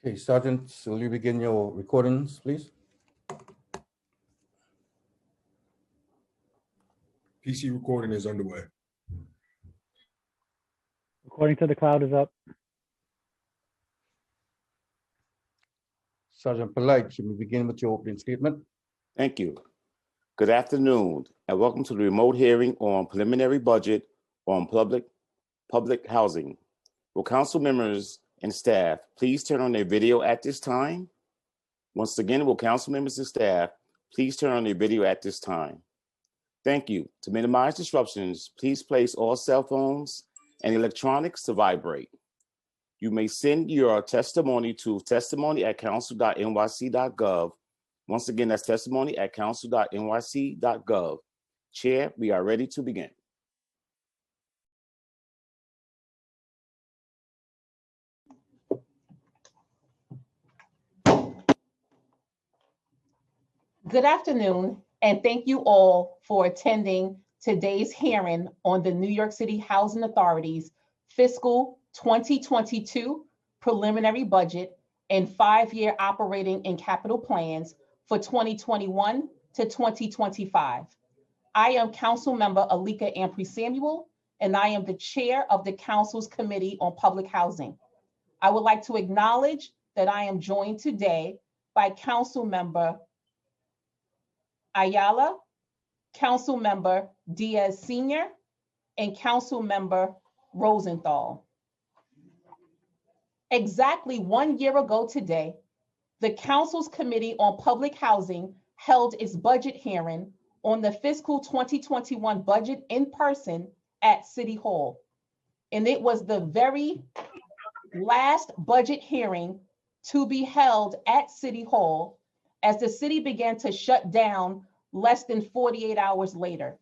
Okay, Sergeant, will you begin your recordings, please? PC recording is underway. According to the cloud is up. Sergeant Polite, you may begin with your opening statement. Thank you. Good afternoon, and welcome to the remote hearing on preliminary budget on public housing. Will council members and staff please turn on their video at this time? Once again, will council members and staff please turn on their video at this time? Thank you. To minimize disruptions, please place all cell phones and electronics to vibrate. You may send your testimony to testimony@council.nyc.gov. Once again, that's testimony@council.nyc.gov. Chair, we are ready to begin. Good afternoon, and thank you all for attending today's hearing on the New York City Housing Authority's fiscal 2022 preliminary budget and 5-year operating and capital plans for 2021 to 2025. I am Council Member Alika Ampry Samuel, and I am the chair of the Council's Committee on Public Housing. I would like to acknowledge that I am joined today by Council Member Ayala, Council Member Diaz Sr., and Council Member Rosenthal. Exactly 1 year ago today, the Council's Committee on Public Housing held its budget hearing on the fiscal 2021 budget in person at City Hall. And it was the very last budget hearing to be held at City Hall as the city began to shut down less than 48 hours later.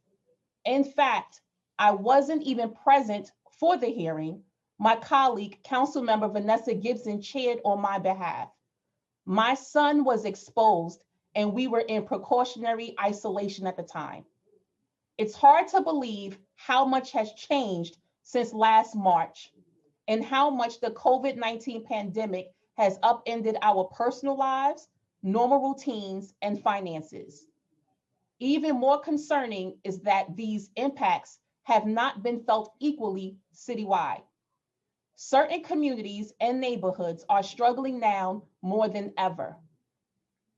In fact, I wasn't even present for the hearing. My colleague, Councilmember Vanessa Gibson, chaired on my behalf. My son was exposed and we were in precautionary isolation at the time. It's hard to believe how much has changed since last March and how much the COVID-19 pandemic has upended our personal lives, normal routines, and finances. Even more concerning is that these impacts have not been felt equally citywide. Certain communities and neighborhoods are struggling now more than ever.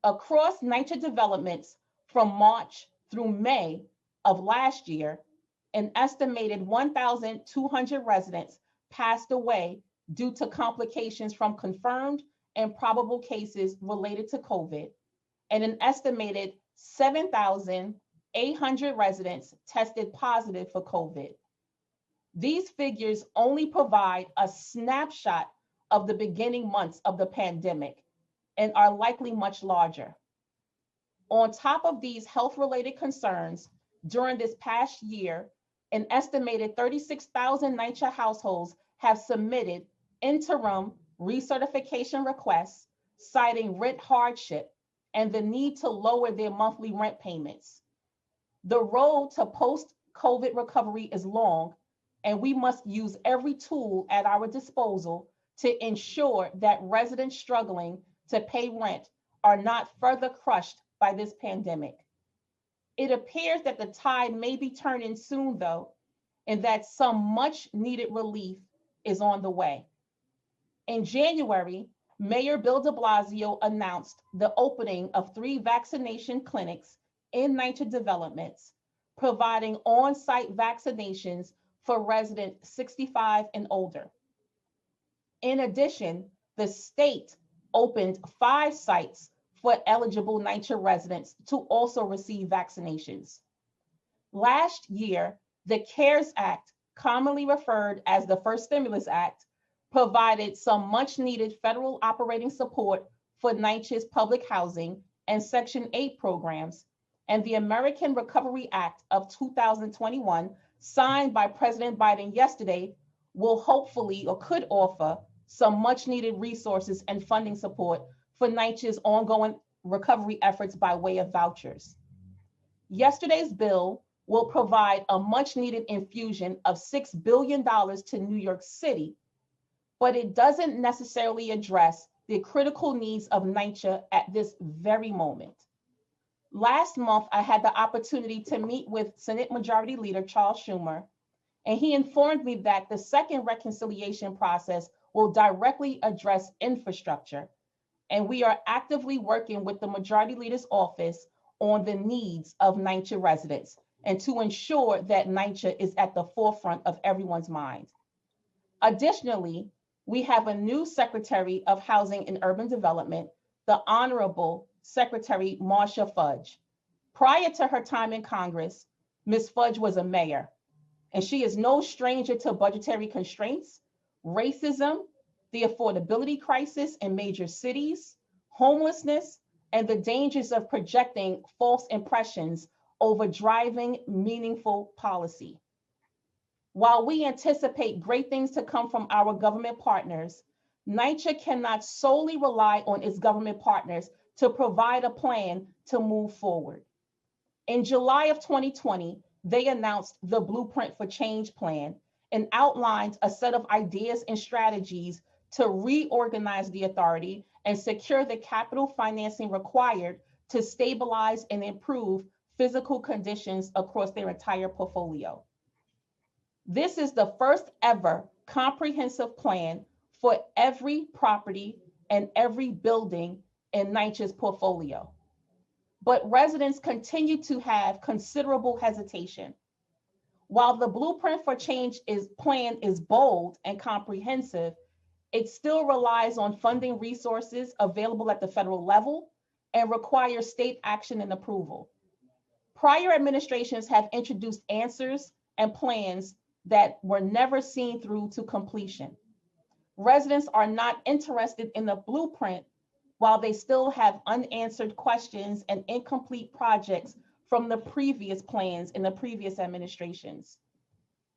Across NYCHA developments from March through May of last year, an estimated 1,200 residents passed away due to complications from confirmed and probable cases related to COVID, and an estimated 7,800 residents tested positive for COVID. These figures only provide a snapshot of the beginning months of the pandemic and are likely much larger. On top of these health-related concerns, during this past year, an estimated 36,000 NYCHA households have submitted interim recertification requests citing rent hardship and the need to lower their monthly rent payments. The road to post-COVID recovery is long, and we must use every tool at our disposal to ensure that residents struggling to pay rent are not further crushed by this pandemic. It appears that the tide may be turning soon, though, and that some much needed relief is on the way. In January, Mayor Bill de Blasio announced the opening of 3 vaccination clinics in NYCHA developments, providing on-site vaccinations for residents 65 and older. In addition, the state opened 5 sites for eligible NYCHA residents to also receive vaccinations. Last year, the CARES Act, commonly referred as the First Stimulus Act, provided some much needed federal operating support for NYCHA's public housing and Section 8 programs, and the American Recovery Act of 2021, signed by President Biden yesterday, will hopefully or could offer some much needed resources and funding support for NYCHA's ongoing recovery efforts by way of vouchers. Yesterday's bill will provide a much needed infusion of $6 billion to New York City, but it doesn't necessarily address the critical needs of NYCHA at this very moment. Last month, I had the opportunity to meet with Senate Majority Leader Charles Schumer, and he informed me that the second reconciliation process will directly address infrastructure. And we are actively working with the Majority Leader's office on the needs of NYCHA residents and to ensure that NYCHA is at the forefront of everyone's mind. Additionally, we have a new Secretary of Housing and Urban Development, the Honorable Secretary Marcia Fudge. Prior to her time in Congress, Ms. Fudge was a mayor, and she is no stranger to budgetary constraints, racism, the affordability crisis in major cities, homelessness, and the dangers of projecting false impressions over driving meaningful policy. While we anticipate great things to come from our government partners, NYCHA cannot solely rely on its government partners to provide a plan to move forward. In July of 2020, they announced the Blueprint for Change plan and outlined a set of ideas and strategies to reorganize the authority and secure the capital financing required to stabilize and improve physical conditions across their entire portfolio. This is the first ever comprehensive plan for every property and every building in NYCHA's portfolio. But residents continue to have considerable hesitation. While the Blueprint for Change plan is bold and comprehensive, it still relies on funding resources available at the federal level and requires state action and approval. Prior administrations have introduced answers and plans that were never seen through to completion. Residents are not interested in the blueprint while they still have unanswered questions and incomplete projects from the previous plans in the previous administrations.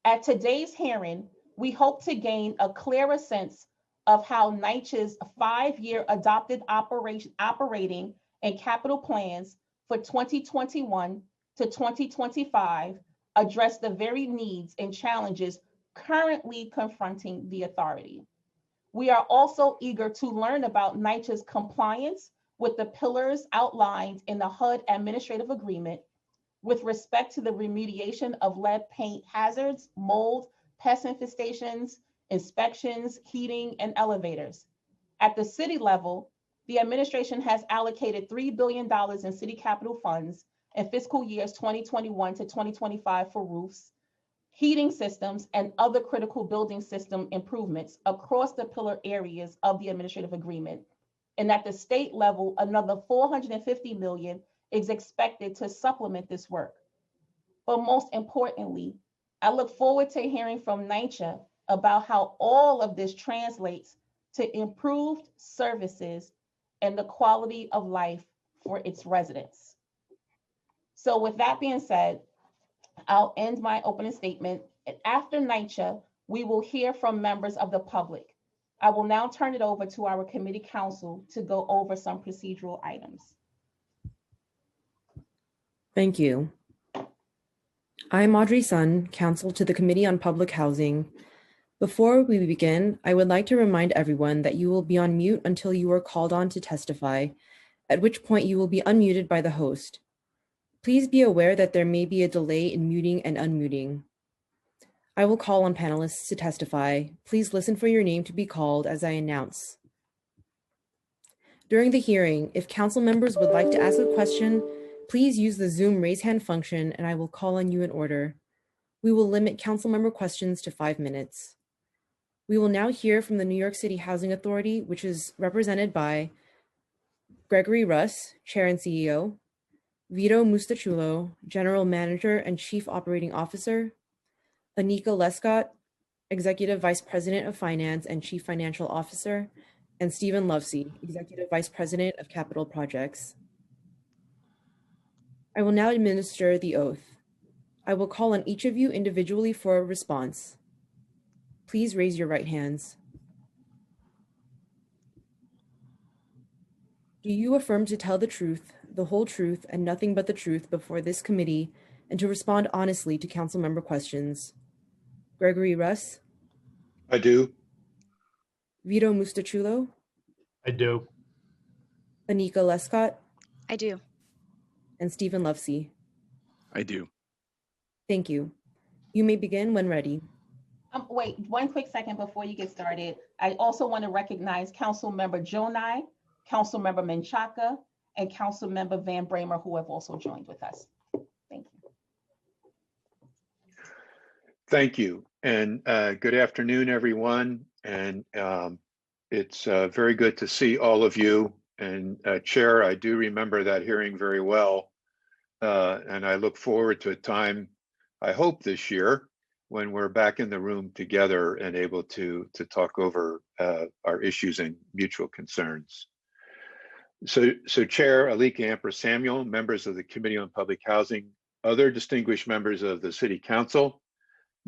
At today's hearing, we hope to gain a clearer sense of how NYCHA's 5-year adopted operating and capital plans for 2021 to 2025 address the very needs and challenges currently confronting the authority. We are also eager to learn about NYCHA's compliance with the pillars outlined in the HUD administrative agreement with respect to the remediation of lead paint hazards, mold, pest infestations, inspections, heating, and elevators. At the city level, the administration has allocated $3 billion in city capital funds in fiscal years 2021 to 2025 for roofs, heating systems, and other critical building system improvements across the pillar areas of the administrative agreement. And at the state level, another $450 million is expected to supplement this work. But most importantly, I look forward to hearing from NYCHA about how all of this translates to improved services and the quality of life for its residents. So with that being said, I'll end my opening statement. And after NYCHA, we will hear from members of the public. I will now turn it over to our committee counsel to go over some procedural items. Thank you. I'm Audrey Sun, counsel to the Committee on Public Housing. Before we begin, I would like to remind everyone that you will be on mute until you are called on to testify, at which point you will be unmuted by the host. Please be aware that there may be a delay in muting and unmuting. I will call on panelists to testify. Please listen for your name to be called as I announce. During the hearing, if council members would like to ask a question, please use the Zoom raise hand function and I will call on you in order. We will limit council member questions to 5 minutes. We will now hear from the New York City Housing Authority, which is represented by Gregory Russ, Chair and CEO, Vito Mustachulo, General Manager and Chief Operating Officer, Anika Lescott, Executive Vice President of Finance and Chief Financial Officer, and Stephen Lovesey, Executive Vice President of Capital Projects. I will now administer the oath. I will call on each of you individually for a response. Please raise your right hands. Do you affirm to tell the truth, the whole truth, and nothing but the truth before this committee, and to respond honestly to council member questions? Gregory Russ? I do. Vito Mustachulo? I do. Anika Lescott, I do. and Stephen Lovesey. I do. Thank you. You may begin when ready. Wait, one quick second before you get started. I also want to recognize Councilmember Jonai, Councilmember Menchaca, and Councilmember Van Bramer, who have also joined with us. Thank you. Thank you, and good afternoon, everyone. And it's very good to see all of you. And Chair, I do remember that hearing very well. And I look forward to a time, I hope this year, when we're back in the room together and able to talk over our issues and mutual concerns. So Chair Alika Ampras Samuel, members of the Committee on Public Housing, other distinguished members of the City Council,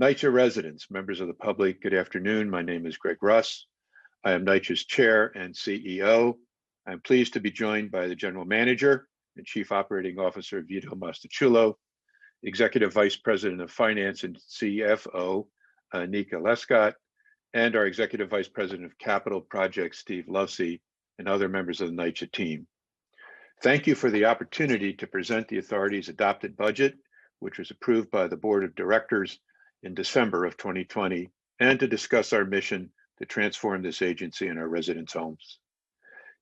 NYCHA residents, members of the public, good afternoon. My name is Greg Russ. I am NYCHA's Chair and CEO. I'm pleased to be joined by the General Manager and Chief Operating Officer Vito Mastachulo, Executive Vice President of Finance and CFO Anika Lescott, and our Executive Vice President of Capital Projects, Steve Lovesey, and other members of the NYCHA team. Thank you for the opportunity to present the authority's adopted budget, which was approved by the Board of Directors in December of 2020, and to discuss our mission to transform this agency and our residents' homes.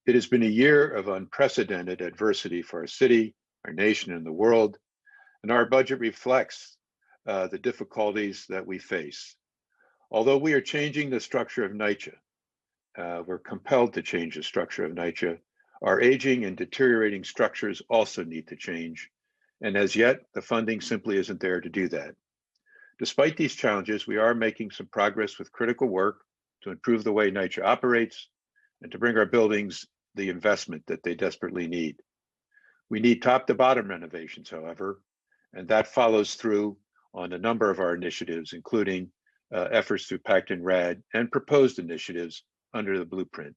It has been a year of unprecedented adversity for our city, our nation, and the world, and our budget reflects the difficulties that we face. Although we are changing the structure of NYCHA, we're compelled to change the structure of NYCHA. Our aging and deteriorating structures also need to change, and as yet, the funding simply isn't there to do that. Despite these challenges, we are making some progress with critical work to improve the way NYCHA operates and to bring our buildings the investment that they desperately need. We need top-to-bottom renovations, however, and that follows through on a number of our initiatives, including efforts through PACT and RAD and proposed initiatives under the blueprint.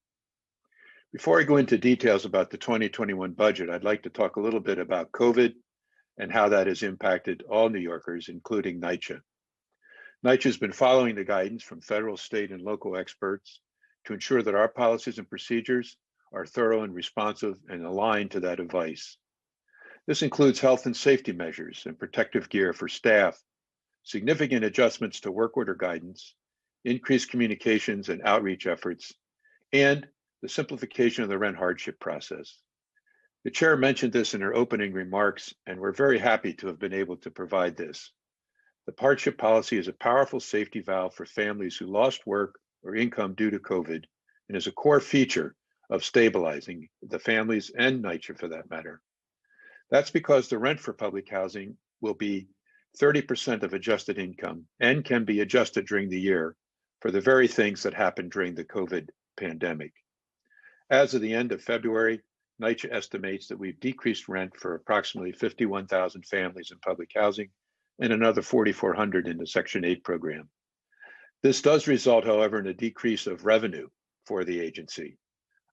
Before I go into details about the 2021 budget, I'd like to talk a little bit about COVID and how that has impacted all New Yorkers, including NYCHA. NYCHA has been following the guidance from federal, state, and local experts to ensure that our policies and procedures are thorough and responsive and aligned to that advice. This includes health and safety measures and protective gear for staff, significant adjustments to work order guidance, increased communications and outreach efforts, and the simplification of the rent hardship process. The chair mentioned this in her opening remarks, and we're very happy to have been able to provide this. The hardship policy is a powerful safety valve for families who lost work or income due to COVID, and is a core feature of stabilizing the families and NYCHA for that matter. That's because the rent for public housing will be 30% of adjusted income and can be adjusted during the year for the very things that happened during the COVID pandemic. As of the end of February, NYCHA estimates that we've decreased rent for approximately 51,000 families in public housing and another 4,400 in the Section 8 program. This does result, however, in a decrease of revenue for the agency,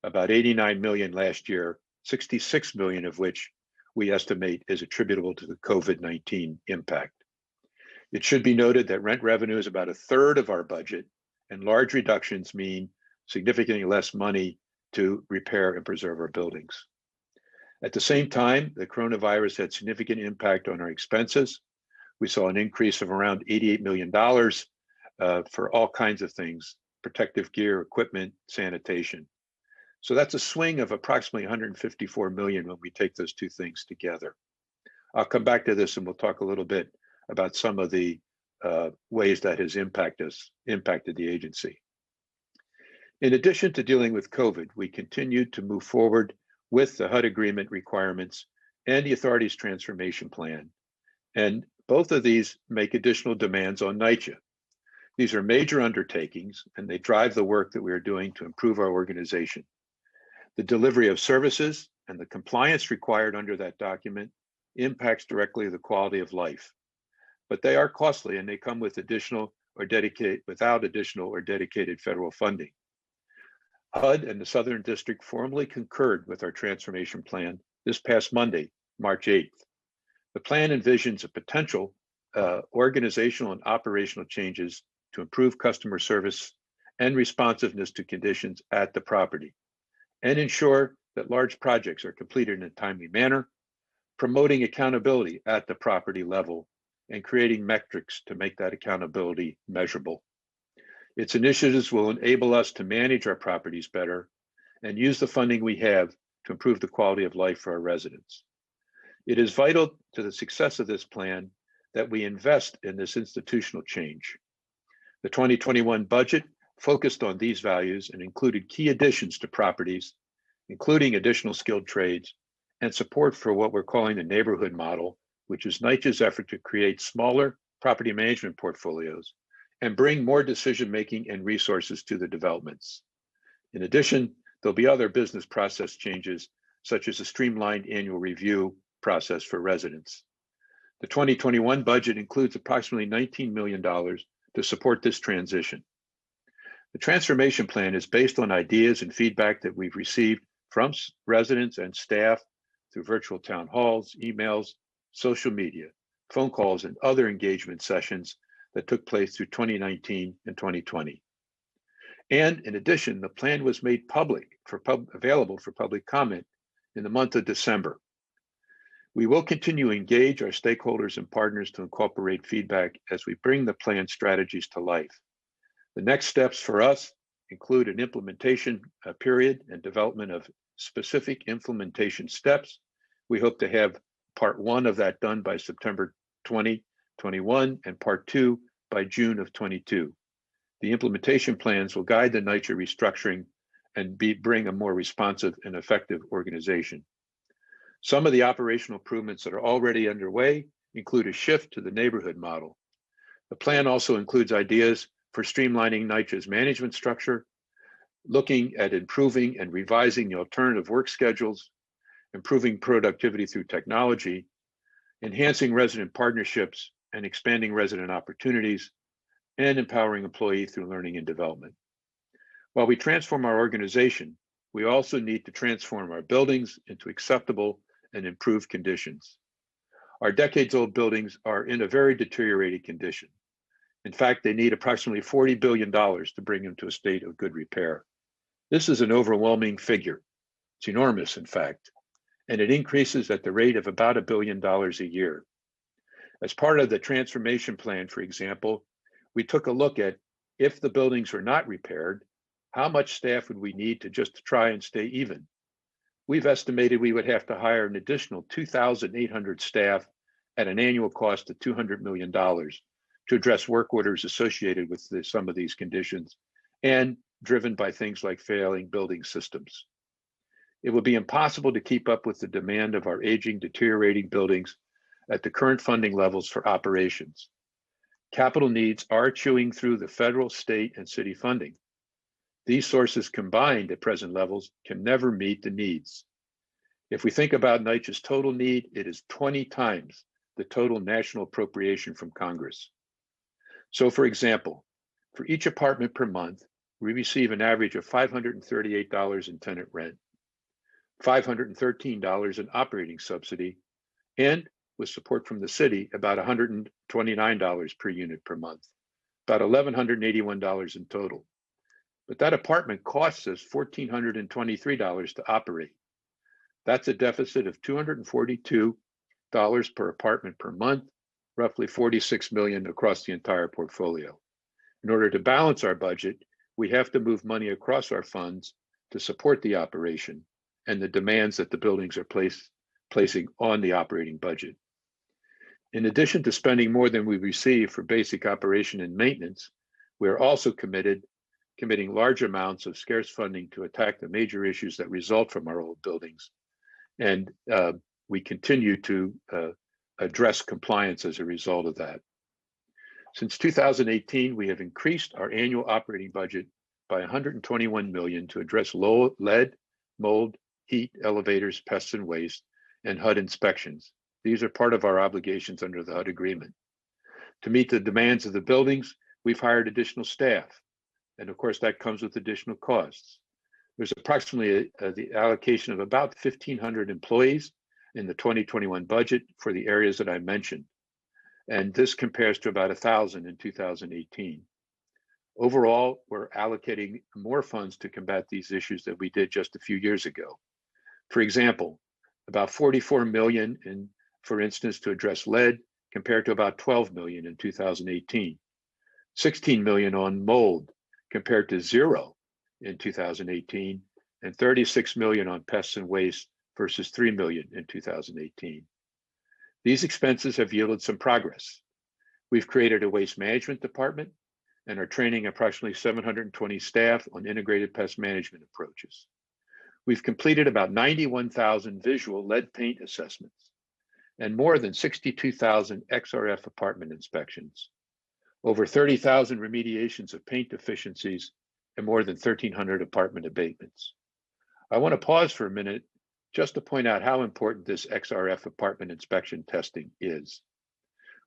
about 89 million last year, 66 million of which we estimate is attributable to the COVID-19 impact. It should be noted that rent revenue is about a third of our budget, and large reductions mean significantly less money to repair and preserve our buildings. At the same time, the coronavirus had significant impact on our expenses. We saw an increase of around $88 million for all kinds of things, protective gear, equipment, sanitation. So that's a swing of approximately 154 million when we take those two things together. I'll come back to this and we'll talk a little bit about some of the ways that has impacted the agency. In addition to dealing with COVID, we continued to move forward with the HUD agreement requirements and the authority's transformation plan. And both of these make additional demands on NYCHA. These are major undertakings and they drive the work that we are doing to improve our organization. The delivery of services and the compliance required under that document impacts directly the quality of life. But they are costly and they come with without additional or dedicated federal funding. HUD and the Southern District formally concurred with our transformation plan this past Monday, March 8th. The plan envisions a potential organizational and operational changes to improve customer service and responsiveness to conditions at the property, and ensure that large projects are completed in a timely manner, promoting accountability at the property level, and creating metrics to make that accountability measurable. Its initiatives will enable us to manage our properties better and use the funding we have to improve the quality of life for our residents. It is vital to the success of this plan that we invest in this institutional change. The 2021 budget focused on these values and included key additions to properties, including additional skilled trades and support for what we're calling the neighborhood model, which is NYCHA's effort to create smaller property management portfolios and bring more decision-making and resources to the developments. In addition, there'll be other business process changes, such as a streamlined annual review process for residents. The 2021 budget includes approximately $19 million to support this transition. The transformation plan is based on ideas and feedback that we've received from residents and staff through virtual town halls, emails, social media, phone calls, and other engagement sessions that took place through 2019 and 2020. And in addition, the plan was made available for public comment in the month of December. We will continue to engage our stakeholders and partners to incorporate feedback as we bring the plan strategies to life. The next steps for us include an implementation period and development of specific implementation steps. We hope to have part 1 of that done by September 2021 and part 2 by June of 22. The implementation plans will guide the NYCHA restructuring and bring a more responsive and effective organization. Some of the operational improvements that are already underway include a shift to the neighborhood model. The plan also includes ideas for streamlining NYCHA's management structure, looking at improving and revising the alternative work schedules, improving productivity through technology, enhancing resident partnerships and expanding resident opportunities, and empowering employees through learning and development. While we transform our organization, we also need to transform our buildings into acceptable and improved conditions. Our decades-old buildings are in a very deteriorated condition. In fact, they need approximately $40 billion to bring them to a state of good repair. This is an overwhelming figure. It's enormous, in fact, and it increases at the rate of about $1 billion a year. As part of the transformation plan, for example, we took a look at if the buildings were not repaired, how much staff would we need to just try and stay even? We've estimated we would have to hire an additional 2,800 staff at an annual cost of $200 million to address work orders associated with some of these conditions and driven by things like failing building systems. It would be impossible to keep up with the demand of our aging, deteriorating buildings at the current funding levels for operations. Capital needs are chewing through the federal, state, and city funding. These sources combined at present levels can never meet the needs. If we think about NYCHA's total need, it is 20 times the total national appropriation from Congress. So for example, for each apartment per month, we receive an average of $538 in tenant rent, $513 in operating subsidy, and with support from the city, about $129 per unit per month, about $1,181 in total. But that apartment costs us $1,423 to operate. That's a deficit of $242 per apartment per month, roughly $46 million across the entire portfolio. In order to balance our budget, we have to move money across our funds to support the operation and the demands that the buildings are placing on the operating budget. In addition to spending more than we receive for basic operation and maintenance, we are also committing large amounts of scarce funding to attack the major issues that result from our old buildings. And we continue to address compliance as a result of that. Since 2018, we have increased our annual operating budget by $121 million to address lead, mold, heat, elevators, pests and waste, and HUD inspections. These are part of our obligations under the HUD agreement. To meet the demands of the buildings, we've hired additional staff. And of course, that comes with additional costs. There's approximately the allocation of about 1,500 employees in the 2021 budget for the areas that I mentioned. And this compares to about 1,000 in 2018. Overall, we're allocating more funds to combat these issues than we did just a few years ago. For example, about 44 million for instance, to address lead compared to about 12 million in 2018. 16 million on mold compared to 0 in 2018, and 36 million on pests and waste versus 3 million in 2018. These expenses have yielded some progress. We've created a waste management department and are training approximately 720 staff on integrated pest management approaches. We've completed about 91,000 visual lead paint assessments and more than 62,000 XRF apartment inspections, over 30,000 remediations of paint deficiencies, and more than 1,300 apartment abatements. I want to pause for a minute just to point out how important this XRF apartment inspection testing is.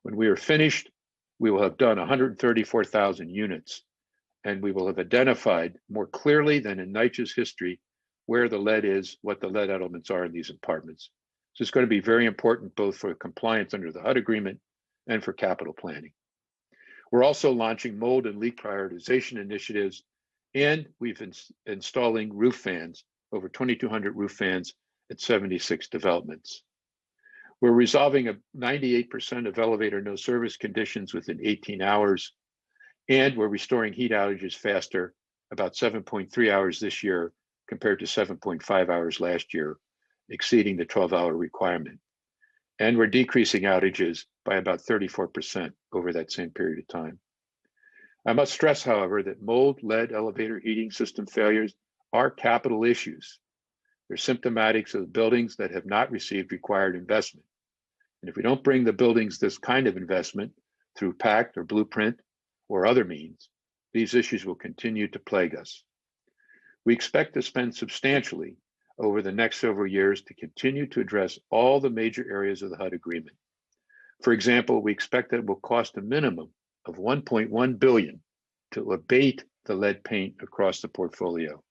When we are finished, we will have done 134,000 units, and we will have identified more clearly than in NYCHA's history where the lead is, what the lead elements are in these apartments. So it's going to be very important both for compliance under the HUD agreement and for capital planning. We're also launching mold and leak prioritization initiatives, and we've been installing roof fans, over 2,200 roof fans at 76 developments. We're resolving 98% of elevator no service conditions within 18 hours, and we're restoring heat outages faster, about 7.3 hours this year compared to 7.5 hours last year, exceeding the 12-hour requirement. And we're decreasing outages by about 34% over that same period of time. I must stress, however, that mold, lead, elevator heating system failures are capital issues. They're symptomatics of buildings that have not received required investment. And if we don't bring the buildings this kind of investment through PACT or Blueprint or other means, these issues will continue to plague us. We expect to spend substantially over the next several years to continue to address all the major areas of the HUD agreement. For example, we expect that it will cost a minimum of $1.1 billion to abate the lead paint across the portfolio.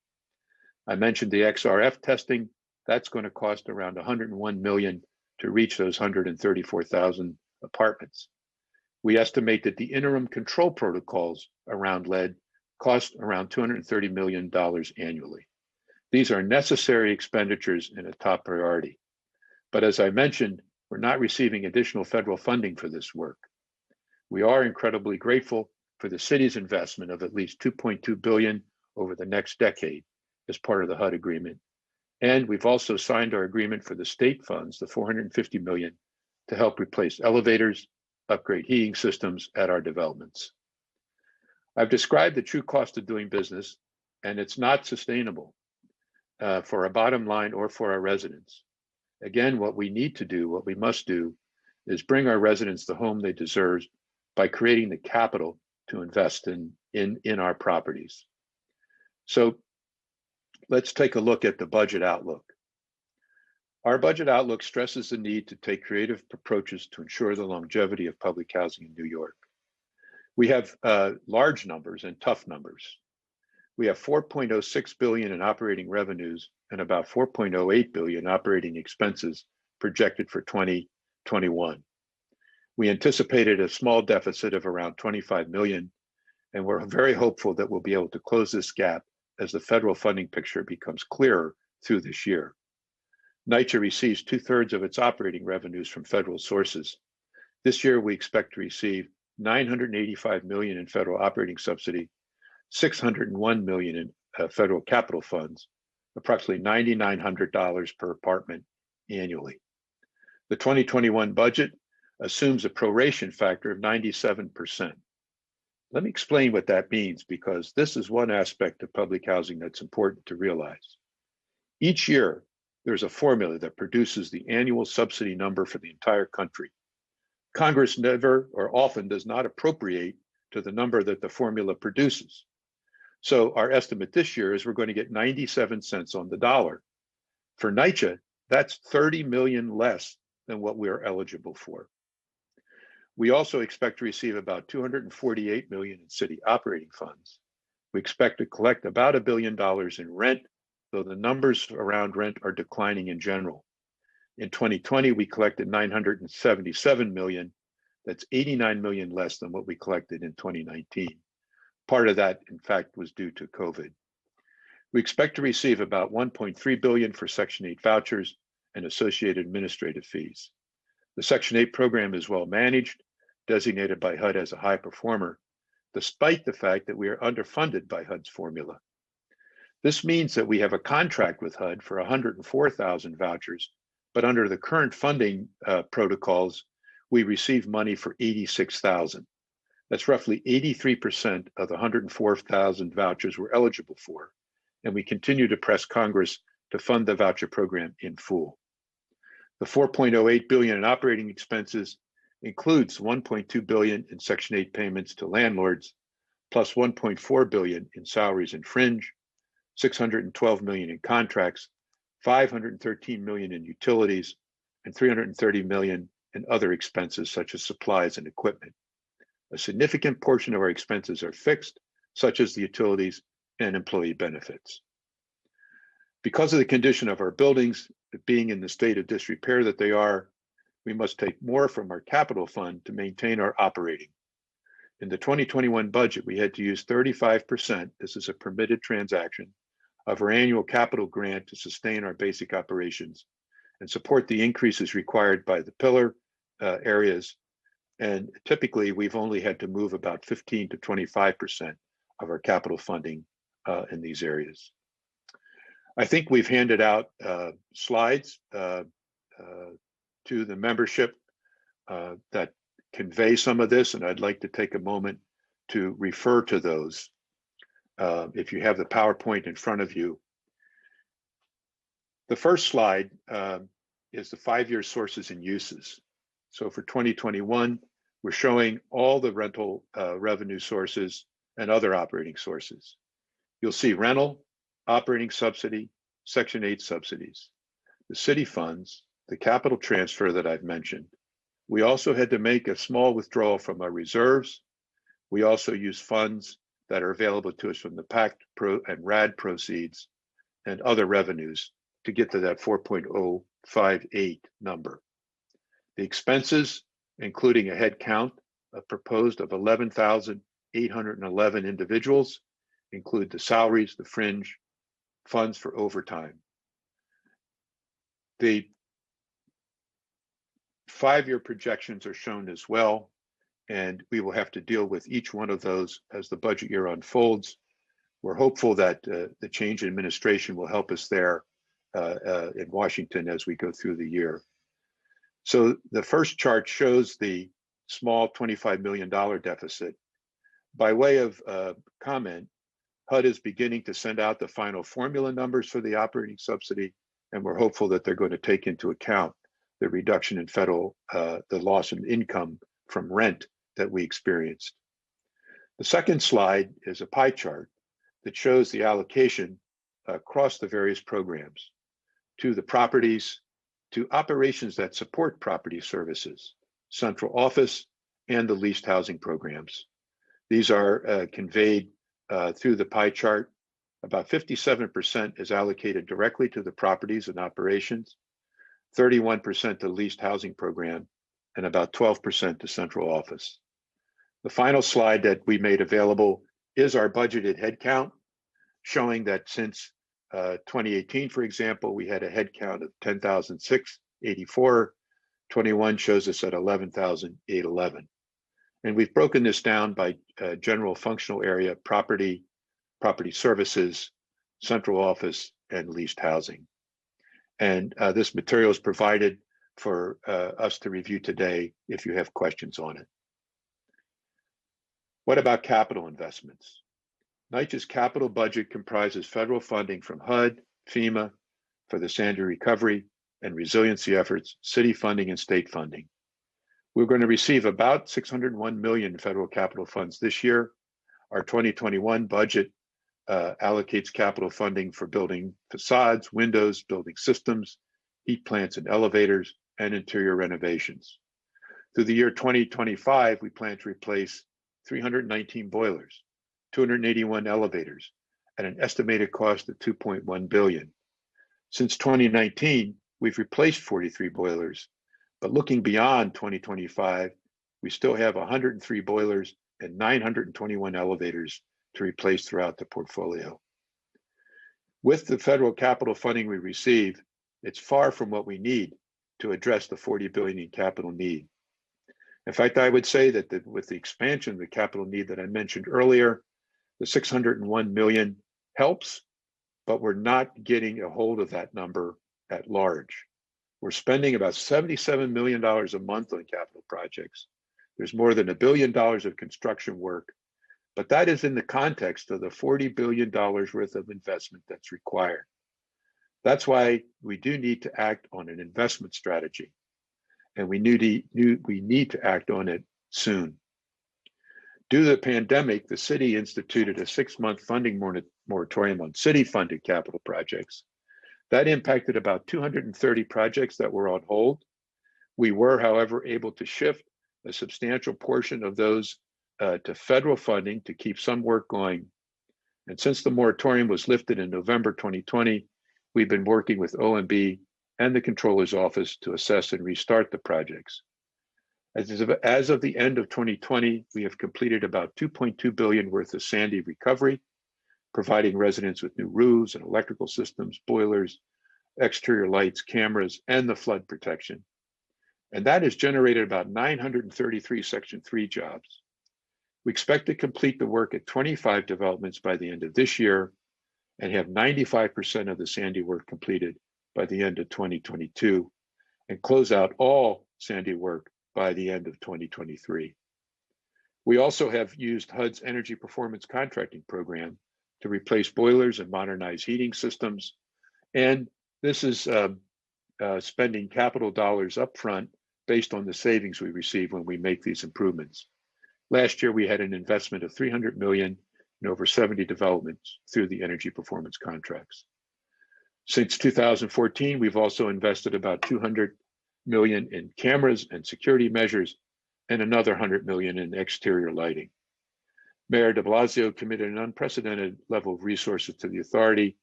I mentioned the XRF testing. That's going to cost around $101 million to reach those 134,000 apartments. We estimate that the interim control protocols around lead cost around $230 million annually. These are necessary expenditures and a top priority. But as I mentioned, we're not receiving additional federal funding for this work. We are incredibly grateful for the city's investment of at least $2.2 billion over the next decade as part of the HUD agreement. And we've also signed our agreement for the state funds, the $450 million, to help replace elevators, upgrade heating systems at our developments. I've described the true cost of doing business, and it's not sustainable for our bottom line or for our residents. Again, what we need to do, what we must do, is bring our residents the home they deserve by creating the capital to invest in our properties. So let's take a look at the budget outlook. Our budget outlook stresses the need to take creative approaches to ensure the longevity of public housing in New York. We have large numbers and tough numbers. We have $4.06 billion in operating revenues and about $4.08 billion operating expenses projected for 2021. We anticipated a small deficit of around $25 million, and we're very hopeful that we'll be able to close this gap as the federal funding picture becomes clearer through this year. NYCHA receives 2/3 of its operating revenues from federal sources. This year, we expect to receive $985 million in federal operating subsidy, $601 million in federal capital funds, approximately $9,900 per apartment annually. The 2021 budget assumes a proration factor of 97%. Let me explain what that means, because this is one aspect of public housing that's important to realize. Each year, there's a formula that produces the annual subsidy number for the entire country. Congress never or often does not appropriate to the number that the formula produces. So our estimate this year is we're going to get 97 cents on the dollar. For NYCHA, that's 30 million less than what we are eligible for. We also expect to receive about $248 million in city operating funds. We expect to collect about $1 billion in rent, though the numbers around rent are declining in general. In 2020, we collected $977 million. That's $89 million less than what we collected in 2019. Part of that, in fact, was due to COVID. We expect to receive about $1.3 billion for Section 8 vouchers and associated administrative fees. The Section 8 program is well managed, designated by HUD as a high performer, despite the fact that we are underfunded by HUD's formula. This means that we have a contract with HUD for 104,000 vouchers, but under the current funding protocols, we receive money for 86,000. That's roughly 83% of the 104,000 vouchers we're eligible for, and we continue to press Congress to fund the voucher program in full. The $4.08 billion in operating expenses includes $1.2 billion in Section 8 payments to landlords, plus $1.4 billion in salaries and fringe, $612 million in contracts, $513 million in utilities, and $330 million in other expenses such as supplies and equipment. A significant portion of our expenses are fixed, such as the utilities and employee benefits. Because of the condition of our buildings being in the state of disrepair that they are, we must take more from our capital fund to maintain our operating. In the 2021 budget, we had to use 35%, this is a permitted transaction, of our annual capital grant to sustain our basic operations and support the increases required by the pillar areas. And typically, we've only had to move about 15 to 25% of our capital funding in these areas. I think we've handed out slides to the membership that convey some of this, and I'd like to take a moment to refer to those. If you have the PowerPoint in front of you. The first slide is the 5-year sources and uses. So for 2021, we're showing all the rental revenue sources and other operating sources. You'll see rental, operating subsidy, Section 8 subsidies, the city funds, the capital transfer that I've mentioned. We also had to make a small withdrawal from our reserves. We also use funds that are available to us from the PACT and RAD proceeds and other revenues to get to that 4.058 number. The expenses, including a head count proposed of 11,811 individuals, include the salaries, the fringe, funds for overtime. The 5-year projections are shown as well, and we will have to deal with each one of those as the budget year unfolds. We're hopeful that the change in administration will help us there in Washington as we go through the year. So the first chart shows the small $25 million deficit. By way of comment, HUD is beginning to send out the final formula numbers for the operating subsidy, and we're hopeful that they're going to take into account the reduction in federal, the loss in income from rent that we experienced. The second slide is a pie chart that shows the allocation across the various programs to the properties, to operations that support property services, central office, and the leased housing programs. These are conveyed through the pie chart. About 57% is allocated directly to the properties and operations, 31% to leased housing program, and about 12% to central office. The final slide that we made available is our budgeted headcount, showing that since 2018, for example, we had a headcount of 10,684. 21 shows us at 11,811. And we've broken this down by general functional area, property services, central office, and leased housing. And this material is provided for us to review today if you have questions on it. What about capital investments? NYCHA's capital budget comprises federal funding from HUD, FEMA for the Sandy recovery and resiliency efforts, city funding, and state funding. We're going to receive about $601 million in federal capital funds this year. Our 2021 budget allocates capital funding for building facades, windows, building systems, heat plants and elevators, and interior renovations. Through the year 2025, we plan to replace 319 boilers, 281 elevators, at an estimated cost of $2.1 billion. Since 2019, we've replaced 43 boilers, but looking beyond 2025, we still have 103 boilers and 921 elevators to replace throughout the portfolio. With the federal capital funding we receive, it's far from what we need to address the $40 billion in capital need. In fact, I would say that with the expansion of the capital need that I mentioned earlier, the $601 million helps, but we're not getting a hold of that number at large. We're spending about $77 million a month on capital projects. There's more than $1 billion of construction work, but that is in the context of the $40 billion worth of investment that's required. That's why we do need to act on an investment strategy, and we need to act on it soon. Due to the pandemic, the city instituted a 6-month funding moratorium on city-funded capital projects. That impacted about 230 projects that were on hold. We were, however, able to shift a substantial portion of those to federal funding to keep some work going. And since the moratorium was lifted in November 2020, we've been working with OMB and the Controller's Office to assess and restart the projects. As of the end of 2020, we have completed about $2.2 billion worth of Sandy recovery, providing residents with new roofs and electrical systems, boilers, exterior lights, cameras, and the flood protection. And that has generated about 933 Section 3 jobs. We expect to complete the work at 25 developments by the end of this year and have 95% of the Sandy work completed by the end of 2022 and close out all Sandy work by the end of 2023. We also have used HUD's Energy Performance Contracting Program to replace boilers and modernize heating systems. And this is spending capital dollars upfront based on the savings we receive when we make these improvements. Last year, we had an investment of $300 million in over 70 developments through the energy performance contracts. Since 2014, we've also invested about $200 million in cameras and security measures and another $100 million in exterior lighting. Mayor de Blasio committed an unprecedented level of resources to the authority,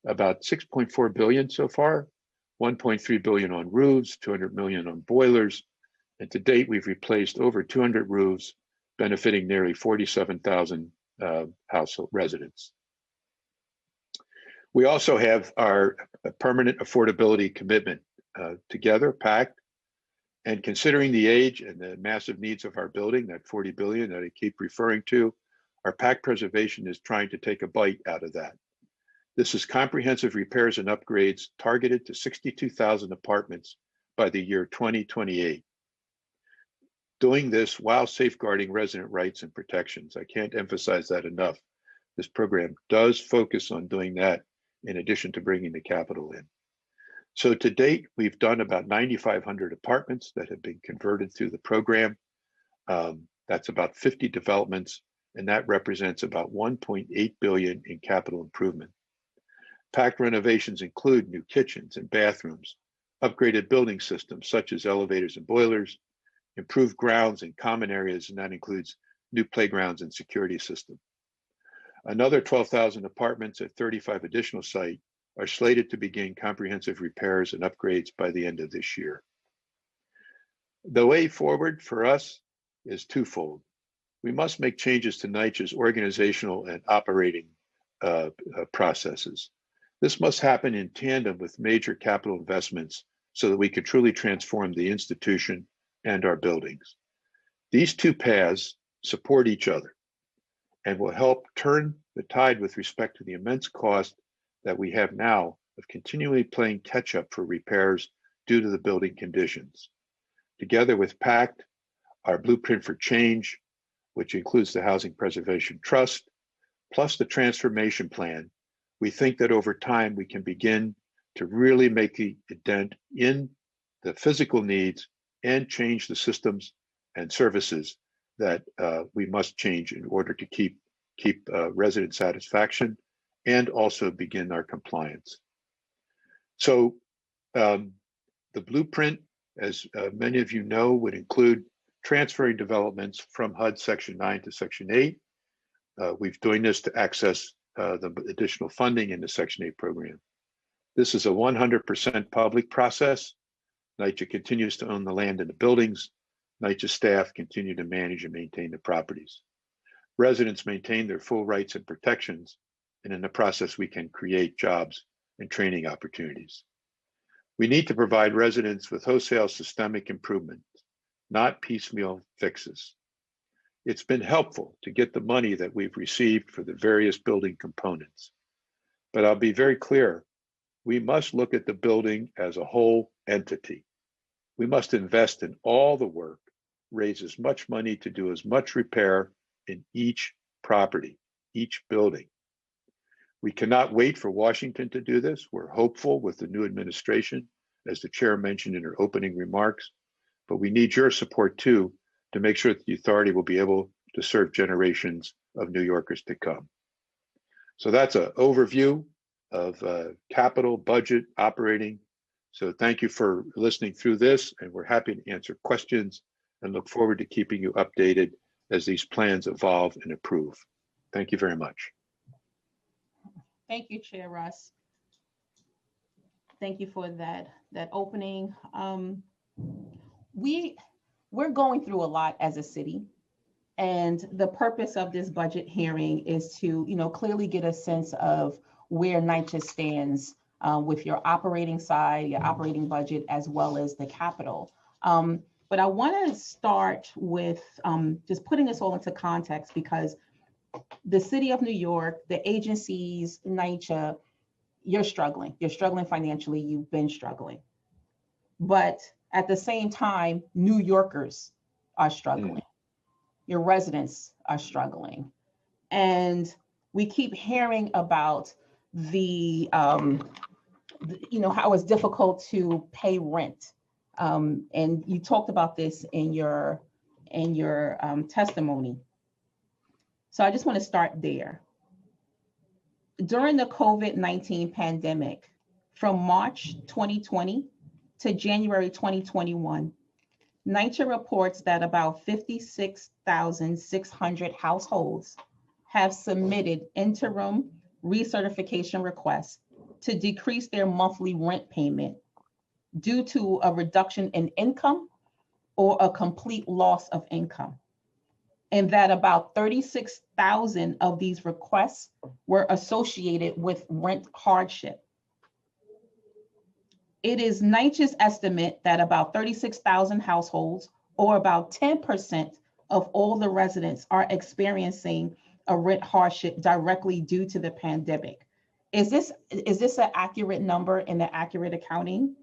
about $6.4 billion so far, $1.3 billion on roofs, $200 million on boilers, and to date we've replaced over 200 roofs, benefiting nearly 47,000 household residents. We also have our permanent affordability commitment together, PACT, and considering the age and the massive needs of our building, that 40 billion that I keep referring to, our PACT preservation is trying to take a bite out of that. This is comprehensive repairs and upgrades targeted to 62,000 apartments by the year 2028. Doing this while safeguarding resident rights and protections. I can't emphasize that enough. This program does focus on doing that in addition to bringing the capital in. So to date, we've done about 9,500 apartments that have been converted through the program. That's about 50 developments, and that represents about 1.8 billion in capital improvement. PACT renovations include new kitchens and bathrooms, upgraded building systems such as elevators and boilers, improved grounds and common areas, and that includes new playgrounds and security system. Another 12,000 apartments at 35 additional sites are slated to begin comprehensive repairs and upgrades by the end of this year. The way forward for us is twofold. We must make changes to NYCHA's organizational and operating processes. This must happen in tandem with major capital investments so that we can truly transform the institution and our buildings. These two paths support each other and will help turn the tide with respect to the immense cost that we have now of continually playing catch up for repairs due to the building conditions. Together with PACT, our Blueprint for Change, which includes the Housing Preservation Trust, plus the transformation plan, we think that over time we can begin to really make a dent in the physical needs and change the systems and services that we must change in order to keep resident satisfaction and also begin our compliance. So the blueprint, as many of you know, would include transferring developments from HUD Section 9 to Section 8. We've doing this to access the additional funding in the Section 8 program. This is a 100% public process. NYCHA continues to own the land and the buildings. NYCHA staff continue to manage and maintain the properties. residents maintain their full rights and protections, and in the process, we can create jobs and training opportunities. We need to provide residents with wholesale systemic improvements, not piecemeal fixes. It's been helpful to get the money that we've received for the various building components. But I'll be very clear, we must look at the building as a whole entity. We must invest in all the work, raise as much money to do as much repair in each property, each building. We cannot wait for Washington to do this. We're hopeful with the new administration, as the chair mentioned in her opening remarks, but we need your support too to make sure that the authority will be able to serve generations of New Yorkers to come. So that's an overview of capital, budget, operating. So thank you for listening through this, and we're happy to answer questions and look forward to keeping you updated as these plans evolve and improve. Thank you very much. Thank you, Chair Russ. Thank you for that opening. We're going through a lot as a city, and the purpose of this budget hearing is to, clearly get a sense of where NYCHA stands with your operating side, your operating budget, as well as the capital. But I want to start with just putting this all into context, because the city of New York, the agencies, NYCHA, you're struggling. You're struggling financially. You've been struggling. But at the same time, New Yorkers are struggling. Your residents are struggling. And we keep hearing about how it's difficult to pay rent. And you talked about this in your testimony. So I just want to start there. During the COVID-19 pandemic, from March 2020 to January 2021, NYCHA reports that about 56,600 households have submitted interim recertification requests to decrease their monthly rent payment due to a reduction in income or a complete loss of income. And that about 36,000 of these requests were associated with rent hardship. It is NYCHA's estimate that about 36,000 households, or about 10% of all the residents, are experiencing a rent hardship directly due to the pandemic. Is this an accurate number and an accurate accounting?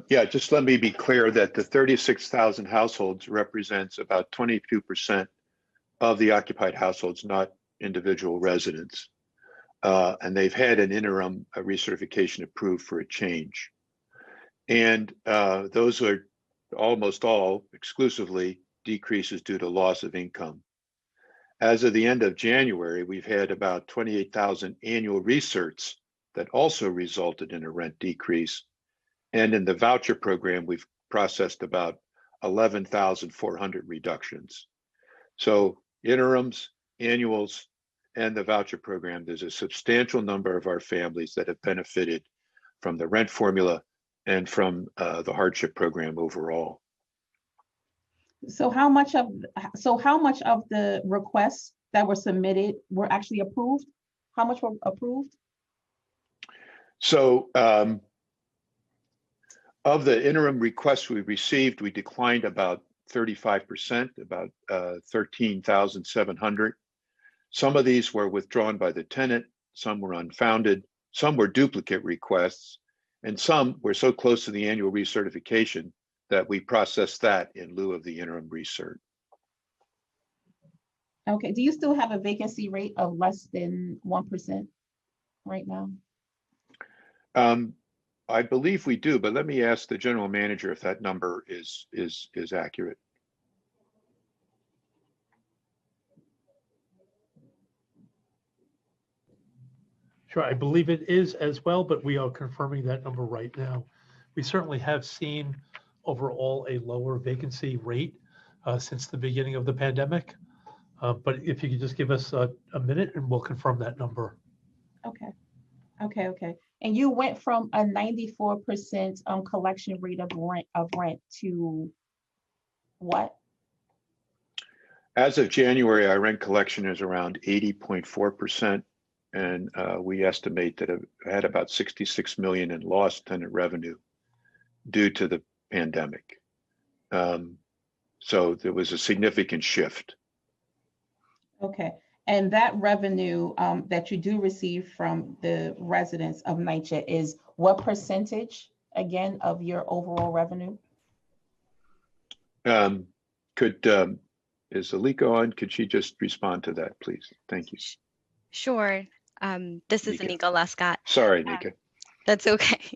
Yeah, just let me be clear that the 36,000 households represents about 22% of the occupied households, not individual residents. And they've had an interim recertification approved for a change. And those are almost all exclusively decreases due to loss of income. As of the end of January, we've had about 28,000 annual recerts that also resulted in a rent decrease. And in the voucher program, we've processed about 11,400 reductions. So interims, annuals, and the voucher program, there's a substantial number of our families that have benefited from the rent formula and from the hardship program overall. So how much of the requests that were submitted were actually approved? How much were approved? So of the interim requests we received, we declined about 35%, about 13,700. Some of these were withdrawn by the tenant, some were unfounded, some were duplicate requests, and some were so close to the annual recertification that we processed that in lieu of the interim recert. Okay, do you still have a vacancy rate of less than 1% right now? I believe we do, but let me ask the general manager if that number is accurate. Sure, I believe it is as well, but we are confirming that number right now. We certainly have seen overall a lower vacancy rate since the beginning of the pandemic. But if you could just give us a minute and we'll confirm that number. Okay. And you went from a 94% collection rate of rent to what? As of January, our rent collection is around 80.4%. And we estimate that it had about 66 million in lost tenant revenue due to the pandemic. So there was a significant shift. Okay, and that revenue that you do receive from the residents of NYCHA is what percentage, again, of your overall revenue? Is Alika on? Could she just respond to that, please? Thank you. Sure. This is Anika. Anika Lescott. Sorry, Nika. That's okay.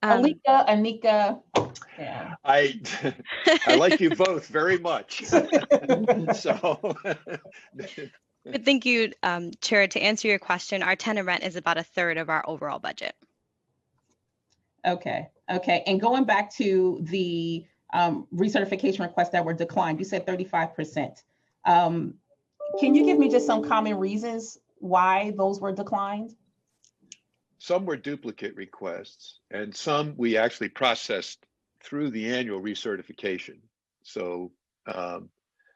Anika, yeah. I like you both very much. So But thank you, Chair. To answer your question, our tenant rent is about 1/3 of our overall budget. Okay, and going back to the recertification requests that were declined, you said 35%. Can you give me just some common reasons why those were declined? some were duplicate requests, and some we actually processed through the annual recertification. So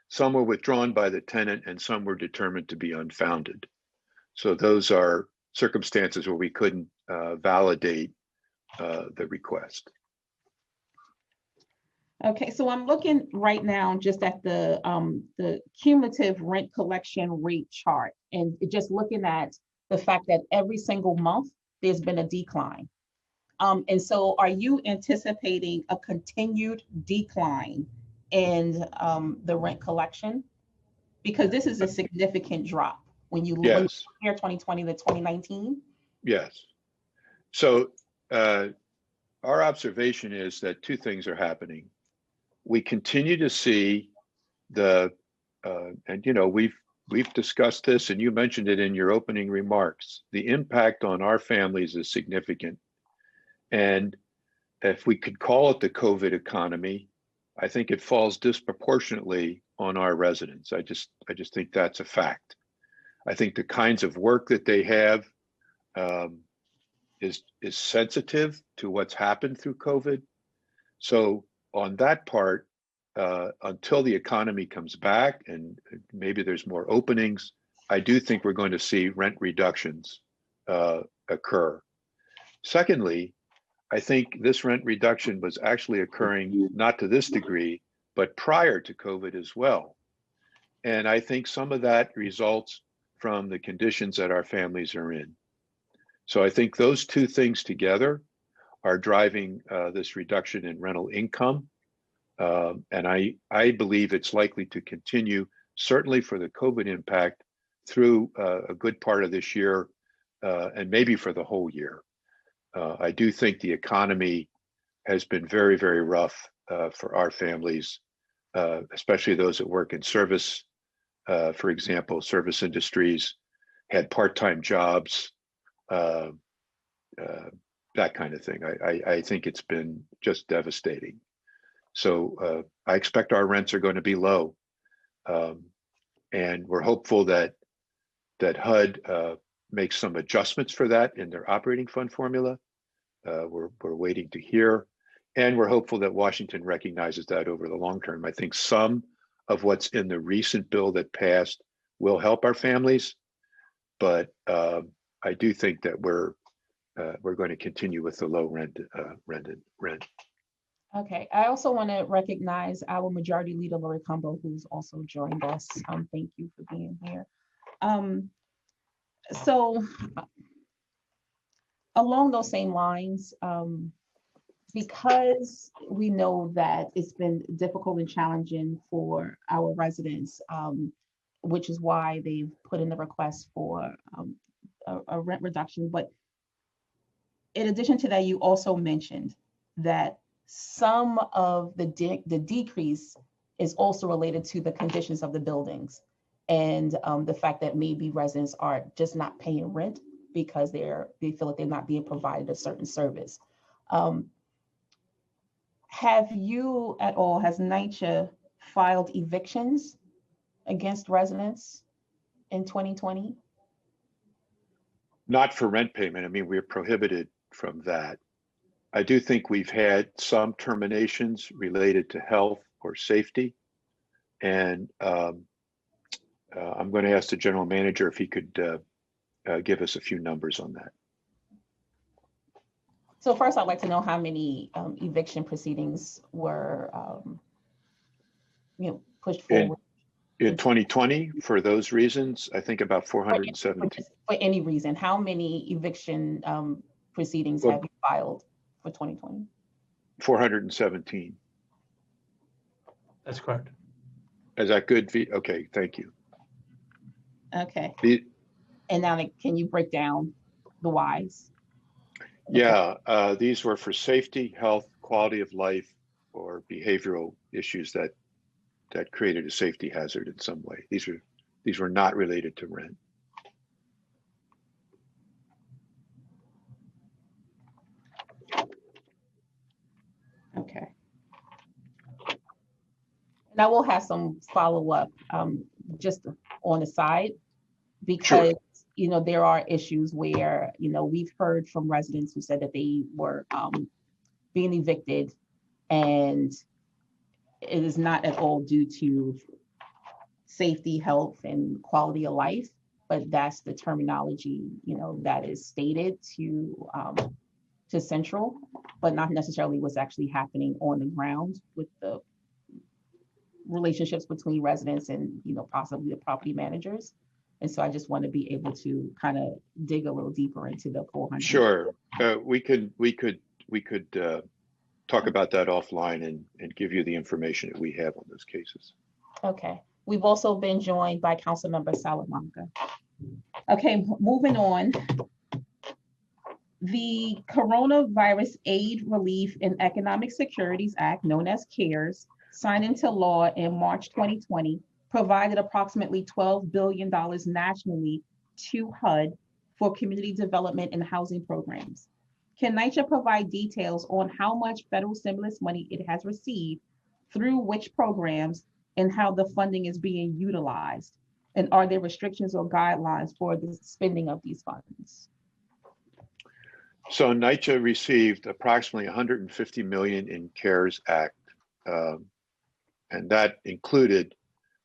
some were withdrawn by the tenant and some were determined to be unfounded. So those are circumstances where we couldn't validate the request. Okay, so I'm looking right now just at the cumulative rent collection rate chart, and just looking at the fact that every single month there's been a decline. And so are you anticipating a continued decline in the rent collection? Because this is a significant drop when you compare 2020 to 2019. Yes. So our observation is that two things are happening. We continue to see the, and you know, we've discussed this and you mentioned it in your opening remarks, the impact on our families is significant. And if we could call it the COVID economy, I think it falls disproportionately on our residents. I just think that's a fact. I think the kinds of work that they have is sensitive to what's happened through COVID. So on that part, until the economy comes back and maybe there's more openings, I do think we're going to see rent reductions occur. Secondly, I think this rent reduction was actually occurring not to this degree, but prior to COVID as well. And I think some of that results from the conditions that our families are in. So I think those two things together are driving this reduction in rental income. And I believe it's likely to continue, certainly for the COVID impact, through a good part of this year and maybe for the whole year. I do think the economy has been very, very rough for our families, especially those that work in service. For example, service industries, had part-time jobs, that kind of thing. I think it's been just devastating. So I expect our rents are going to be low. And we're hopeful that HUD makes some adjustments for that in their operating fund formula. We're waiting to hear. And we're hopeful that Washington recognizes that over the long term. I think some of what's in the recent bill that passed will help our families. But I do think that we're going to continue with the low rent. Okay, I also want to recognize our Majority Leader, Lori Cumbo, who's also joined us. Thank you for being here. So along those same lines, because we know that it's been difficult and challenging for our residents, which is why they've put in the request for a rent reduction. But in addition to that, you also mentioned that some of the decrease is also related to the conditions of the buildings and the fact that maybe residents are just not paying rent because they feel like they're not being provided a certain service. Have you at all, has NYCHA filed evictions against residents in 2020? Not for rent payment. I mean, we're prohibited from that. I do think we've had some terminations related to health or safety. And I'm going to ask the general manager if he could give us a few numbers on that. So first, I'd like to know how many eviction proceedings were, pushed forward. In 2020, for those reasons, I think about 417. For any reason, how many eviction proceedings have you filed for 2020? 417. That's correct. Is that good? Okay, thank you. Okay. The- And now, can you break down the whys? Yeah, these were for safety, health, quality of life, or behavioral issues that created a safety hazard in some way. These were not related to rent. Okay. And I will have some follow-up just on the side, because there are issues where we've heard from residents who said that they were being evicted, and it is not at all due to safety, health, and quality of life, but that's the terminology that is stated to Central, but not necessarily what's actually happening on the ground with the relationships between residents and possibly the property managers. And so I just want to be able to kind of dig a little deeper into the 400. Sure, we could talk about that offline and give you the information that we have on those cases. Okay. We've also been joined by Councilmember Salamanca. Okay, moving on. The Coronavirus Aid, Relief, and Economic Securities Act, known as CARES, signed into law in March 2020, provided approximately $12 billion nationally to HUD for community development and housing programs. Can NYCHA provide details on how much federal stimulus money it has received, through which programs, and how the funding is being utilized? And are there restrictions or guidelines for the spending of these funds? So NYCHA received approximately $150 million in CARES Act, and that included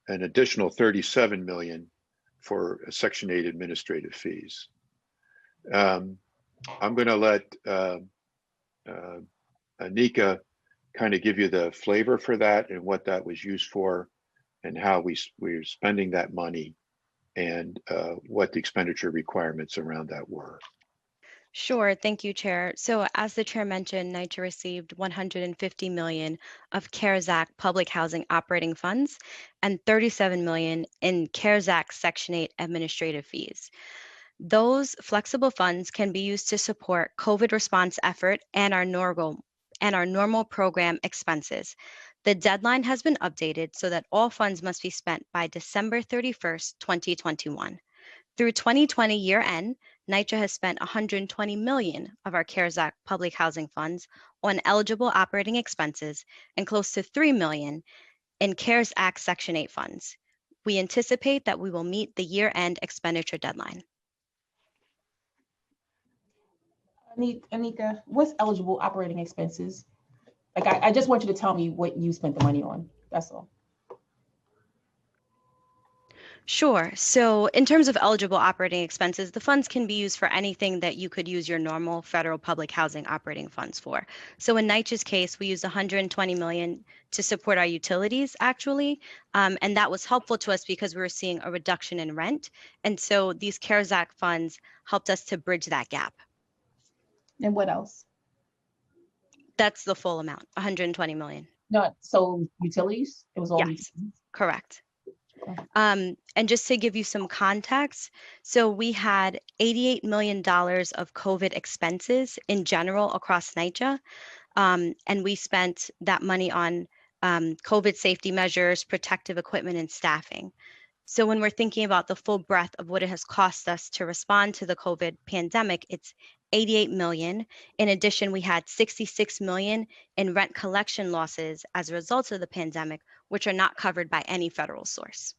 an additional $37 million for Section 8 administrative fees. I'm going to let Anika kind of give you the flavor for that and what that was used for, and how we're spending that money, and what the expenditure requirements around that were. Sure, thank you, Chair. So as the Chair mentioned, NYCHA received $150 million of CARES Act public housing operating funds and $37 million in CARES Act Section 8 administrative fees. Those flexible funds can be used to support COVID response effort and our normal program expenses. The deadline has been updated so that all funds must be spent by December 31st, 2021. Through 2020 year end, NYCHA has spent $120 million of our CARES Act public housing funds on eligible operating expenses and close to $3 million in CARES Act Section 8 funds. We anticipate that we will meet the year-end expenditure deadline. Anika, what's eligible operating expenses? Like, I just want you to tell me what you spent the money on. That's all. Sure. So in terms of eligible operating expenses, the funds can be used for anything that you could use your normal federal public housing operating funds for. So in NYCHA's case, we used $120 million to support our utilities, actually. And that was helpful to us because we were seeing a reduction in rent. And so these CARES Act funds helped us to bridge that gap. And what else? That's the full amount, $120 million. No, so utilities? It was all Yes, correct. And just to give you some context, so we had $88 million of COVID expenses in general across NYCHA, and we spent that money on COVID safety measures, protective equipment, and staffing. So when we're thinking about the full breadth of what it has cost us to respond to the COVID pandemic, it's $88 million. In addition, we had $66 million in rent collection losses as a result of the pandemic, which are not covered by any federal source.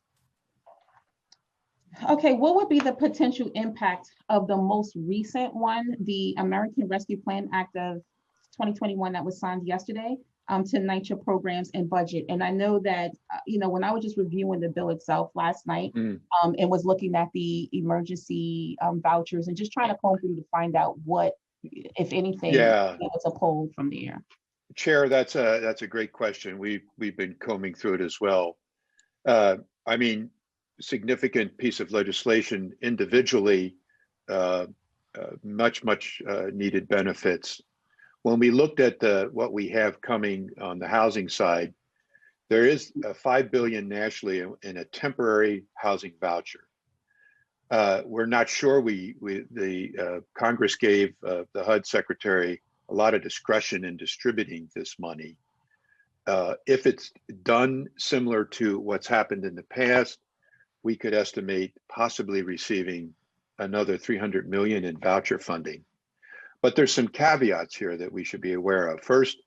Okay, what would be the potential impact of the most recent one, the American Rescue Plan Act of 2021 that was signed yesterday? to NYCHA programs and budget. And I know that, when I was just reviewing the bill itself last night, Mm. and was looking at the emergency vouchers and just trying to comb through to find out what, if anything, Yeah. was a poll from there. Chair, that's a great question. We've been combing through it as well. I mean, significant piece of legislation individually, much needed benefits. When we looked at what we have coming on the housing side, there is $5 billion nationally in a temporary housing voucher. We're not sure. The Congress gave the HUD secretary a lot of discretion in distributing this money. If it's done similar to what's happened in the past, we could estimate possibly receiving another 300 million in voucher funding. But there's some caveats here that we should be aware of. First,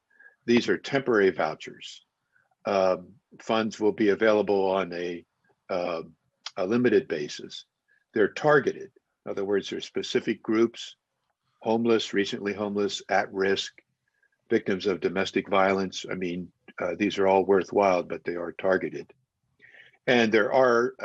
these are temporary vouchers. Funds will be available on a limited basis. They're targeted. In other words, there's specific groups: homeless, recently homeless, at risk, victims of domestic violence. I mean, these are all worthwhile, but they are targeted. And there are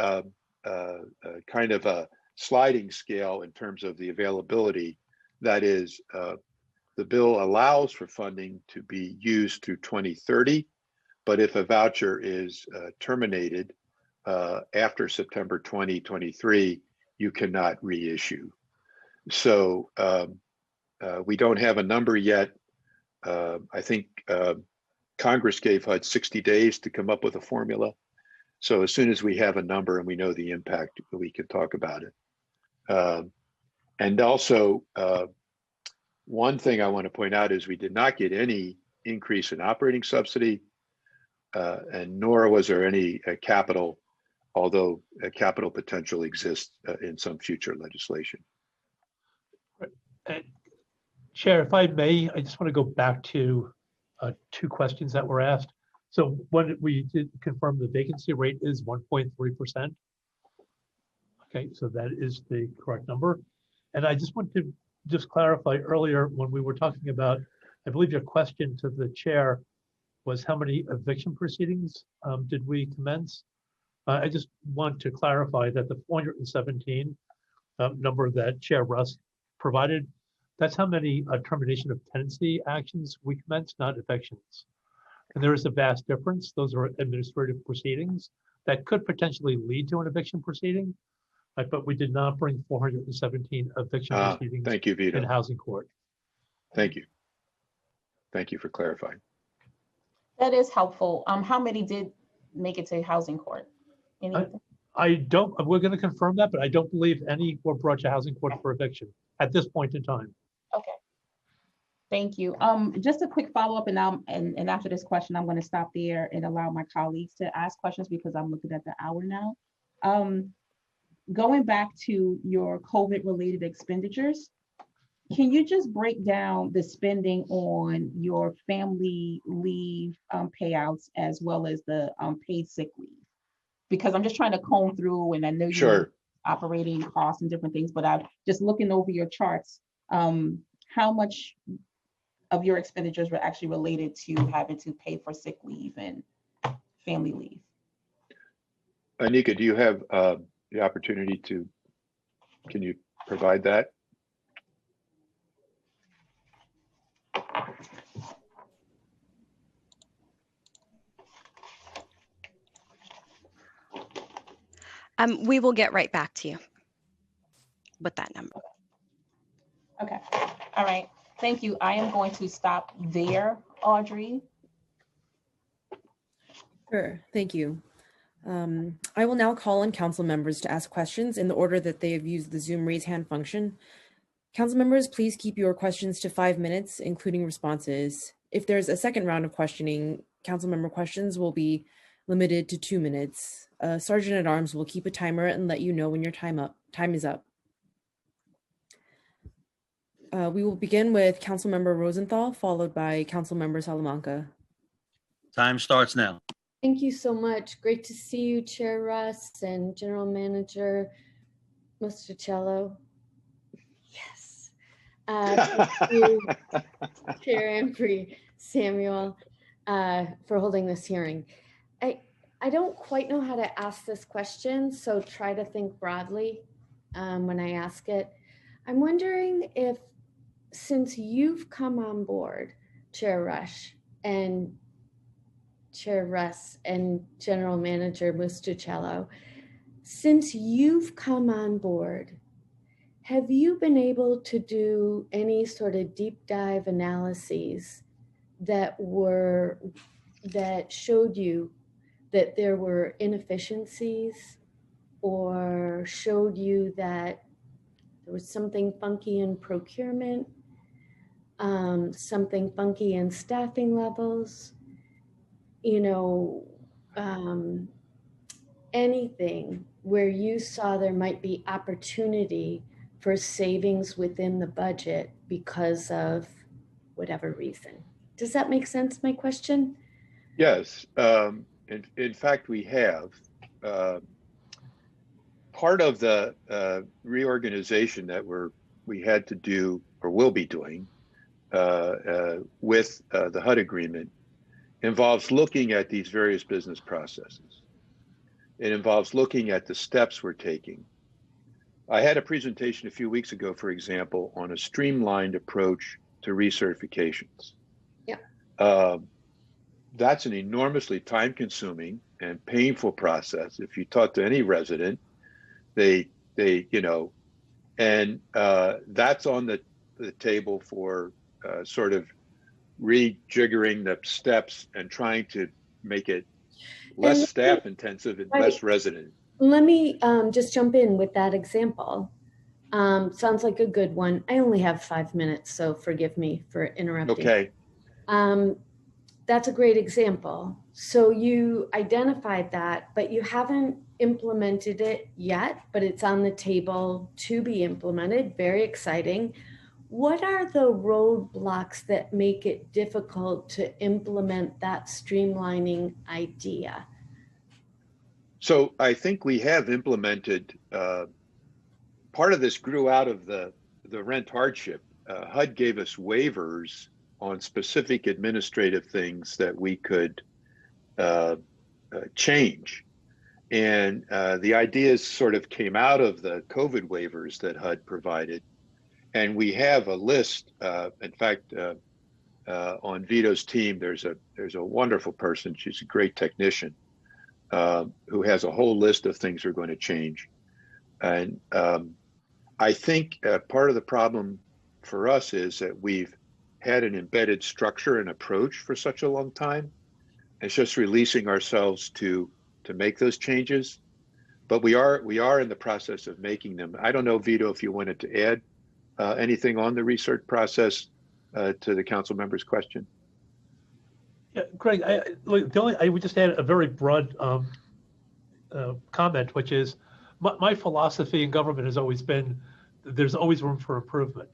kind of a sliding scale in terms of the availability. That is, the bill allows for funding to be used through 2030, but if a voucher is terminated after September 2023, you cannot reissue. So we don't have a number yet. I think Congress gave HUD 60 days to come up with a formula. So as soon as we have a number and we know the impact, we can talk about it. And also, one thing I want to point out is we did not get any increase in operating subsidy, and nor was there any capital, although a capital potential exists in some future legislation. And Chair, if I may, I just want to go back to two questions that were asked. So one, we did confirm the vacancy rate is 1.3%. Okay, so that is the correct number. And I just want to just clarify earlier when we were talking about, I believe your question to the chair was how many eviction proceedings did we commence? I just want to clarify that the 417 number that Chair Russ provided, that's how many termination of tenancy actions we commenced, not evictions. And there is a vast difference. Those are administrative proceedings that could potentially lead to an eviction proceeding, but we did not bring 417 eviction proceedings Thank you, Vito. in housing court. Thank you. Thank you for clarifying. That is helpful. How many did make it to housing court? I don't, we're going to confirm that, but I don't believe any were brought to housing court for eviction at this point in time. Okay. Thank you. Just a quick follow-up, and after this question, I'm going to stop there and allow my colleagues to ask questions because I'm looking at the hour now. Going back to your COVID-related expenditures, can you just break down the spending on your family leave payouts as well as the paid sick leave? Because I'm just trying to comb through, and I know you're operating costs and different things, but I'm just looking over your charts. How much of your expenditures were actually related to having to pay for sick leave and family leave? Anika, do you have the opportunity to, can you provide that? We will get right back to you with that number. Okay, all right, thank you. I am going to stop there, Audrey. Sure, thank you. I will now call on council members to ask questions in the order that they have used the Zoom raise hand function. Council members, please keep your questions to 5 minutes, including responses. If there's a second round of questioning, council member questions will be limited to 2 minutes. Sergeant at Arms will keep a timer and let you know when your time is up. We will begin with Councilmember Rosenthal, followed by Councilmember Salamanca. Time starts now. Thank you so much. Great to see you, Chair Russ and General Manager Mostricello. Yes. Thank you, Chair Embry Samuel. for holding this hearing. I don't quite know how to ask this question, so try to think broadly when I ask it. I'm wondering if, since you've come on board, Chair Rush and Chair Russ and General Manager Mustichello, since you've come on board, have you been able to do any sort of deep dive analyses that showed you that there were inefficiencies, or showed you that there was something funky in procurement, something funky in staffing levels, anything where you saw there might be opportunity for savings within the budget because of whatever reason? Does that make sense, my question? Yes. In fact, we have. Part of the reorganization that we had to do or will be doing with the HUD agreement involves looking at these various business processes. It involves looking at the steps we're taking. I had a presentation a few weeks ago, for example, on a streamlined approach to recertifications. Yeah. That's an enormously time-consuming and painful process. If you talk to any resident, they that's on the table for sort of rejiggering the steps and trying to make it less staff intensive and less resident. Let me just jump in with that example. Sounds like a good one. I only have 5 minutes, so forgive me for interrupting. Okay. That's a great example. So you identified that, but you haven't implemented it yet, but it's on the table to be implemented. Very exciting. What are the roadblocks that make it difficult to implement that streamlining idea? So I think we have implemented, part of this grew out of the rent hardship. HUD gave us waivers on specific administrative things that we could change. And the ideas sort of came out of the COVID waivers that HUD provided. And we have a list, in fact, on Vito's team, there's a wonderful person, she's a great technician, who has a whole list of things we're going to change. And I think part of the problem for us is that we've had an embedded structure and approach for such a long time. It's just releasing ourselves to make those changes, but we are in the process of making them. I don't know, Vito, if you wanted to add anything on the research process to the council member's question. Yeah, Greg, I would just add a very broad comment, which is my philosophy in government has always been there's always room for improvement.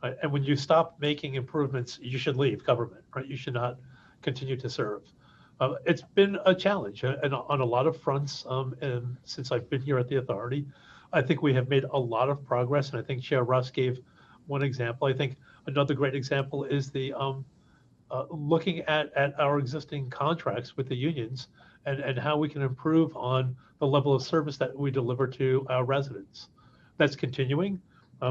Right? And when you stop making improvements, you should leave government, right? You should not continue to serve. It's been a challenge and on a lot of fronts and since I've been here at the authority. I think we have made a lot of progress, and I think Chair Russ gave one example. I think another great example is the looking at our existing contracts with the unions and how we can improve on the level of service that we deliver to our residents. That's continuing.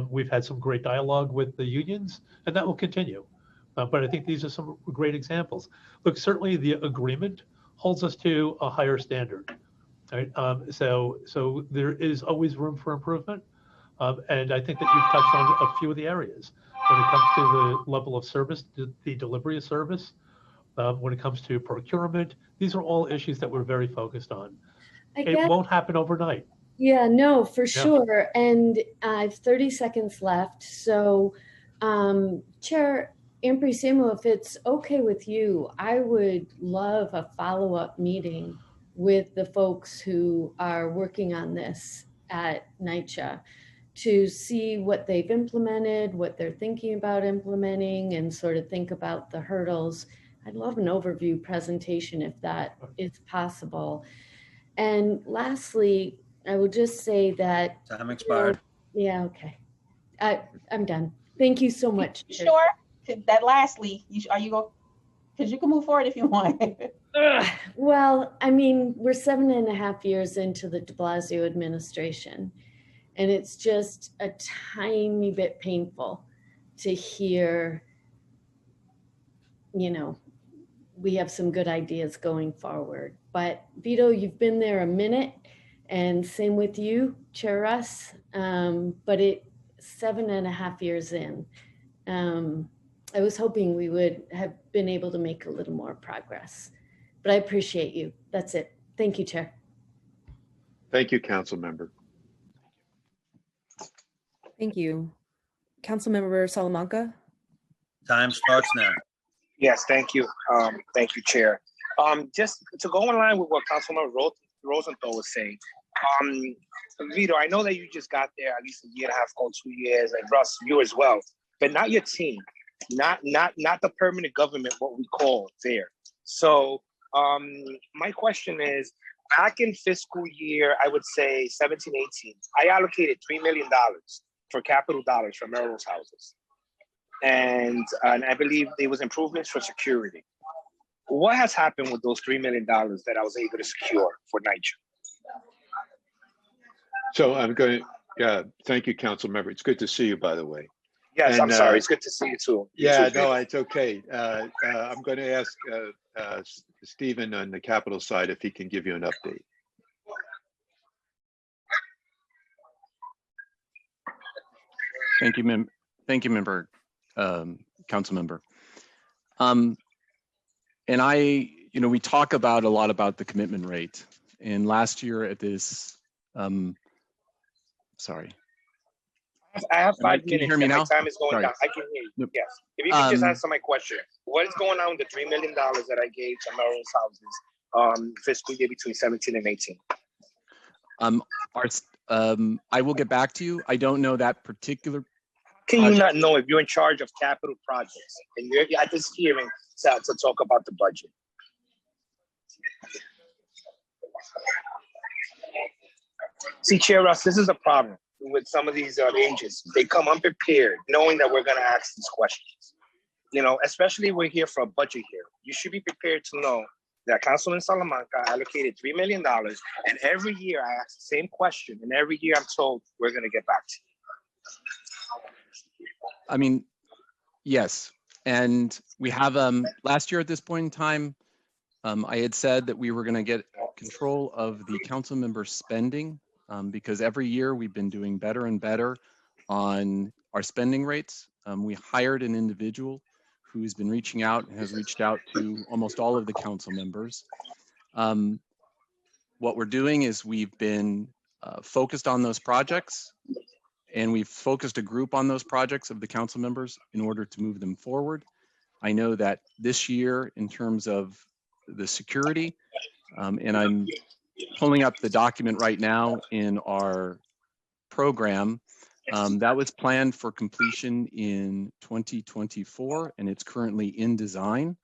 We've had some great dialogue with the unions, and that will continue. But I think these are some great examples. Look, certainly the agreement holds us to a higher standard. Right? So there is always room for improvement. And I think that you've touched on a few of the areas when it comes to the level of service, the delivery of service, when it comes to procurement. These are all issues that we're very focused on. It won't happen overnight. Yeah, no, for sure. And I have 30 seconds left. So Chair Ambrosino, if it's okay with you, I would love a follow-up meeting with the folks who are working on this at NYCHA to see what they've implemented, what they're thinking about implementing, and sort of think about the hurdles. I'd love an overview presentation if that is possible. And lastly, I will just say that— Time expired. Yeah, okay. I'm done. Thank you so much. You sure? That lastly, are you going? because you can move forward if you want. Well, I mean, we're 7.5 years into the de Blasio administration, and it's just a tiny bit painful to hear, you know, we have some good ideas going forward. But Vito, you've been there a minute, and same with you, Chair Russ. But 7.5 years in, I was hoping we would have been able to make a little more progress. But I appreciate you. That's it. Thank you, Chair. Thank you, council member. Thank you. Councilmember Salamanca. Time starts now. Yes, thank you. Thank you, Chair. Just to go in line with what Councilmember Rosenthal was saying, Vito, I know that you just got there at least a year and a half ago, 2 years, and Russ, you as well, but not your team, not the permanent government, what we call there. So my question is, back in fiscal year, I would say 17, 18, I allocated $3 million for capital dollars for Melrose houses. And I believe there was improvements for security. What has happened with those $3 million that I was able to secure for NYCHA? So I'm going to, thank you, council member. It's good to see you, by the way. Yes, And, I'm sorry. It's good to see you too. Yeah, no, it's okay. I'm going to ask Stephen on the capital side if he can give you an update. Thank you, member, council member. And we talk a lot about the commitment rate. And last year at this, sorry. I have 5 Can you minutes. hear me and now? My time is going Sorry. down. I can hear you. Yep. Yes. If you could just answer my question, what is going on with the $3 million that I gave to Melrose houses fiscal year between 17 and 18? I will get back to you. I don't know that particular. Can you not know if you're in charge of capital projects and you're at this hearing to talk about the budget? See, Chair Russ, this is a problem with some of these agencies. They come unprepared, knowing that we're going to ask these questions. You know, especially we're here for a budget here. You should be prepared to know that Councilman Salamanca allocated $3 million, and every year I ask the same question, and every year I'm told we're going to get back to you. I mean, yes. And we have, last year at this point in time, I had said that we were going to get control of the council member spending because every year we've been doing better and better on our spending rates. We hired an individual who's been reaching out and has reached out to almost all of the council members. What we're doing is we've been focused on those projects, and we've focused a group on those projects of the council members in order to move them forward. I know that this year, in terms of the security, and I'm pulling up the document right now in our program, that was planned for completion in 2024, and it's currently in design.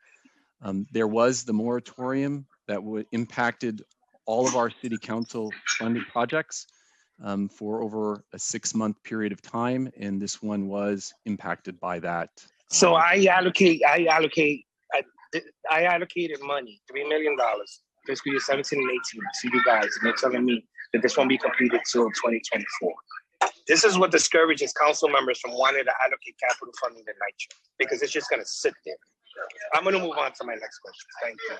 There was the moratorium that impacted all of our city council funded projects for over a 6-month period of time, and this one was impacted by that. So I allocated money, $3 million, fiscal year 17 and 18, to you guys, and they're telling me that this won't be completed till 2024. This is what discourages council members from wanting to allocate capital funding to NYCHA, because it's just going to sit there. I'm going to move on to my next question. Thank you.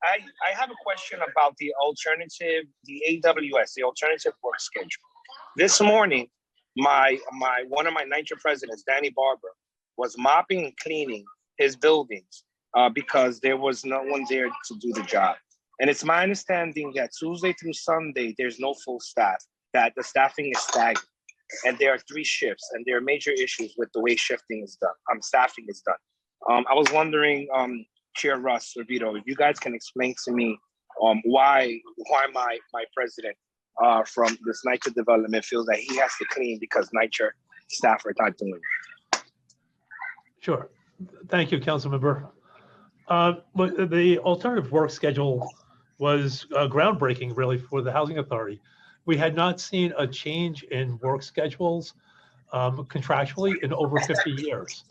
I have a question about the alternative, the AWS, the alternative work schedule. This morning, one of my NYCHA presidents, Danny Barber, was mopping and cleaning his buildings because there was no one there to do the job. And it's my understanding that Tuesday through Sunday, there's no full staff, that the staffing is stagnant. And there are 3 shifts, and there are major issues with the way staffing is done. I was wondering, Chair Russ or Vito, if you guys can explain to me why my president from this NYCHA development feels that he has to clean because NYCHA staff are not doing it. Sure. Thank you, Councilmember. But the alternative work schedule was groundbreaking, really, for the Housing Authority. We had not seen a change in work schedules contractually in over 50 years.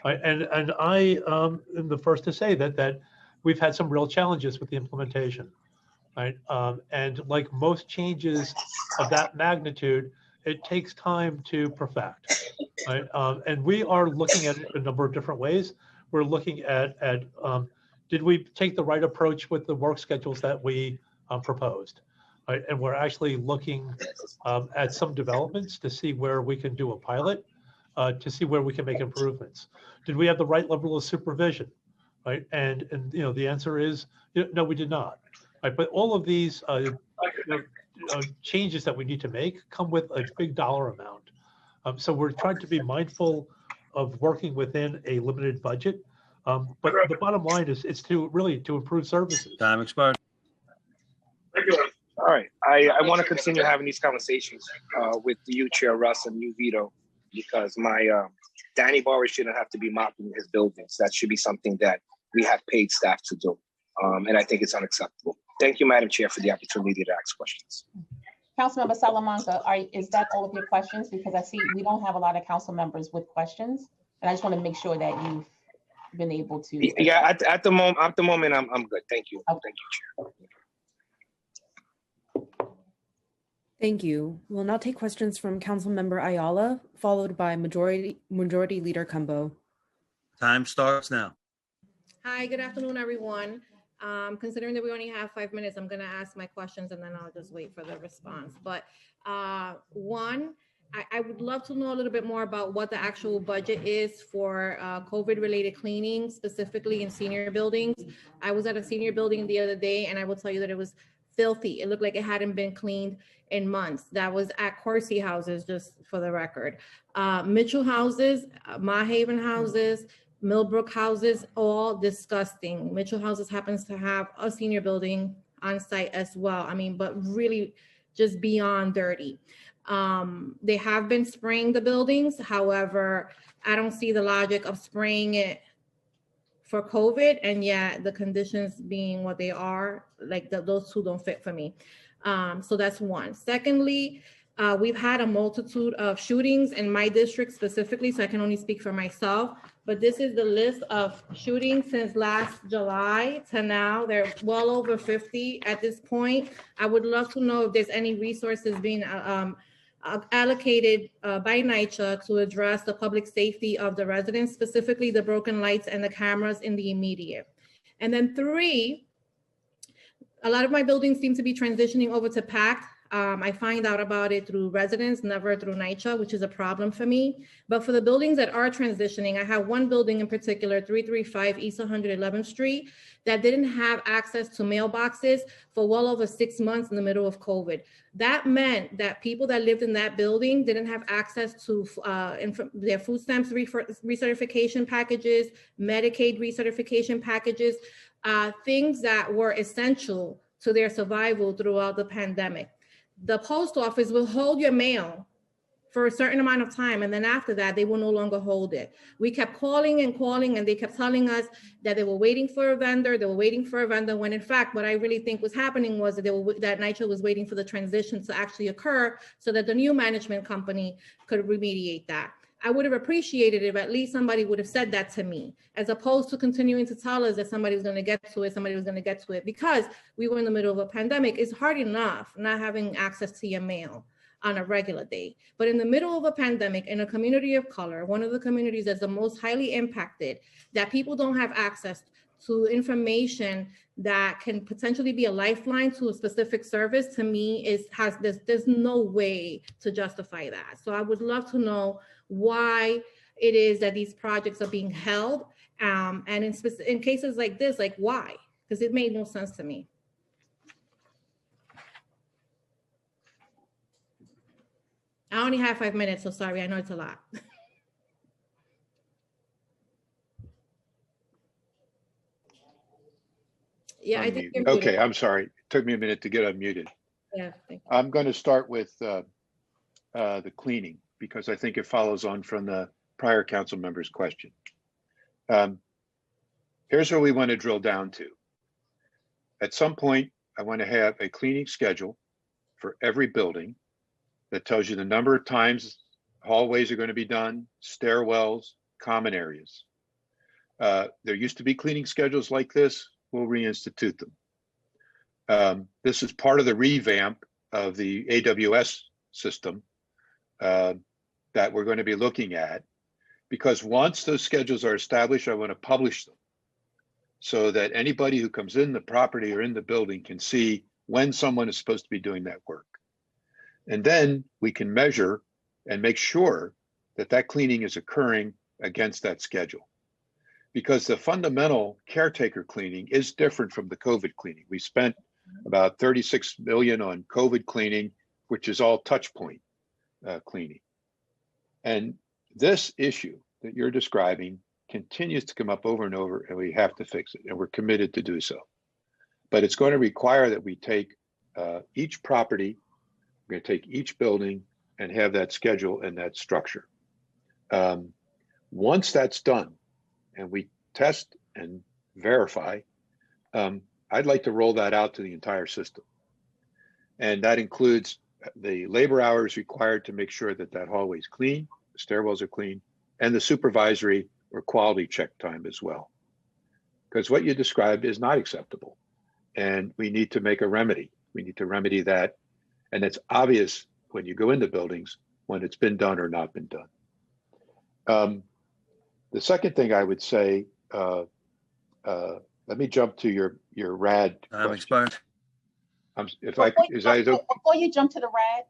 And I am the first to say that we've had some real challenges with the implementation, right? And like most changes of that magnitude, it takes time to perfect, right? And we are looking at it a number of different ways. We're looking at did we take the right approach with the work schedules that we proposed, right? And we're actually looking at some developments to see where we can do a pilot, to see where we can make improvements. Did we have the right level of supervision, right? And the answer is no, we did not. Right? But all of these changes that we need to make come with a big dollar amount. So we're trying to be mindful of working within a limited budget. But the bottom line is it's to improve services. Time expired. All right, I want to continue having these conversations with you, Chair Russ, and you, Vito, because Danny Borris shouldn't have to be mopping his buildings. That should be something that we have paid staff to do. And I think it's unacceptable. Thank you, Madam Chair, for the opportunity to ask questions. Councilmember Salamanca, is that all of your questions? Because I see we don't have a lot of council members with questions, and I just want to make sure that you've been able to. Yeah, at the moment, I'm good. Thank you. Okay. Thank you, Chair. Thank you. We'll now take questions from Councilmember Ayala, followed by Majority Leader Cumbo. Time starts now. Hi, good afternoon, everyone. Considering that we only have 5 minutes, I'm going to ask my questions and then I'll just wait for the response. But one, I would love to know a little bit more about what the actual budget is for COVID-related cleaning, specifically in senior buildings. I was at a senior building the other day, and I will tell you that it was filthy. It looked like it hadn't been cleaned in months. That was at Corsi houses, just for the record. Mitchell houses, Mahaven houses, Millbrook houses, all disgusting. Mitchell houses happens to have a senior building on site as well. I mean, but really just beyond dirty. They have been spraying the buildings. However, I don't see the logic of spraying it for COVID, and yet the conditions being what they are, like those two don't fit for me. So that's one. Secondly, we've had a multitude of shootings in my district specifically, so I can only speak for myself, but this is the list of shootings since last July to now. They're well over 50 at this point. I would love to know if there's any resources being allocated by NYCHA to address the public safety of the residents, specifically the broken lights and the cameras in the immediate. And then three, a lot of my buildings seem to be transitioning over to PACT. I find out about it through residents, never through NYCHA, which is a problem for me. But for the buildings that are transitioning, I have one building in particular, 335 East 111th Street, that didn't have access to mailboxes for well over 6 months in the middle of COVID. That meant that people that lived in that building didn't have access to their food stamps recertification packages, Medicaid recertification packages, things that were essential to their survival throughout the pandemic. The post office will hold your mail for a certain amount of time, and then after that, they will no longer hold it. We kept calling, and they kept telling us that they were waiting for a vendor, when in fact, what I really think was happening was that NYCHA was waiting for the transition to actually occur so that the new management company could remediate that. I would have appreciated if at least somebody would have said that to me, as opposed to continuing to tell us that somebody was going to get to it, because we were in the middle of a pandemic. It's hard enough not having access to your mail on a regular day. But in the middle of a pandemic, in a community of color, one of the communities that's the most highly impacted, that people don't have access to information that can potentially be a lifeline to a specific service, to me, there's no way to justify that. So I would love to know why it is that these projects are being held, and in cases like this, like why? Because it made no sense to me. I only have 5 minutes, so sorry, I know it's a lot. Yeah, I think you're okay, muted. I'm sorry. It took me a minute to get unmuted. Yeah, thank you. I'm going to start with the cleaning, because I think it follows on from the prior council member's question. Here's where we want to drill down to. At some point, I want to have a cleaning schedule for every building that tells you the number of times hallways are going to be done, stairwells, common areas. There used to be cleaning schedules like this. We'll reinstitute them. This is part of the revamp of the AWS system that we're going to be looking at, because once those schedules are established, I want to publish them so that anybody who comes in the property or in the building can see when someone is supposed to be doing that work. And then we can measure and make sure that that cleaning is occurring against that schedule. Because the fundamental caretaker cleaning is different from the COVID cleaning. We spent about 36 million on COVID cleaning, which is all touch point cleaning. And this issue that you're describing continues to come up over and over, and we have to fix it, and we're committed to do so. But it's going to require that we take each property, we're going to take each building and have that schedule and that structure. Once that's done and we test and verify, I'd like to roll that out to the entire system. And that includes the labor hours required to make sure that that hallway is clean, the stairwells are clean, and the supervisory or quality check time as well. Because what you described is not acceptable. And we need to make a remedy. We need to remedy that. And it's obvious when you go into buildings when it's been done or not been done. The second thing I would say, let me jump to your RAD. Time expired. Before you jump to the RAD,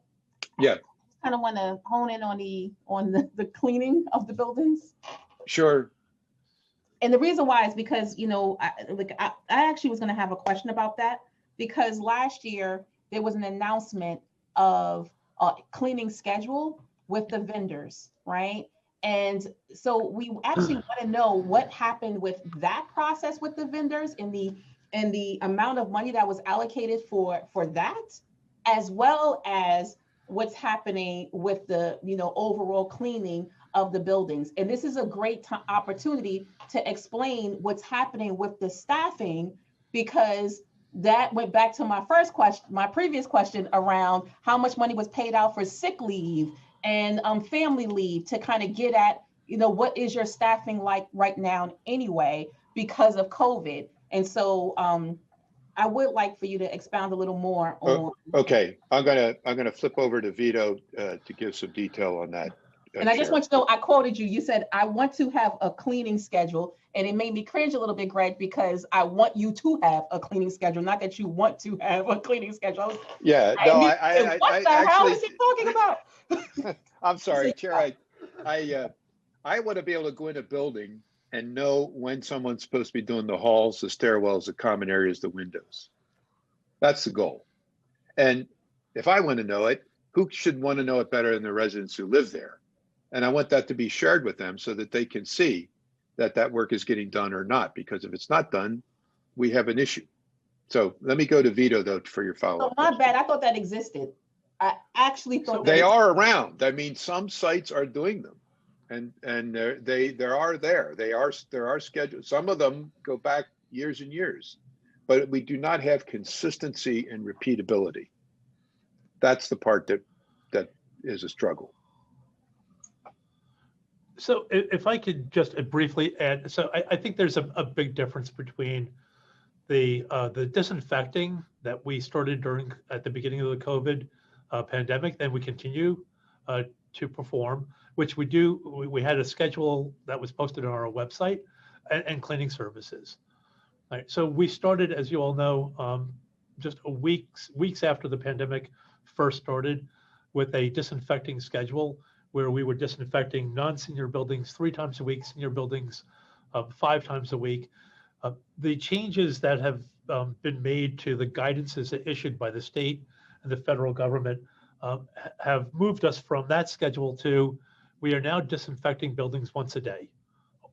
yeah, I kind of want to hone in on the cleaning of the buildings. Sure. And the reason why is because, you know, I actually was going to have a question about that, because last year there was an announcement of a cleaning schedule with the vendors, right? And so we actually want to know what happened with that process with the vendors and the amount of money that was allocated for that, as well as what's happening with the, you know, overall cleaning of the buildings. And this is a great opportunity to explain what's happening with the staffing, because that went back to my first question, my previous question around how much money was paid out for sick leave and family leave, to kind of get at, you know, what is your staffing like right now anyway because of COVID. And so I would like for you to expound a little more on. Okay, I'm gonna flip over to Vito to give some detail on that. And I just want you to know, I quoted you. You said, I want to have a cleaning schedule. And it made me cringe a little bit, Greg, because I want you to have a cleaning schedule, not that you want to have a cleaning schedule. What the hell is he talking about? I'm sorry, Chair. I want to be able to go in a building and know when someone's supposed to be doing the halls, the stairwells, the common areas, the windows. That's the goal. And if I want to know it, who should want to know it better than the residents who live there? And I want that to be shared with them so that they can see that that work is getting done or not, because if it's not done, we have an issue. So let me go to Vito though for your follow-up. Oh, my bad. I thought that existed. I actually thought they are around. I mean, some sites are doing them, and there are scheduled. Some of them go back years and years, but we do not have consistency and repeatability. That's the part that is a struggle. So if I could just briefly add, so I think there's a big difference between the disinfecting that we started at the beginning of the COVID pandemic, then we continue to perform, which we do. We had a schedule that was posted on our website, and cleaning services. All right, so we started, as you all know, just weeks after the pandemic first started, with a disinfecting schedule where we were disinfecting non-senior buildings 3 times a week, senior buildings 5 times a week. The changes that have been made to the guidances issued by the state and the federal government have moved us from that schedule to, we are now disinfecting buildings once a day,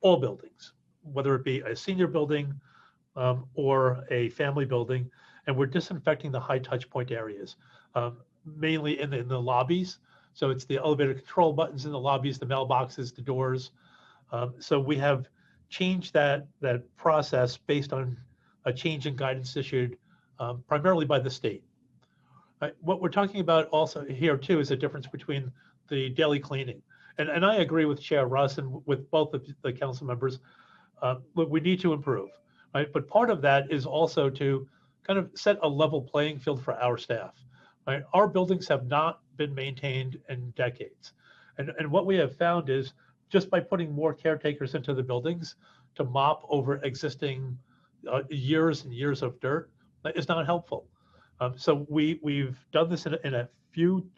all buildings, whether it be a senior building or a family building, and we're disinfecting the high touch point areas, mainly in the lobbies. So it's the elevator control buttons in the lobbies, the mailboxes, the doors. So we have changed that process based on a change in guidance issued primarily by the state. What we're talking about also here too is a difference between the daily cleaning. And I agree with Chair Russ and with both of the council members. Look, we need to improve, right? But part of that is also to kind of set a level playing field for our staff, right? Our buildings have not been maintained in decades. And what we have found is just by putting more caretakers into the buildings to mop over existing years and years of dirt is not helpful. So we've done this in a few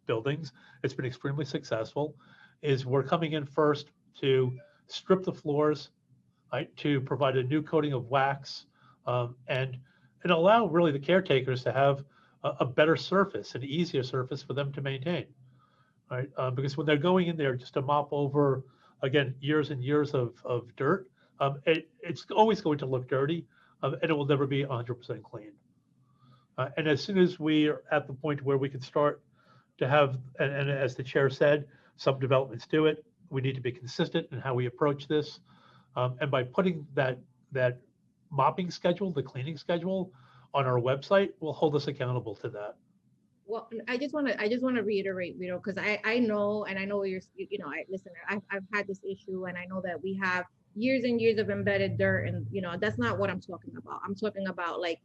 buildings. It's been extremely successful. Is we're coming in first to strip the floors, right, to provide a new coating of wax, and allow really the caretakers to have a better surface, an easier surface for them to maintain, right? Because when they're going in there just to mop over, again, years and years of dirt, it's always going to look dirty, and it will never be 100% clean. And as soon as we are at the point where we can start to have, and as the chair said, some developments do it, we need to be consistent in how we approach this. And by putting that mopping schedule, the cleaning schedule on our website, will hold us accountable to that. Well, I just want to reiterate, because I know, and I know listen, I've had this issue, and I know that we have years and years of embedded dirt, and that's not what I'm talking about. I'm talking about like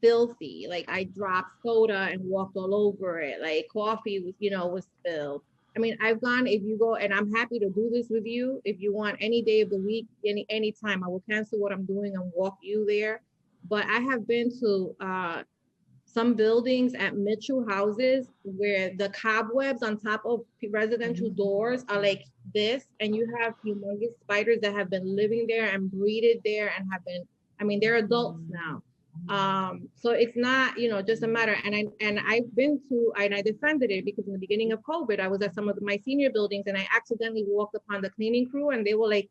filthy, like I dropped soda and walked all over it, like coffee was spilled. I mean, I've gone, if you go, and I'm happy to do this with you, if you want any day of the week, any time, I will cancel what I'm doing and walk you there. But I have been to some buildings at Mitchell houses where the cobwebs on top of residential doors are like this, and you have humongous spiders that have been living there and breeded there and have been, I mean, they're adults now. So it's not, just a matter, and I've been to, and I defended it because in the beginning of COVID, I was at some of my senior buildings and I accidentally walked upon the cleaning crew, and they were like,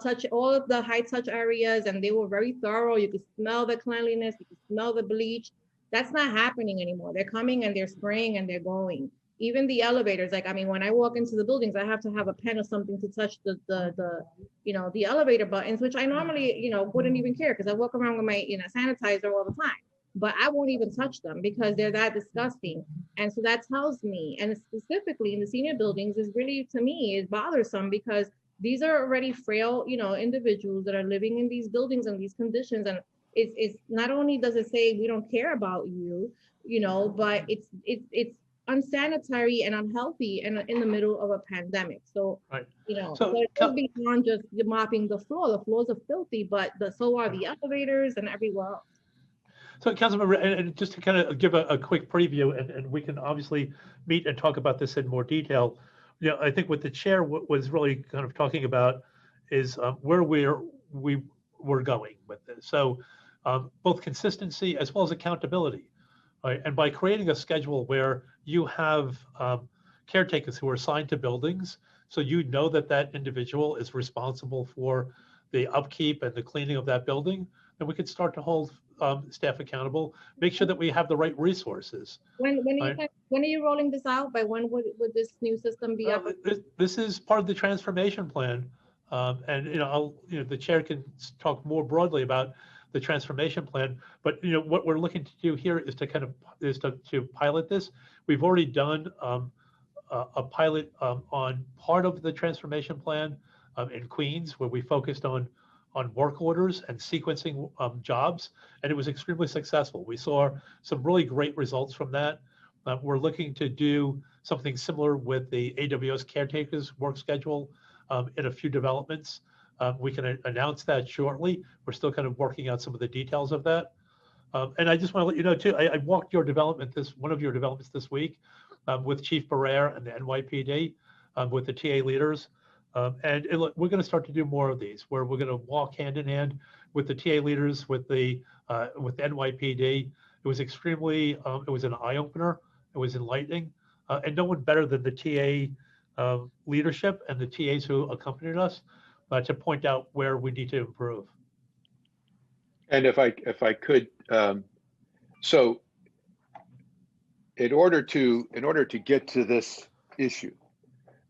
touch all of the high touch areas, and they were very thorough. You could smell the cleanliness, you could smell the bleach. That's not happening anymore. They're coming and they're spraying and they're going. Even the elevators, like, I mean, when I walk into the buildings, I have to have a pen or something to touch the elevator buttons, which I normally, wouldn't even care because I walk around with my, sanitizer all the time, but I won't even touch them because they're that disgusting. And so that tells me, and specifically in the senior buildings is really, to me, is bothersome because these are already frail, individuals that are living in these buildings and these conditions. And it's not only does it say we don't care about you, but it's unsanitary and unhealthy and in the middle of a pandemic. So, right. So it goes beyond just mopping the floor. The floors are filthy, but so are the elevators and everywhere else. So, Councilmember, and just to kind of give a quick preview, and we can obviously meet and talk about this in more detail. I think what the chair was really kind of talking about is where we were going with this. So, both consistency as well as accountability. Right? And by creating a schedule where you have caretakers who are assigned to buildings, so that individual is responsible for the upkeep and the cleaning of that building, then we could start to hold staff accountable, make sure that we have the right resources. When are you rolling this out? By when would this new system be up? This is part of the transformation plan. And the chair can talk more broadly about the transformation plan, but what we're looking to do here is to pilot this. We've already done a pilot on part of the transformation plan in Queens, where we focused on work orders and sequencing jobs, and it was extremely successful. We saw some really great results from that. We're looking to do something similar with the AWS caretakers work schedule in a few developments. We can announce that shortly. We're still kind of working out some of the details of that. And I just want to let you know too, I walked one of your developments this week with Chief Barrere and the NYPD, with the TA leaders. And we're going to start to do more of these, where we're going to walk hand in hand with the TA leaders, with the NYPD. It was it was an eye opener. It was enlightening, and no one better than the TA leadership and the TAs who accompanied us to point out where we need to improve. And if I could, so in order to get to this issue,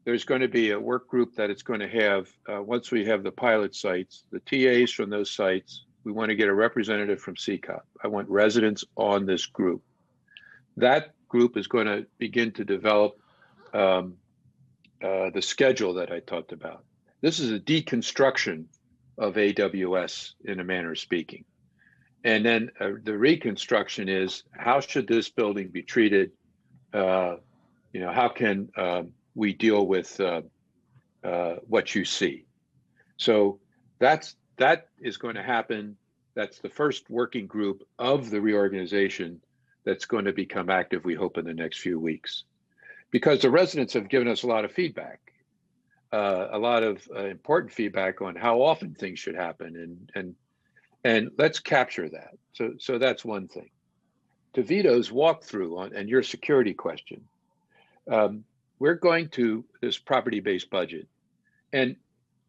there's going to be a work group that it's going to have, once we have the pilot sites, the TAs from those sites, we want to get a representative from CCOP. I want residents on this group. That group is going to begin to develop the schedule that I talked about. This is a deconstruction of AWS in a manner of speaking. And then the reconstruction is, how should this building be treated? How can we deal with what you see? So that is going to happen. That's the first working group of the reorganization that's going to become active, we hope, in the next few weeks. Because the residents have given us a lot of feedback, a lot of important feedback on how often things should happen, and let's capture that. So that's one thing. To Vito's walkthrough and your security question, we're going to this property-based budget, and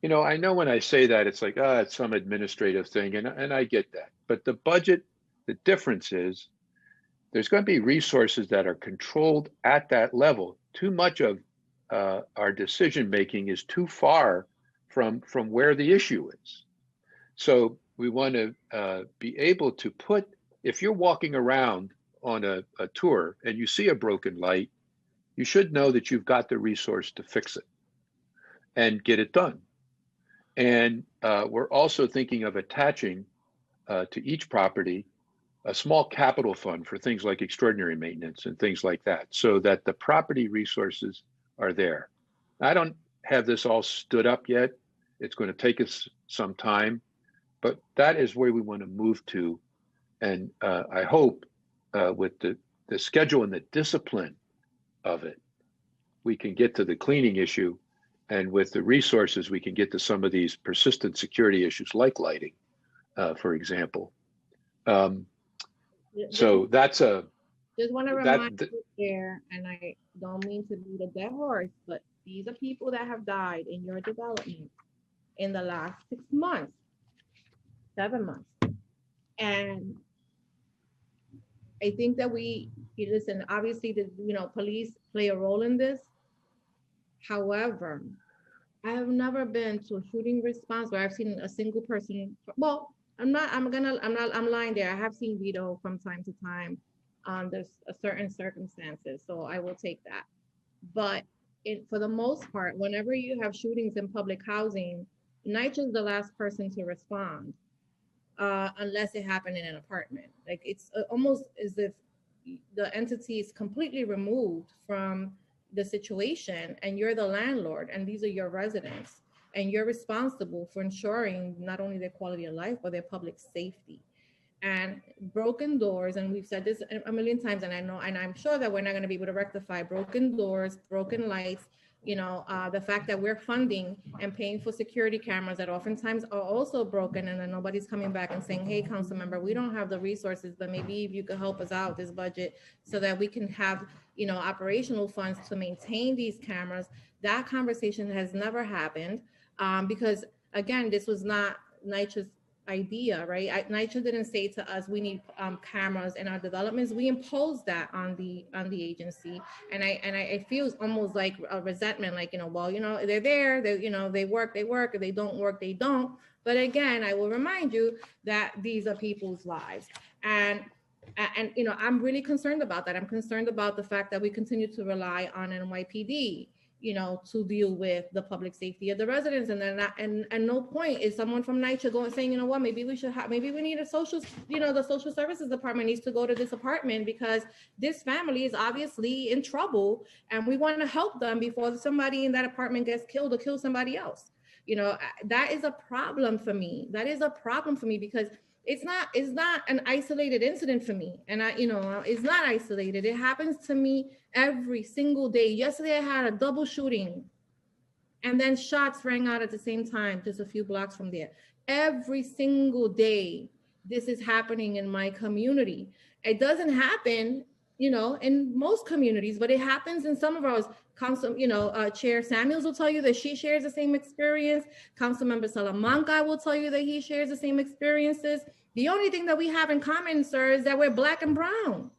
I know when I say that, it's like, it's some administrative thing, and I get that. But the budget, the difference is there's going to be resources that are controlled at that level. Too much of our decision-making is too far from where the issue is. So we want to be able to put, if you're walking around on a tour and you see a broken light, you should know that you've got the resource to fix it and get it done. And we're also thinking of attaching to each property a small capital fund for things like extraordinary maintenance and things like that, so that the property resources are there. I don't have this all stood up yet. It's going to take us some time, but that is where we want to move to. And I hope with the schedule and the discipline of it, we can get to the cleaning issue. And with the resources, we can get to some of these persistent security issues like lighting, for example. So that's a. Just want to remind you there, and I don't mean to beat a dead horse, but these are people that have died in your development in the last 6 months, 7 months. And I think that listen, obviously police play a role in this. However, I have never been to a shooting response where I've seen a single person. Well, I'm lying there. I have seen Vito from time to time. There's certain circumstances, so I will take that. But for the most part, whenever you have shootings in public housing, NYCHA is the last person to respond, unless it happened in an apartment. Like, it's almost as if the entity is completely removed from the situation, and you're the landlord, and these are your residents, and you're responsible for ensuring not only their quality of life, but their public safety. And broken doors, and we've said this a million times, and I know, and I'm sure that we're not going to be able to rectify broken doors, broken lights, the fact that we're funding and paying for security cameras that oftentimes are also broken, and then nobody's coming back and saying, hey, council member, we don't have the resources, but maybe if you could help us out this budget so that we can have operational funds to maintain these cameras. That conversation has never happened, because again, this was not NYCHA's idea, right? NYCHA didn't say to us, we need cameras in our developments. We imposed that on the agency, and I feel almost like a resentment, like, they're there, they work, if they don't work, they don't. But again, I will remind you that these are people's lives, and I'm really concerned about that. I'm concerned about the fact that we continue to rely on NYPD, to deal with the public safety of the residents. And then and no point is someone from NYCHA saying, maybe we should maybe we need a social, the social services department needs to go to this apartment because this family is obviously in trouble and we want to help them before somebody in that apartment gets killed or kill somebody else. That is a problem for me. That is a problem for me because it's not an isolated incident for me. And it's not isolated. It happens to me every single day. Yesterday I had a double shooting and then shots rang out at the same time, just a few blocks from there. Every single day, this is happening in my community. It doesn't happen, in most communities, but it happens in some of ours. Chair Samuels will tell you that she shares the same experience. Councilmember Salamanca will tell you that he shares the same experiences. The only thing that we have in common, sir, is that we're Black and brown,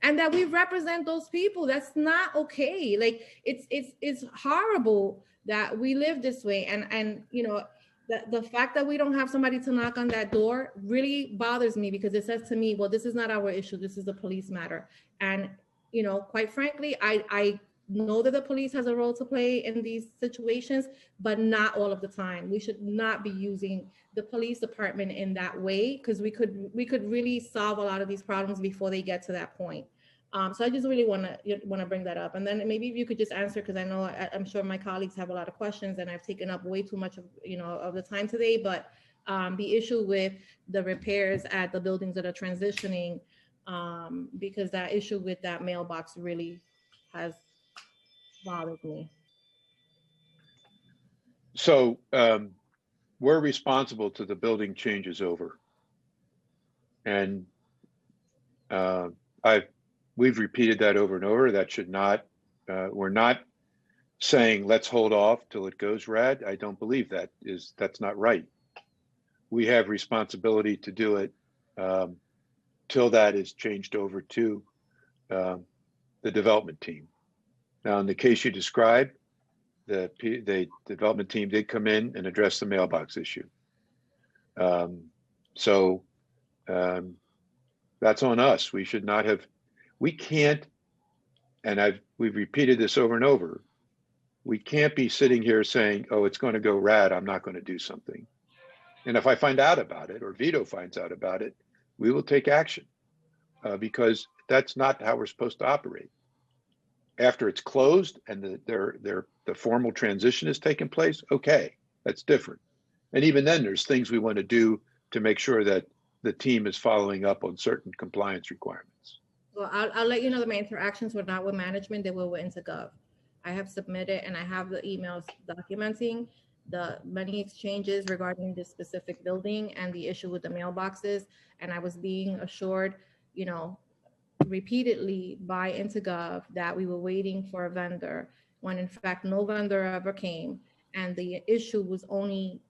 and that we represent those people. That's not okay. Like, it's horrible that we live this way, and the fact that we don't have somebody to knock on that door really bothers me, because it says to me, well, this is not our issue. This is a police matter. And quite frankly, I know that the police has a role to play in these situations, but not all of the time. We should not be using the police department in that way, because we could really solve a lot of these problems before they get to that point. So I just really want to bring that up. And then maybe if you could just answer, because I know I'm sure my colleagues have a lot of questions and I've taken up way too much of of the time today, but the issue with the repairs at the buildings that are transitioning, because that issue with that mailbox really has bothered me. So we're responsible till the building changes over. And we've repeated that over and over. That should not, we're not saying let's hold off till it goes red. I don't believe that's not right. We have responsibility to do it till that is changed over to the development team. Now, in the case you described, the development team did come in and address the mailbox issue. So that's on us. We should not have, we can't, and we've repeated this over and over, we can't be sitting here saying, oh, it's going to go rad, I'm not going to do something. And if I find out about it, or Vito finds out about it, we will take action because that's not how we're supposed to operate. After it's closed and the formal transition has taken place, okay, that's different. And even then, there's things we want to do to make sure that the team is following up on certain compliance requirements. Well, I'll let you know that my interactions were not with management, they were with InterGov. I have submitted and I have the emails documenting the many exchanges regarding this specific building and the issue with the mailboxes. And I was being assured, repeatedly by InterGov that we were waiting for a vendor, when in fact no vendor ever came. And the issue was only,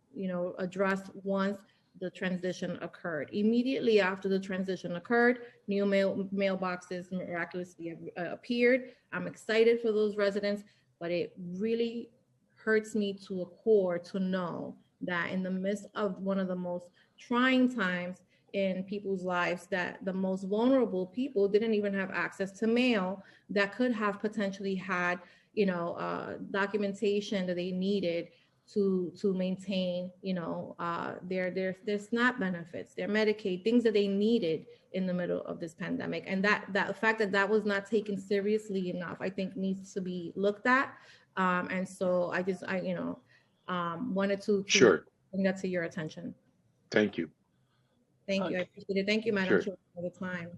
addressed once the transition occurred. Immediately after the transition occurred, new mailboxes miraculously appeared. I'm excited for those residents, but it really hurts me to a core to know that in the midst of one of the most trying times in people's lives, that the most vulnerable people didn't even have access to mail that could have potentially had, documentation that they needed to maintain, their SNAP benefits, their Medicaid, things that they needed in the middle of this pandemic. And that fact that was not taken seriously enough, I think needs to be looked at. And so I wanted to Sure. bring that to your attention. Thank you. Thank you. I appreciate it. Thank you, Madam Chair, for the time.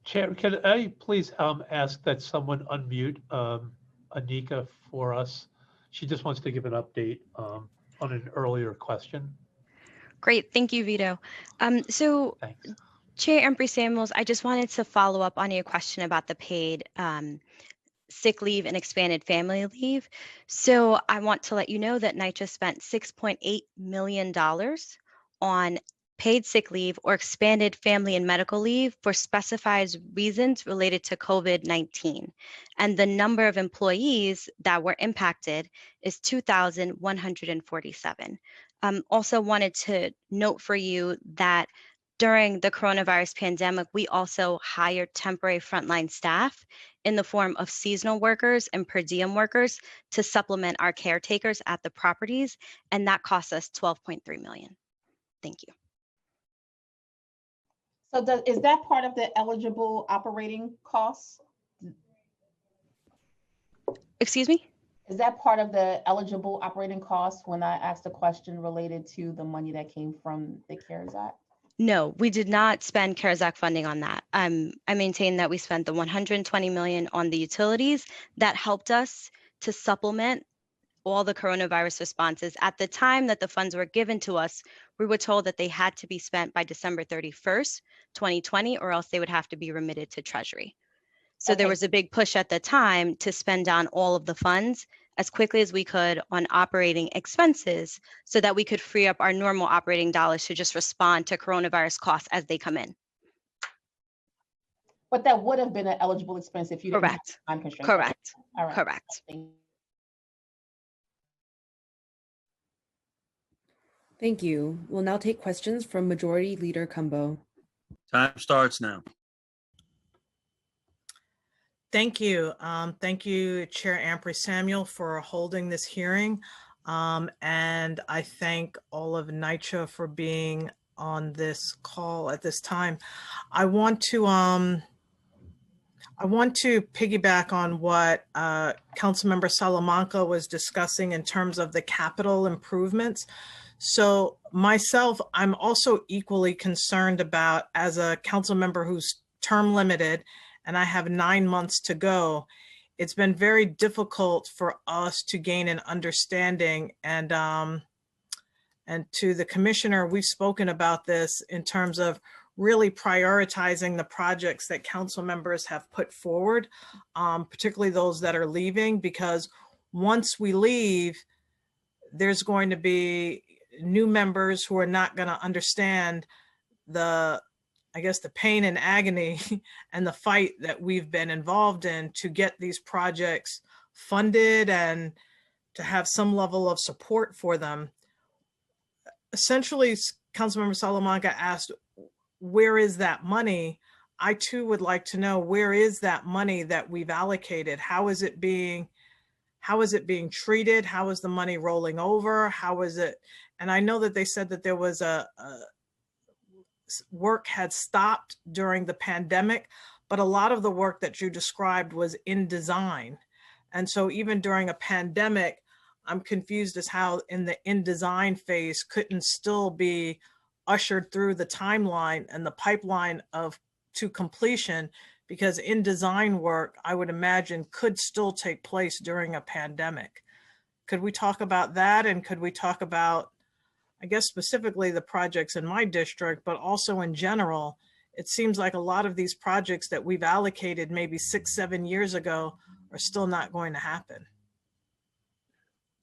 Chair, can I please ask that someone unmute Anika for us? She just wants to give an update on an earlier question. Great, thank you, Vito. So Thanks. Chair Embry-Samuels, I just wanted to follow up on your question about the paid sick leave and expanded family leave. So I want to let you know that NYCHA spent $6.8 million on paid sick leave or expanded family and medical leave for specified reasons related to COVID-19. And the number of employees that were impacted is 2,147. Also wanted to note for you that during the coronavirus pandemic, we also hired temporary frontline staff in the form of seasonal workers and per diem workers to supplement our caretakers at the properties, and that cost us $12.3 million. Thank you. So is that part of the eligible operating costs? Excuse me? Is that part of the eligible operating costs when I asked a question related to the money that came from the CARES Act? No, we did not spend CARES Act funding on that. I maintain that we spent the $120 million on the utilities that helped us to supplement all the coronavirus responses. At the time that the funds were given to us, we were told that they had to be spent by December 31st, 2020, or else they would have to be remitted to Treasury. So there was a big push at the time to spend down all of the funds as quickly as we could on operating expenses so that we could free up our normal operating dollars to just respond to coronavirus costs as they come in. But that would have been an eligible expense if you didn't have Correct. time constraints. Correct. All right. Correct. Thank you. We'll now take questions from Majority Leader Cumbo. Time starts now. Thank you. Thank you, Chair Ampry Samuel, for holding this hearing. And I thank all of NYCHA for being on this call at this time. I want to piggyback on what Councilmember Salamanca was discussing in terms of the capital improvements. So myself, I'm also equally concerned about, as a council member who's term limited, and I have 9 months to go, it's been very difficult for us to gain an understanding. And to the commissioner, we've spoken about this in terms of really prioritizing the projects that council members have put forward, particularly those that are leaving, because once we leave, there's going to be new members who are not going to understand the pain and agony and the fight that we've been involved in to get these projects funded and to have some level of support for them. Essentially, Councilmember Salamanca asked, where is that money? I too would like to know, where is that money that we've allocated? How is it being treated? How is the money rolling over? How is it? And I know that they said that there was work had stopped during the pandemic, but a lot of the work that you described was in design. And so even during a pandemic, I'm confused as how in the in design phase couldn't still be ushered through the timeline and the pipeline to completion, because in design work, I would imagine, could still take place during a pandemic. Could we talk about that? And could we talk about, I guess, specifically the projects in my district, but also in general? It seems like a lot of these projects that we've allocated maybe 6-7 years ago are still not going to happen.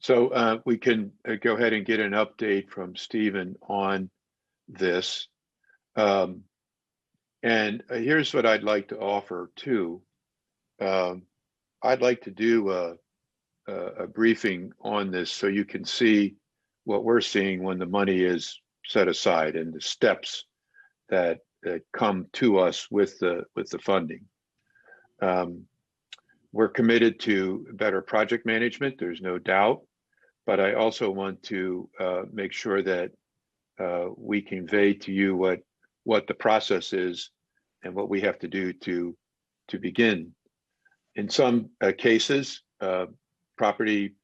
So we can go ahead and get an update from Stephen on this. And here's what I'd like to offer too. I'd like to do a briefing on this so you can see what we're seeing when the money is set aside and the steps that come to us with the funding. We're committed to better project management, there's no doubt, but I also want to make sure that we convey to you what the process is and what we have to do to begin. In some cases, property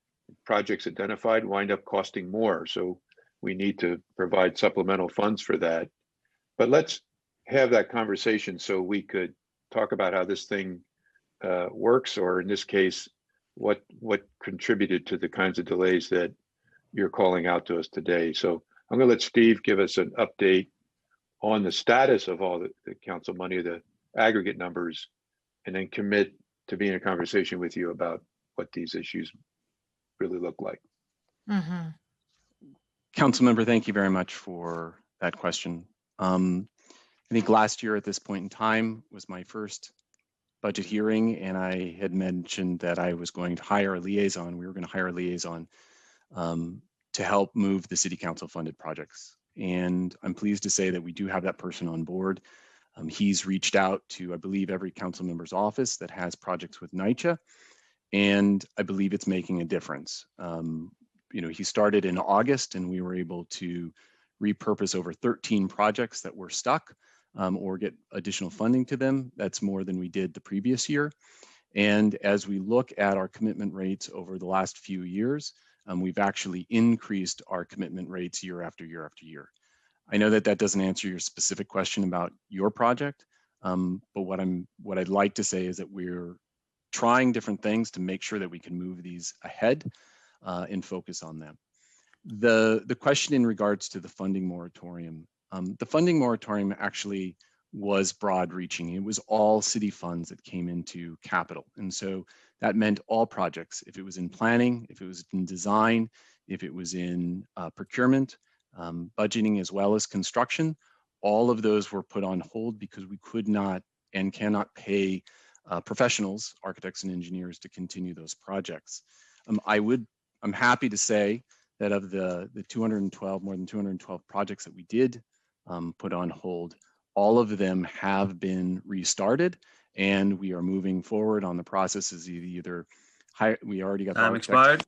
projects identified wind up costing more, so we need to provide supplemental funds for that. But let's have that conversation so we could talk about how this thing works, or in this case, what contributed to the kinds of delays that you're calling out to us today. So I'm going to let Steve give us an update on the status of all the council money, the aggregate numbers, and then commit to being in a conversation with you about what these issues really look like. Mm-hmm. Councilmember, thank you very much for that question. I think last year at this point in time was my first budget hearing, and I had mentioned that I was going to hire a liaison. We were going to hire a liaison to help move the city council funded projects. And I'm pleased to say that we do have that person on board. He's reached out to, I believe, every council member's office that has projects with NYCHA, and I believe it's making a difference. He started in August, and we were able to repurpose over 13 projects that were stuck or get additional funding to them. That's more than we did the previous year. And as we look at our commitment rates over the last few years, we've actually increased our commitment rates year after year after year. I know that that doesn't answer your specific question about your project, but what I'd like to say is that we're trying different things to make sure that we can move these ahead and focus on them. The question in regards to the funding moratorium, the funding moratorium actually was broad reaching. It was all city funds that came into capital. And so that meant all projects, if it was in planning, if it was in design, if it was in procurement, budgeting, as well as construction, all of those were put on hold because we could not and cannot pay professionals, architects and engineers, to continue those projects. I'm happy to say that of the more than 212 projects that we did put on hold, all of them have been restarted, and we are moving forward on the process. Is either we already got the Time architect expired.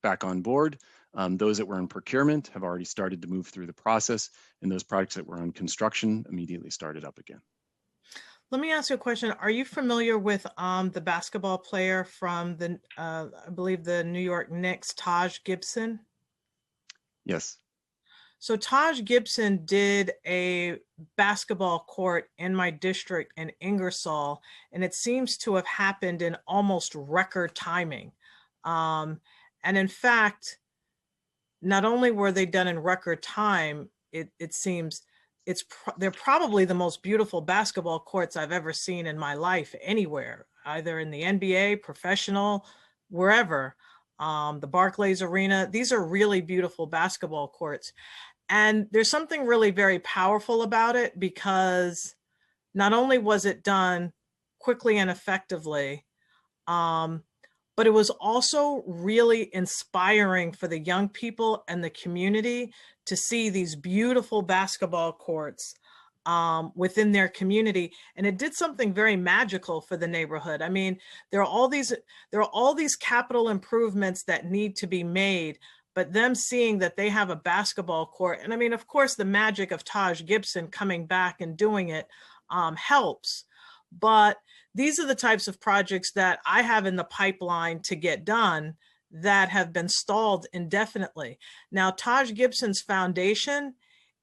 back on board. Those that were in procurement have already started to move through the process, and those projects that were on construction immediately started up again. Let me ask you a question. Are you familiar with the basketball player from the, I believe the New York Knicks, Taj Gibson? Yes. So Taj Gibson did a basketball court in my district in Ingersoll, and it seems to have happened in almost record timing. And in fact, not only were they done in record time, it seems they're probably the most beautiful basketball courts I've ever seen in my life anywhere, either in the NBA, professional, wherever. The Barclays Arena, these are really beautiful basketball courts. And there's something really very powerful about it, because not only was it done quickly and effectively, but it was also really inspiring for the young people and the community to see these beautiful basketball courts within their community. And it did something very magical for the neighborhood. I mean, there are all these capital improvements that need to be made, but them seeing that they have a basketball court, and I mean, of course, the magic of Taj Gibson coming back and doing it helps. But these are the types of projects that I have in the pipeline to get done that have been stalled indefinitely. Now, Taj Gibson's foundation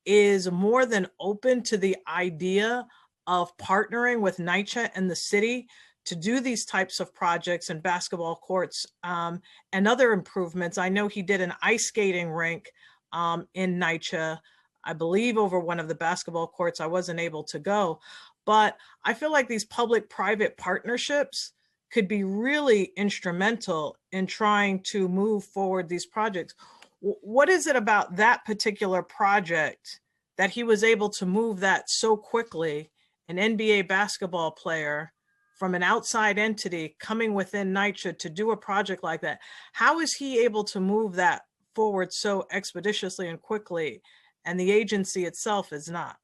is more than open to the idea of partnering with NYCHA and the city to do these types of projects and basketball courts and other improvements. I know he did an ice skating rink in NYCHA, I believe over one of the basketball courts. I wasn't able to go, but I feel like these public-private partnerships could be really instrumental in trying to move forward these projects. What is it about that particular project that he was able to move that so quickly, an NBA basketball player from an outside entity coming within NYCHA to do a project like that? How is he able to move that forward so expeditiously and quickly, and the agency itself is not?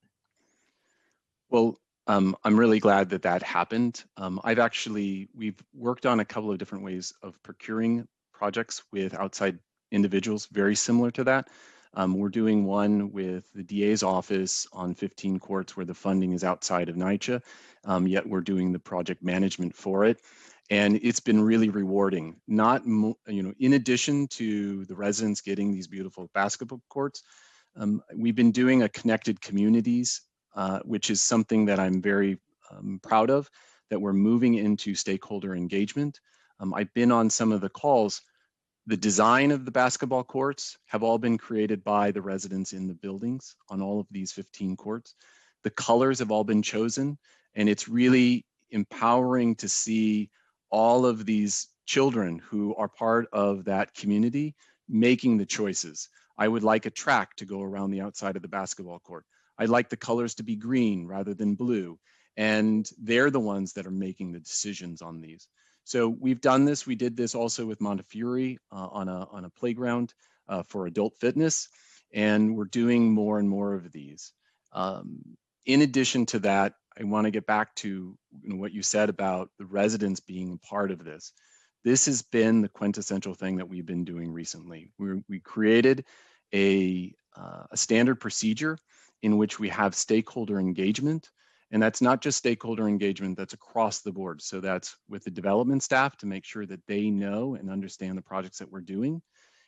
Well, I'm really glad that that happened. We've worked on a couple of different ways of procuring projects with outside individuals, very similar to that. We're doing one with the DA's office on 15 courts where the funding is outside of NYCHA, yet we're doing the project management for it. And it's been really rewarding. In addition to the residents getting these beautiful basketball courts, we've been doing a connected communities, which is something that I'm very proud of, that we're moving into stakeholder engagement. I've been on some of the calls. The design of the basketball courts have all been created by the residents in the buildings on all of these 15 courts. The colors have all been chosen, and it's really empowering to see all of these children who are part of that community making the choices. I would like a track to go around the outside of the basketball court. I'd like the colors to be green rather than blue. And they're the ones that are making the decisions on these. So we've done this. We did this also with Montefiore on a playground for adult fitness. And we're doing more and more of these. In addition to that, I want to get back to what you said about the residents being a part of this. This has been the quintessential thing that we've been doing recently. We created a standard procedure in which we have stakeholder engagement. And that's not just stakeholder engagement, that's across the board. So that's with the development staff to make sure that they know and understand the projects that we're doing.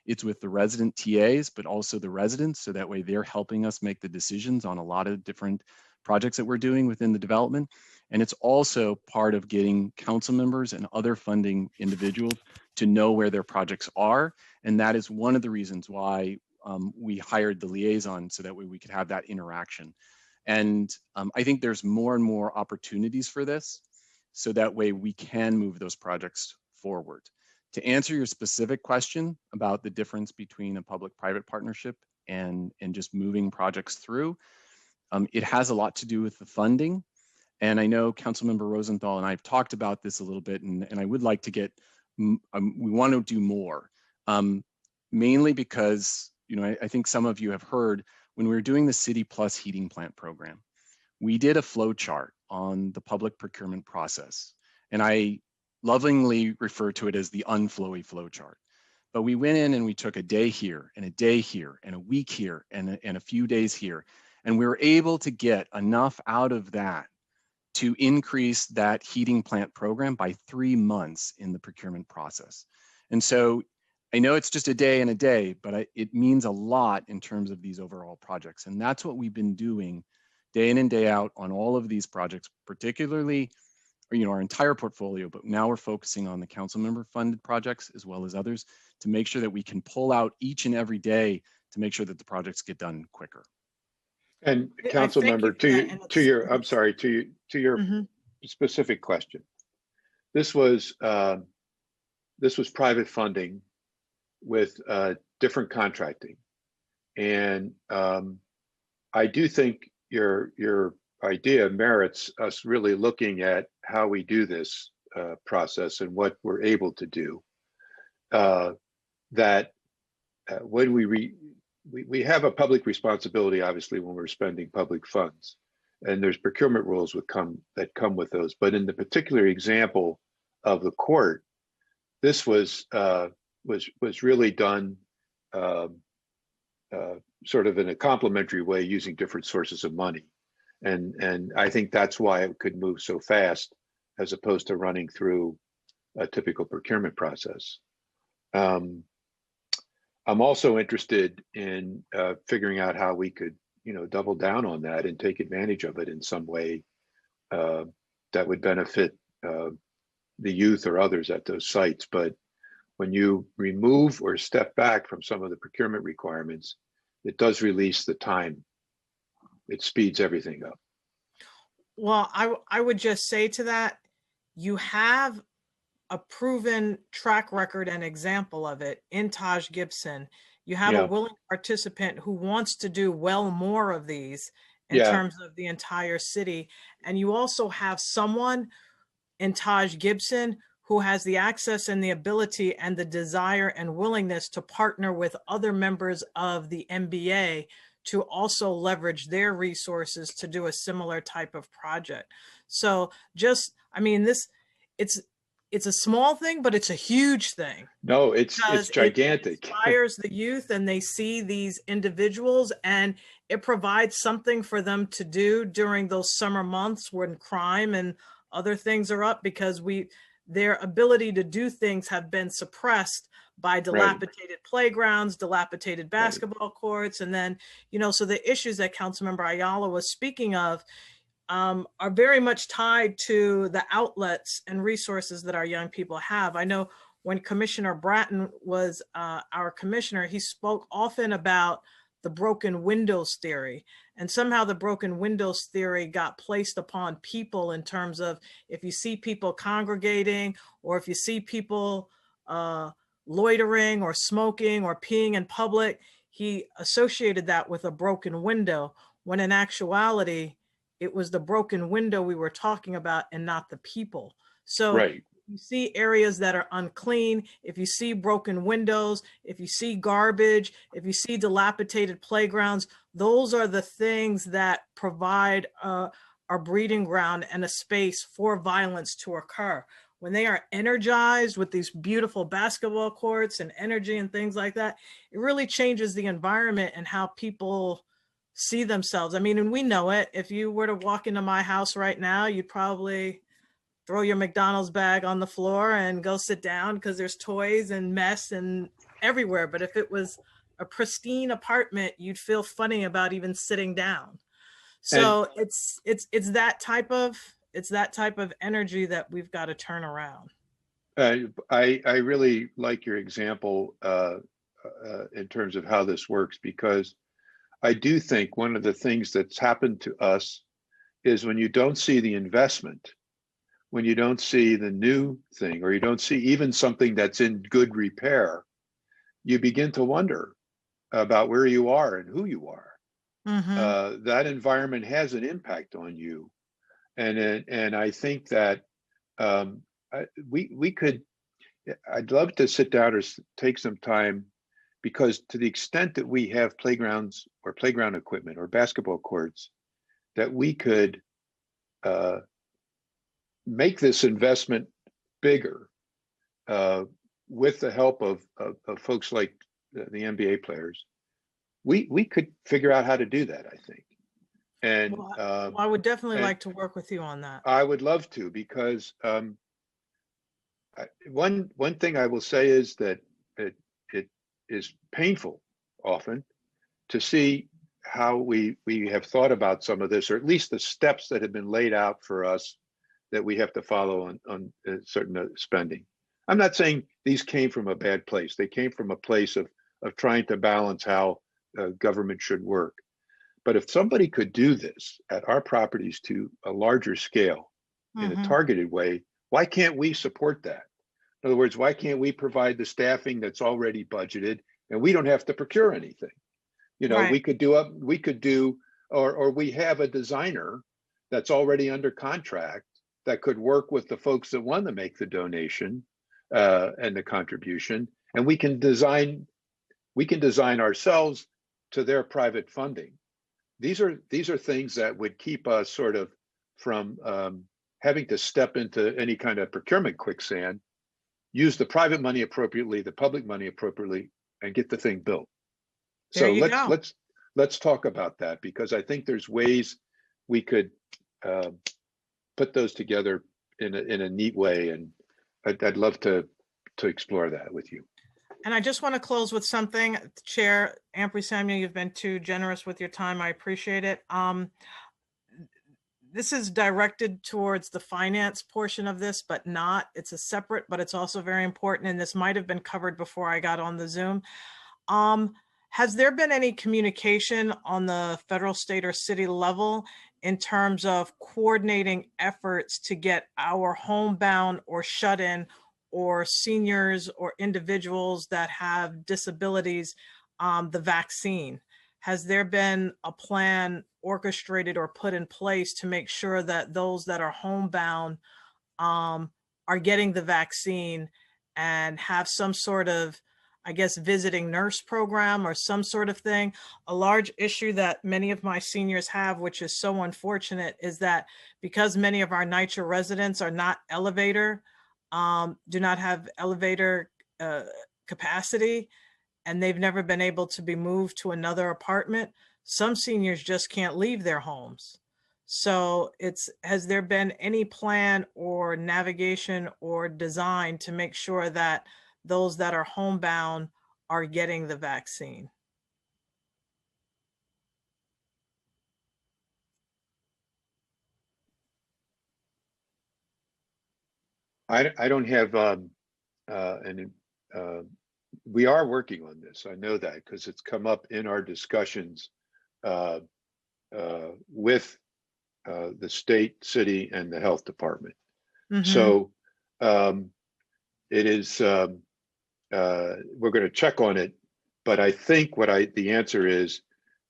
It's with the resident TAs, but also the residents, so that way they're helping us make the decisions on a lot of different projects that we're doing within the development. And it's also part of getting council members and other funding individuals to know where their projects are. And that is one of the reasons why we hired the liaison, so that way we could have that interaction. And I think there's more and more opportunities for this, so that way we can move those projects forward. To answer your specific question about the difference between a public-private partnership and just moving projects through, it has a lot to do with the funding. And I know Councilmember Rosenthal and I have talked about this a little bit, and I would like to get, we want to do more, mainly because, I think some of you have heard, when we were doing the City Plus heating plant program, we did a flow chart on the public procurement process. And I lovingly refer to it as the unflowy flow chart. But we went in and we took a day here and a day here and a week here and a few days here. And we were able to get enough out of that to increase that heating plant program by 3 months in the procurement process. And so I know it's just a day and a day, but it means a lot in terms of these overall projects. And that's what we've been doing day in and day out on all of these projects, particularly, our entire portfolio, but now we're focusing on the council member funded projects as well as others to make sure that we can pull out each and every day to make sure that the projects get done quicker. And council member, to your specific question, this was private funding with different contracting, and I do think your idea merits us really looking at how we do this process and what we're able to do. When we have a public responsibility, obviously, when we're spending public funds, and there's procurement rules that come with those. But in the particular example of the court, this was really done sort of in a complementary way, using different sources of money. And I think that's why it could move so fast as opposed to running through a typical procurement process. I'm also interested in figuring out how we could, double down on that and take advantage of it in some way that would benefit the youth or others at those sites. But when you remove or step back from some of the procurement requirements, it does release the time. It speeds everything up. Well, I would just say to that, you have a proven track record and example of it in Taj Gibson. You have a willing participant who wants to do well more of these in terms of the entire city. And you also have someone in Taj Gibson who has the access and the ability and the desire and willingness to partner with other members of the MBA to also leverage their resources to do a similar type of project. So it's a small thing, but it's a huge thing. No, it's gigantic. It inspires the youth, and they see these individuals, and it provides something for them to do during those summer months when crime and other things are up, because their ability to do things have been suppressed by dilapidated playgrounds, dilapidated basketball courts. And then, so the issues that Councilmember Ayala was speaking of are very much tied to the outlets and resources that our young people have. I know when Commissioner Bratton was our commissioner, he spoke often about the broken windows theory. And somehow the broken windows theory got placed upon people in terms of, if you see people congregating, or if you see people loitering or smoking or peeing in public, he associated that with a broken window, when in actuality, it was the broken window we were talking about and not the people. So if you see areas that are unclean, if you see broken windows, if you see garbage, if you see dilapidated playgrounds, those are the things that provide a breeding ground and a space for violence to occur. When they are energized with these beautiful basketball courts and energy and things like that, it really changes the environment and how people see themselves. I mean, and we know it. If you were to walk into my house right now, you'd probably throw your McDonald's bag on the floor and go sit down because there's toys and mess and everywhere. But if it was a pristine apartment, you'd feel funny about even sitting down. So it's that type of energy that we've got to turn around. I really like your example in terms of how this works, because I do think one of the things that's happened to us is when you don't see the investment, when you don't see the new thing, or you don't see even something that's in good repair, you begin to wonder about where you are and who you are. Mm-hmm. That environment has an impact on you. And I think that we could, I'd love to sit down or take some time, because to the extent that we have playgrounds or playground equipment or basketball courts that we could make this investment bigger with the help of folks like the NBA players, we could figure out how to do that, I think. And Well, I would definitely and like to work with you on that. I would love to, because one thing I will say is that it is painful often to see how we have thought about some of this, or at least the steps that have been laid out for us that we have to follow on certain spending. I'm not saying these came from a bad place. They came from a place of trying to balance how government should work. But if somebody could do this at our properties to a larger scale in a targeted way, why can't we support that? In other words, why can't we provide the staffing that's already budgeted and we don't have to procure anything? You know, Right. we could do, or we have a designer that's already under contract that could work with the folks that want to make the donation and the contribution, and we can design ourselves to their private funding. These are things that would keep us sort of from having to step into any kind of procurement quicksand, use the private money appropriately, the public money appropriately, and get the thing built. There So you go. let's talk about that, because I think there's ways we could put those together in a neat way, and I'd love to explore that with you. And I just want to close with something. Chair Ampry Samuel, you've been too generous with your time. I appreciate it. This is directed towards the finance portion of this, but not. It's a separate, but it's also very important. And this might have been covered before I got on the Zoom. Has there been any communication on the federal, state, or city level in terms of coordinating efforts to get our homebound or shut-in or seniors or individuals that have disabilities the vaccine? Has there been a plan orchestrated or put in place to make sure that those that are homebound are getting the vaccine and have some sort of, I guess, visiting nurse program or some sort of thing? A large issue that many of my seniors have, which is so unfortunate, is that because many of our NYCHA residents are not do not have elevator capacity, and they've never been able to be moved to another apartment, some seniors just can't leave their homes. So has there been any plan or navigation or design to make sure that those that are homebound are getting the vaccine? I don't have we are working on this. I know that because it's come up in our discussions with the state, city, and the health department. So it is, we're going to check on it, but I think the answer is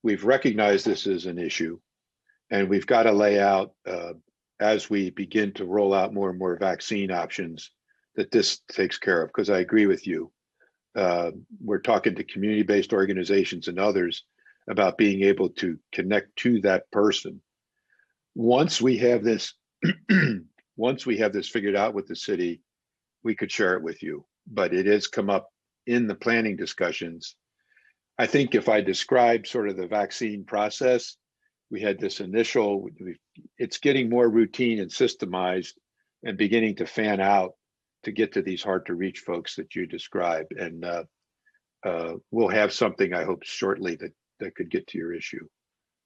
we've recognized this as an issue, and we've got to lay out as we begin to roll out more and more vaccine options that this takes care of. Because I agree with you. We're talking to community-based organizations and others about being able to connect to that person. Once we have this, figured out with the city, we could share it with you. But it has come up in the planning discussions. I think if I describe sort of the vaccine process, we had this initial, it's getting more routine and systemized and beginning to fan out to get to these hard to reach folks that you described. And we'll have something, I hope, shortly that could get to your issue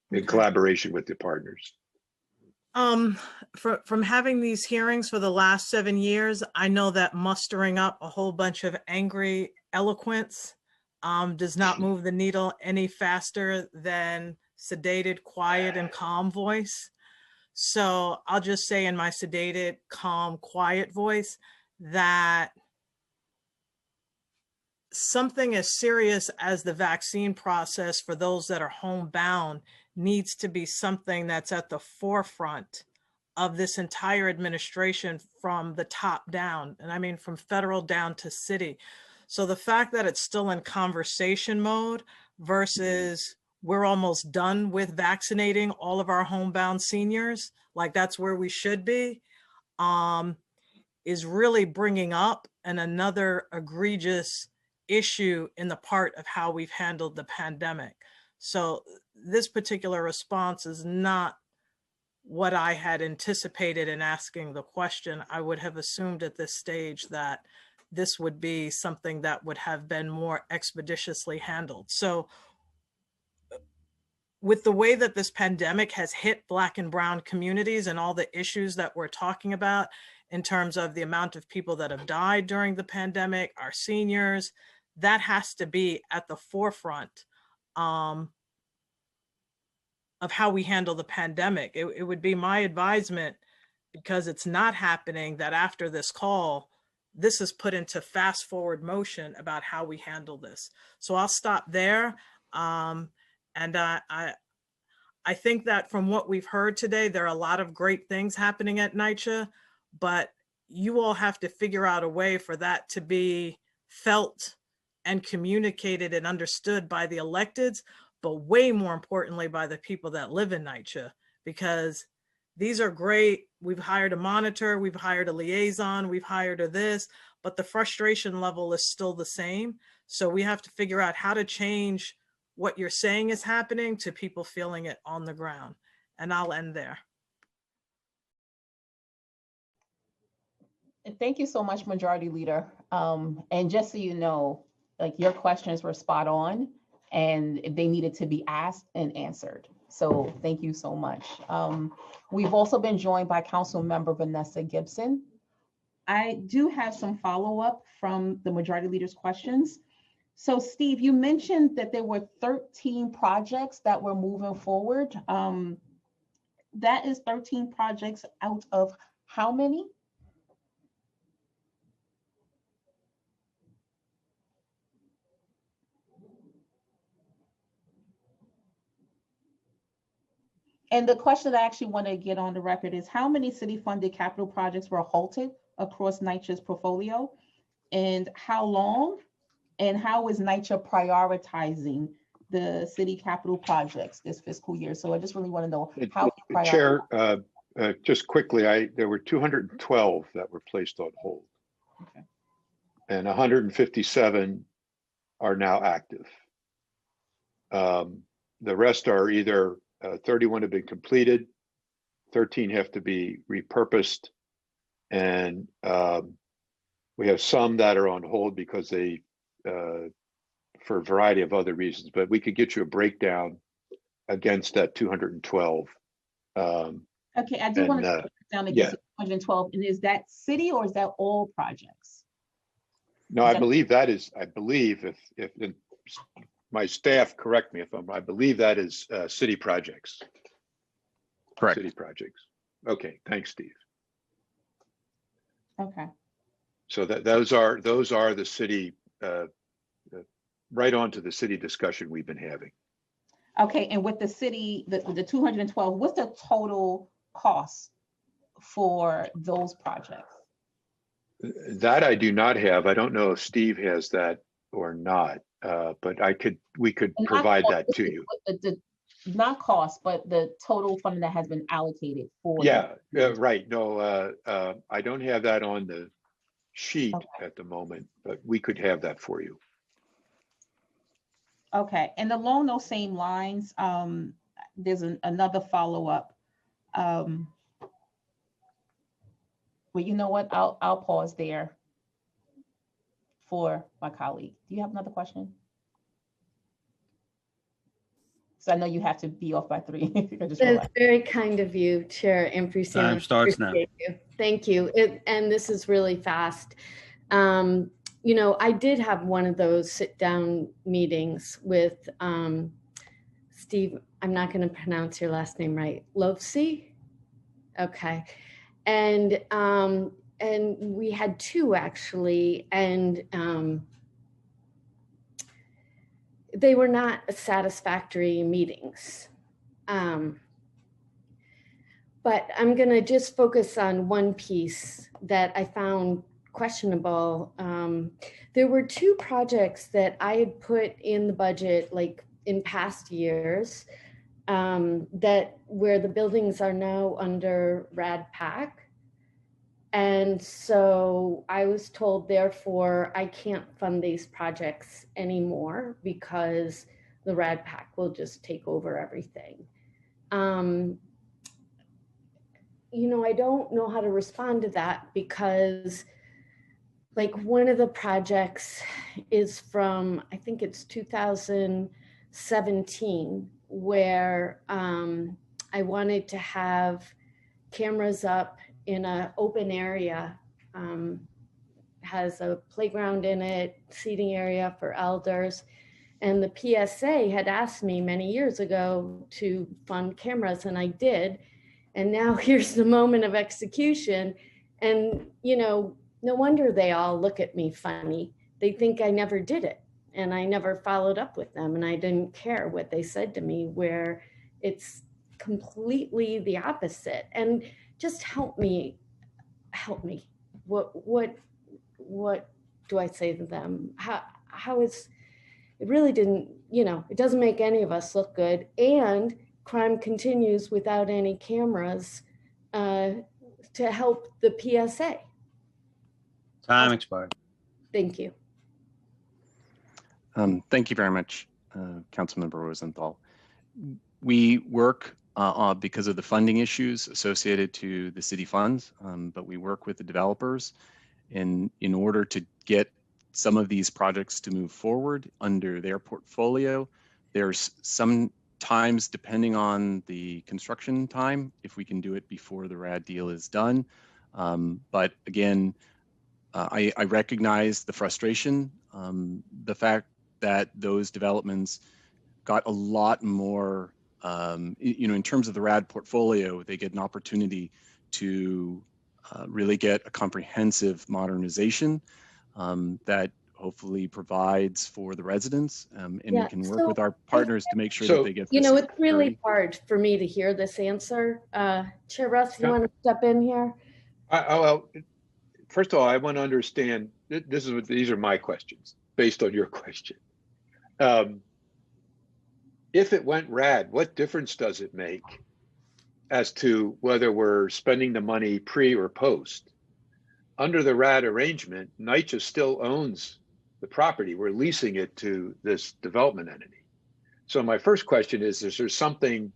in collaboration with the partners. From having these hearings for the last 7 years, I know that mustering up a whole bunch of angry eloquence does not move the needle any faster than sedated, quiet, and calm voice. So I'll just say in my sedated, calm, quiet voice that something as serious as the vaccine process for those that are homebound needs to be something that's at the forefront of this entire administration from the top down. And I mean, from federal down to city. So the fact that it's still in conversation mode versus we're almost done with vaccinating all of our homebound seniors, like that's where we should be, is really bringing up another egregious issue in the part of how we've handled the pandemic. So this particular response is not what I had anticipated in asking the question. I would have assumed at this stage that this would be something that would have been more expeditiously handled. So with the way that this pandemic has hit Black and Brown communities and all the issues that we're talking about in terms of the amount of people that have died during the pandemic, our seniors, that has to be at the forefront of how we handle the pandemic. It would be my advisement, because it's not happening, that after this call, this is put into fast forward motion about how we handle this. So I'll stop there. And I think that from what we've heard today, there are a lot of great things happening at NYCHA, but you all have to figure out a way for that to be felt and communicated and understood by the electeds, but way more importantly by the people that live in NYCHA, because these are great. We've hired a monitor, we've hired a liaison, we've hired a this, but the frustration level is still the same. So we have to figure out how to change what you're saying is happening to people feeling it on the ground. And I'll end there. Thank you so much, Majority Leader. And just so you know, like, your questions were spot on and they needed to be asked and answered. So thank you so much. We've also been joined by Council Member Vanessa Gibson. I do have some follow-up from the Majority Leader's questions. So Steve, you mentioned that there were 13 projects that were moving forward. That is 13 projects out of how many? And the question I actually want to get on the record is, how many city-funded capital projects were halted across NYCHA's portfolio? And how long? And how is NYCHA prioritizing the city capital projects this fiscal year? So I just really want to know how you prioritize. Chair, just quickly, there were 212 that were placed on hold. Okay. And 157 are now active. The rest are either 31 have been completed, 13 have to be repurposed, and we have some that are on hold because they, for a variety of other reasons, but we could get you a breakdown against that 212. Okay, I do want to break down against 112, and is that city or is that all projects? No, I believe that is, if my staff correct me if I believe that is city projects. Correct. City projects. Okay, thanks, Steve. Okay. So those are the city, right on to the city discussion we've been having. Okay, and with the city, the 212, what's the total cost for those projects? That I do not have. I don't know if Steve has that or not, but we could provide that to you. Not cost, but the total funding that has been allocated for. Yeah, right. No, I don't have that on the sheet at the moment, but we could have that for you. Okay, and along those same lines, there's another follow-up. Well, you know what? I'll pause there for my colleague. Do you have another question? So I know you have to be off by 3. That's very kind of you, Chair Ampersand. Time starts now. Thank you. And this is really fast. You know, I did have one of those sit-down meetings with Steve. I'm not going to pronounce your last name right. Lovesey? Okay. And we had 2 actually, and they were not satisfactory meetings. But I'm going to just focus on one piece that I found questionable. There were 2 projects that I had put in the budget like in past years, that where the buildings are now under RAD-PAC. And so I was told, therefore, I can't fund these projects anymore because the RAD-PAC will just take over everything. You know, I don't know how to respond to that because like one of the projects is from, I think it's 2017, where I wanted to have cameras up in an open area, has a playground in it, seating area for elders. And the PSA had asked me many years ago to fund cameras, and I did. And now here's the moment of execution. And, you know, no wonder they all look at me funny. They think I never did it, and I never followed up with them, and I didn't care what they said to me, where it's completely the opposite. And just help me. What do I say to them? How is, it really didn't, you know, it doesn't make any of us look good. And crime continues without any cameras to help the PSA. Time expired. Thank you. Thank you very much, Councilmember Rosenthal. We work because of the funding issues associated to the city funds, but we work with the developers in order to get some of these projects to move forward under their portfolio. There's sometimes, depending on the construction time, if we can do it before the RAD deal is done. But again, I recognize the frustration, the fact that those developments got a lot more, you know, in terms of the RAD portfolio, they get an opportunity to really get a comprehensive modernization that hopefully provides for the residents, and Yeah, we can work so with our partners to make sure that they get you this know, it's really security. hard for me to hear this answer. Chair Russ, you want to step in here? Well, first of all, I want to understand, these are my questions based on your question. If it went RAD, what difference does it make as to whether we're spending the money pre or post? Under the RAD arrangement, NYCHA still owns the property. We're leasing it to this development entity. So my first question is there something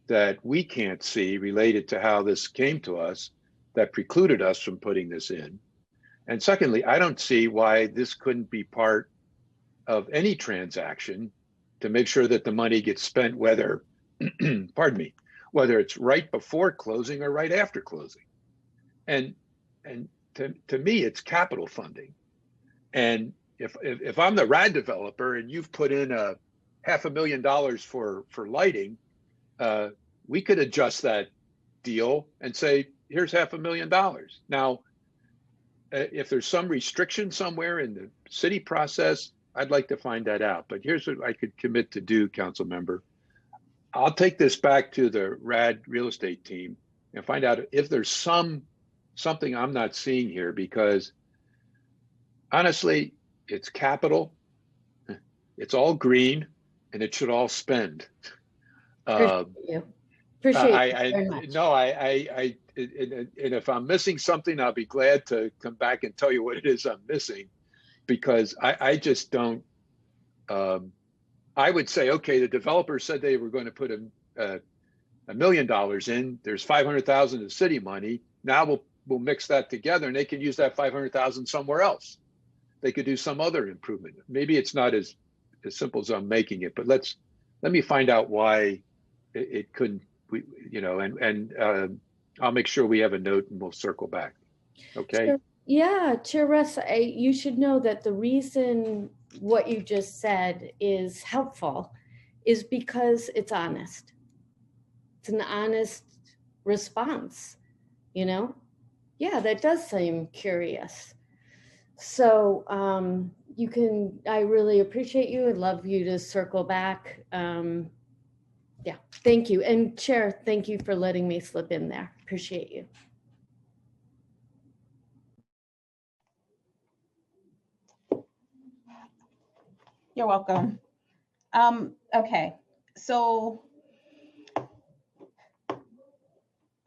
that we can't see related to how this came to us that precluded us from putting this in? And secondly, I don't see why this couldn't be part of any transaction to make sure that the money gets spent, whether, pardon me, whether it's right before closing or right after closing. And to me, it's capital funding. And if I'm the RAD developer and you've put in $500,000 for lighting, we could adjust that deal and say, here's $500,000. Now, if there's some restriction somewhere in the city process, I'd like to find that out. But here's what I could commit to do, council member. I'll take this back to the RAD real estate team and find out if there's something I'm not seeing here, because honestly, it's capital, it's all green, and it should all spend. Appreciate you. Appreciate you very much. No, and if I'm missing something, I'll be glad to come back and tell you what it is I'm missing, because I just don't. I would say, okay, the developer said they were going to put $1 million in. There's 500,000 of city money. Now we'll mix that together, and they can use that 500,000 somewhere else. They could do some other improvement. Maybe it's not as simple as I'm making it, but let me find out why it couldn't. I'll make sure we have a note and we'll circle back. Okay. Sure. Yeah, Chair Russ, you should know that the reason what you just said is helpful is because it's honest. It's an honest response, you know? Yeah, that does seem curious. So I really appreciate you. I'd love you to circle back. Yeah, thank you. And Chair, thank you for letting me slip in there. Appreciate you. You're welcome. Okay, so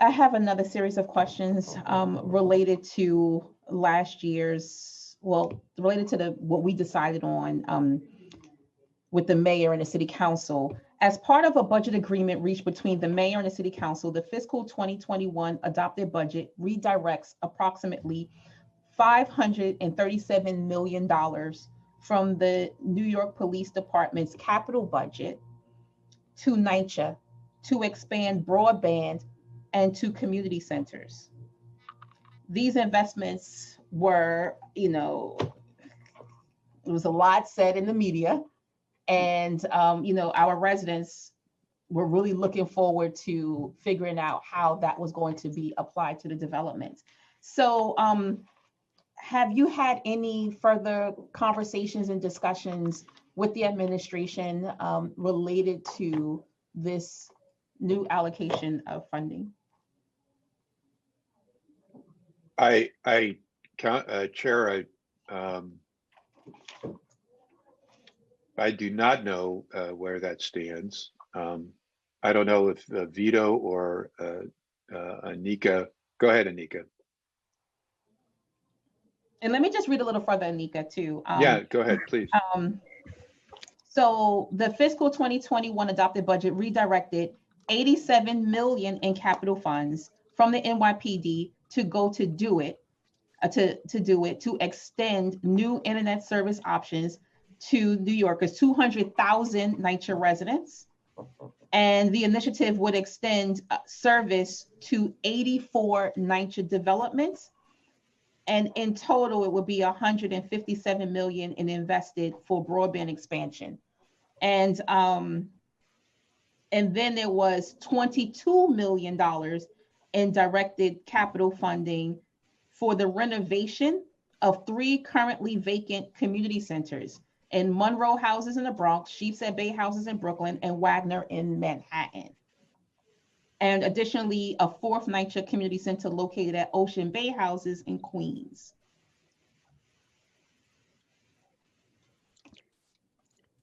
I have another series of questions related to last year's, well, related to what we decided on with the mayor and the city council. As part of a budget agreement reached between the mayor and the city council, the fiscal 2021 adopted budget redirects approximately $537 million from the New York Police Department's capital budget to NYCHA to expand broadband and to community centers. These investments were, it was a lot said in the media, and our residents were really looking forward to figuring out how that was going to be applied to the development. So have you had any further conversations and discussions with the administration related to this new allocation of funding? Chair, I do not know where that stands. I don't know if Vito or Anika. Go ahead, Anika. And let me just read a little further, Anika, too. Yeah, go ahead, please. So the fiscal 2021 adopted budget redirected $87 million in capital funds from the NYPD to go to do it, to extend new internet service options to New Yorkers, 200,000 NYCHA residents. And the initiative would extend service to 84 NYCHA developments. And in total, it would be $157 million in invested for broadband expansion. And then there was $22 million in directed capital funding for the renovation of 3 currently vacant community centers in Monroe houses in the Bronx, Sheepshead Bay houses in Brooklyn, and Wagner in Manhattan. And additionally, a 4th NYCHA community center located at Ocean Bay houses in Queens.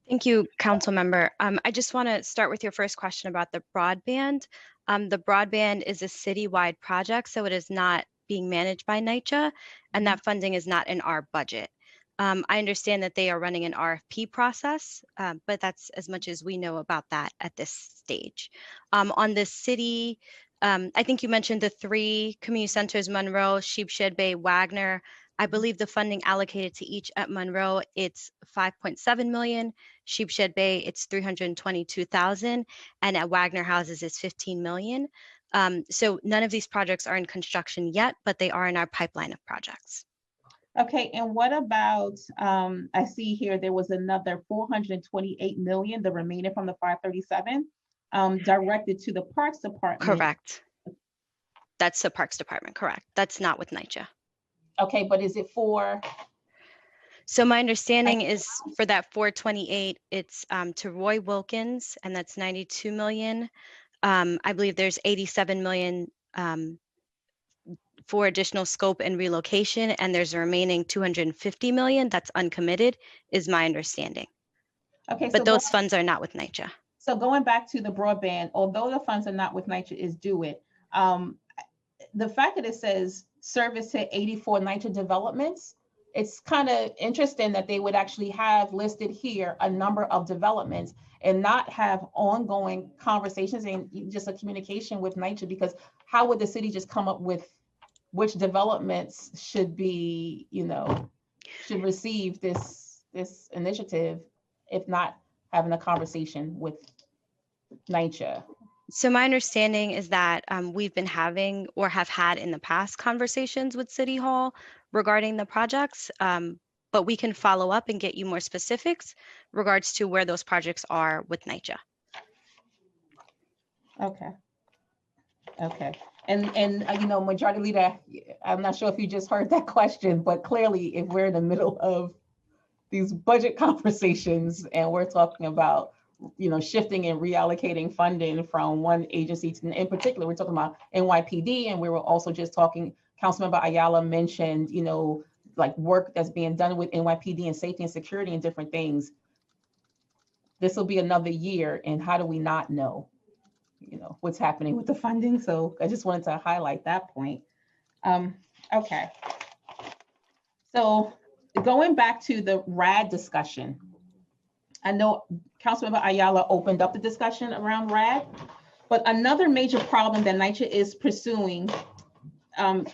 Thank you, Council Member. I just want to start with your first question about the broadband. The broadband is a citywide project, so it is not being managed by NYCHA, and that funding is not in our budget. I understand that they are running an RFP process, but that's as much as we know about that at this stage. On the city, I think you mentioned the 3 community centers, Monroe, Sheepshead Bay, Wagner. I believe the funding allocated to each at Monroe, it's $5.7 million. Sheepshead Bay, it's $322,000. And at Wagner Houses, it's $15 million. So none of these projects are in construction yet, but they are in our pipeline of projects. Okay, and what about, I see here there was another $428 million, the remaining from the 537, directed to the Parks Department. Correct. That's the Parks Department, correct. That's not with NYCHA. Okay, but is it for? So my understanding is for that 428, it's to Roy Wilkins, and that's 92 million. I believe there's 87 million for additional scope and relocation, and there's a remaining 250 million that's uncommitted, is my understanding. Okay, but those funds are not with NYCHA. So going back to the broadband, although the funds are not with NYCHA, is do it. The fact that it says service to 84 NYCHA developments, it's kind of interesting that they would actually have listed here a number of developments and not have ongoing conversations and just a communication with NYCHA, because how would the city just come up with which developments should be, should receive this initiative if not having a conversation with NYCHA? So my understanding is that we've been having or have had in the past conversations with City Hall regarding the projects, but we can follow up and get you more specifics regards to where those projects are with NYCHA. Okay. And Majority Leader, I'm not sure if you just heard that question, but clearly if we're in the middle of these budget conversations and we're talking about shifting and reallocating funding from one agency to, in particular, we're talking about NYPD, and we were also just talking, Councilmember Ayala mentioned, like work that's being done with NYPD and safety and security and different things. this will be another year, and how do we not know, what's happening with the funding? So I just wanted to highlight that point. Okay. So going back to the RAD discussion, I know Councilmember Ayala opened up the discussion around RAD, but another major problem that NYCHA is pursuing in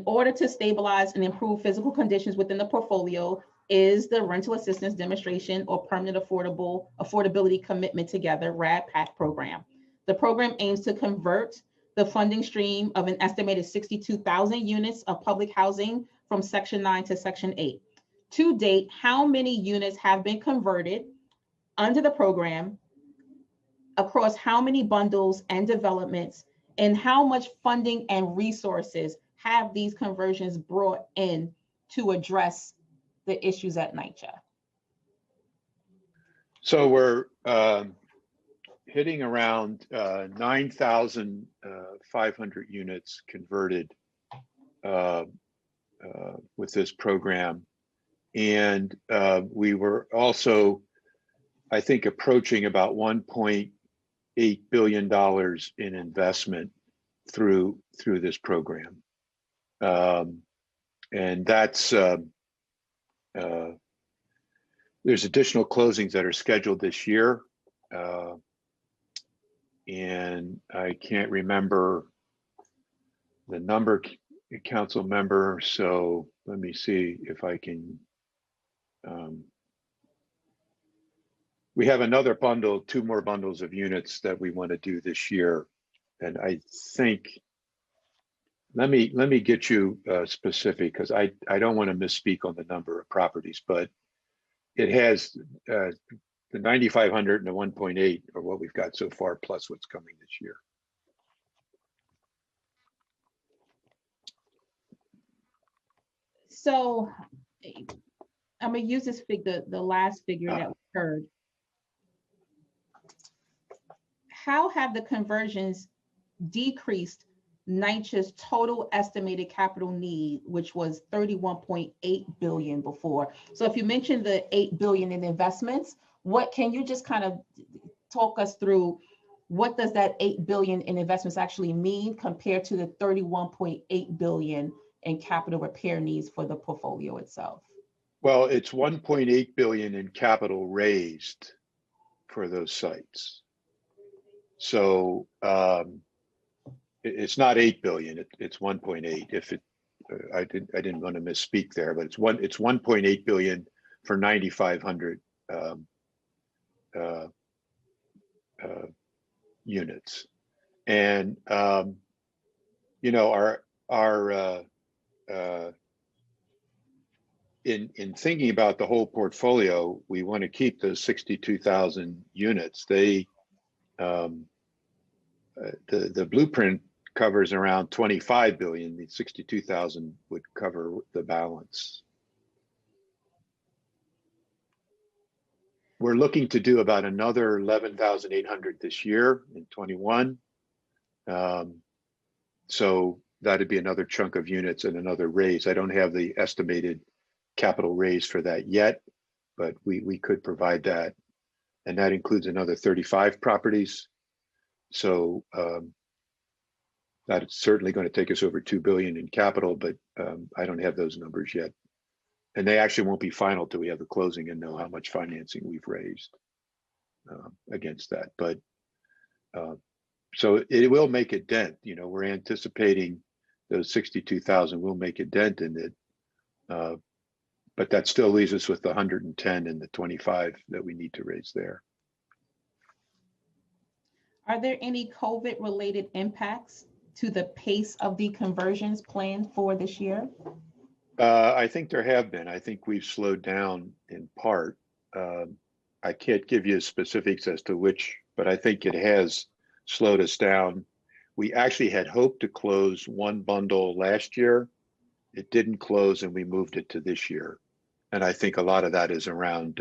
order to stabilize and improve physical conditions within the portfolio is the Rental Assistance Demonstration or Permanent Affordability Commitment Together, RAD PAC program. The program aims to convert the funding stream of an estimated 62,000 units of public housing from Section 9 to Section 8. To date, how many units have been converted under the program, across how many bundles and developments, and how much funding and resources have these conversions brought in to address the issues at NYCHA? So we're hitting around 9,500 units converted with this program. And we were also, I think, approaching about $1.8 billion in investment through this program. And that's, there's additional closings that are scheduled this year. And I can't remember the number, council member, so let me see if I can. We have another bundle, 2 more bundles of units that we want to do this year. And I think, let me get you specific, because I don't want to misspeak on the number of properties, but it has the 9,500 and the 1.8 are what we've got so far, plus what's coming this year. So I'm gonna use this figure, the last figure that we heard. How have the conversions decreased NYCHA's total estimated capital need, which was 31.8 billion before? So if you mentioned the 8 billion in investments, what can you just kind of talk us through, what does that 8 billion in investments actually mean compared to the 31.8 billion in capital repair needs for the portfolio itself? Well, it's 1.8 billion in capital raised for those sites. So it's not 8 billion, it's 1.8. If it, I didn't want to misspeak there, but it's 1.8 billion for 9,500 units. And you know, in thinking about the whole portfolio, we want to keep those 62,000 units. They the blueprint covers around 25 billion. The 62,000 would cover the balance. We're looking to do about another 11,800 this year in 21. So that'd be another chunk of units and another raise. I don't have the estimated capital raise for that yet, but we could provide that. And that includes another 35 properties. So that's certainly going to take us over 2 billion in capital, but I don't have those numbers yet. And they actually won't be final till we have the closing and know how much financing we've raised against that. But so it will make a dent. You know, we're anticipating those 62,000 will make a dent in it. But that still leaves us with the 110 and the 25 that we need to raise there. Are there any COVID-related impacts to the pace of the conversions planned for this year? I think there have been. I think we've slowed down in part. I can't give you specifics as to which, but I think it has slowed us down. We actually had hoped to close one bundle last year. It didn't close and we moved it to this year. And I think a lot of that is around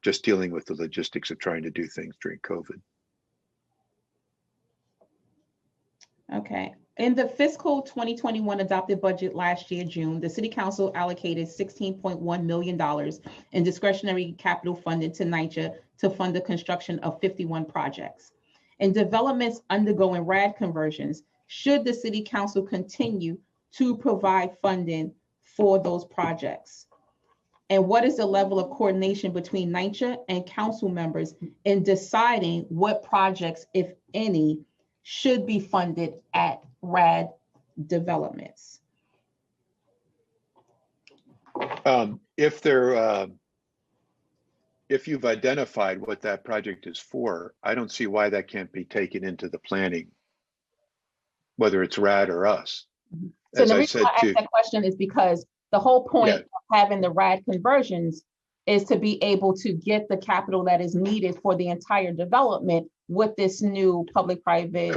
just dealing with the logistics of trying to do things during COVID. Okay. In the fiscal 2021 adopted budget last year, June, the City Council allocated $16.1 million in discretionary capital funding to NYCHA to fund the construction of 51 projects. In developments undergoing RAD conversions, should the City Council continue to provide funding for those projects? And what is the level of coordination between NYCHA and council members in deciding what projects, if any, should be funded at RAD developments? If you've identified what that project is for, I don't see why that can't be taken into the planning, whether it's RAD or us. So As the I reason said I asked that question is because the whole point of having the RAD conversions is to be able to get the capital that is needed for the entire development with this new public-private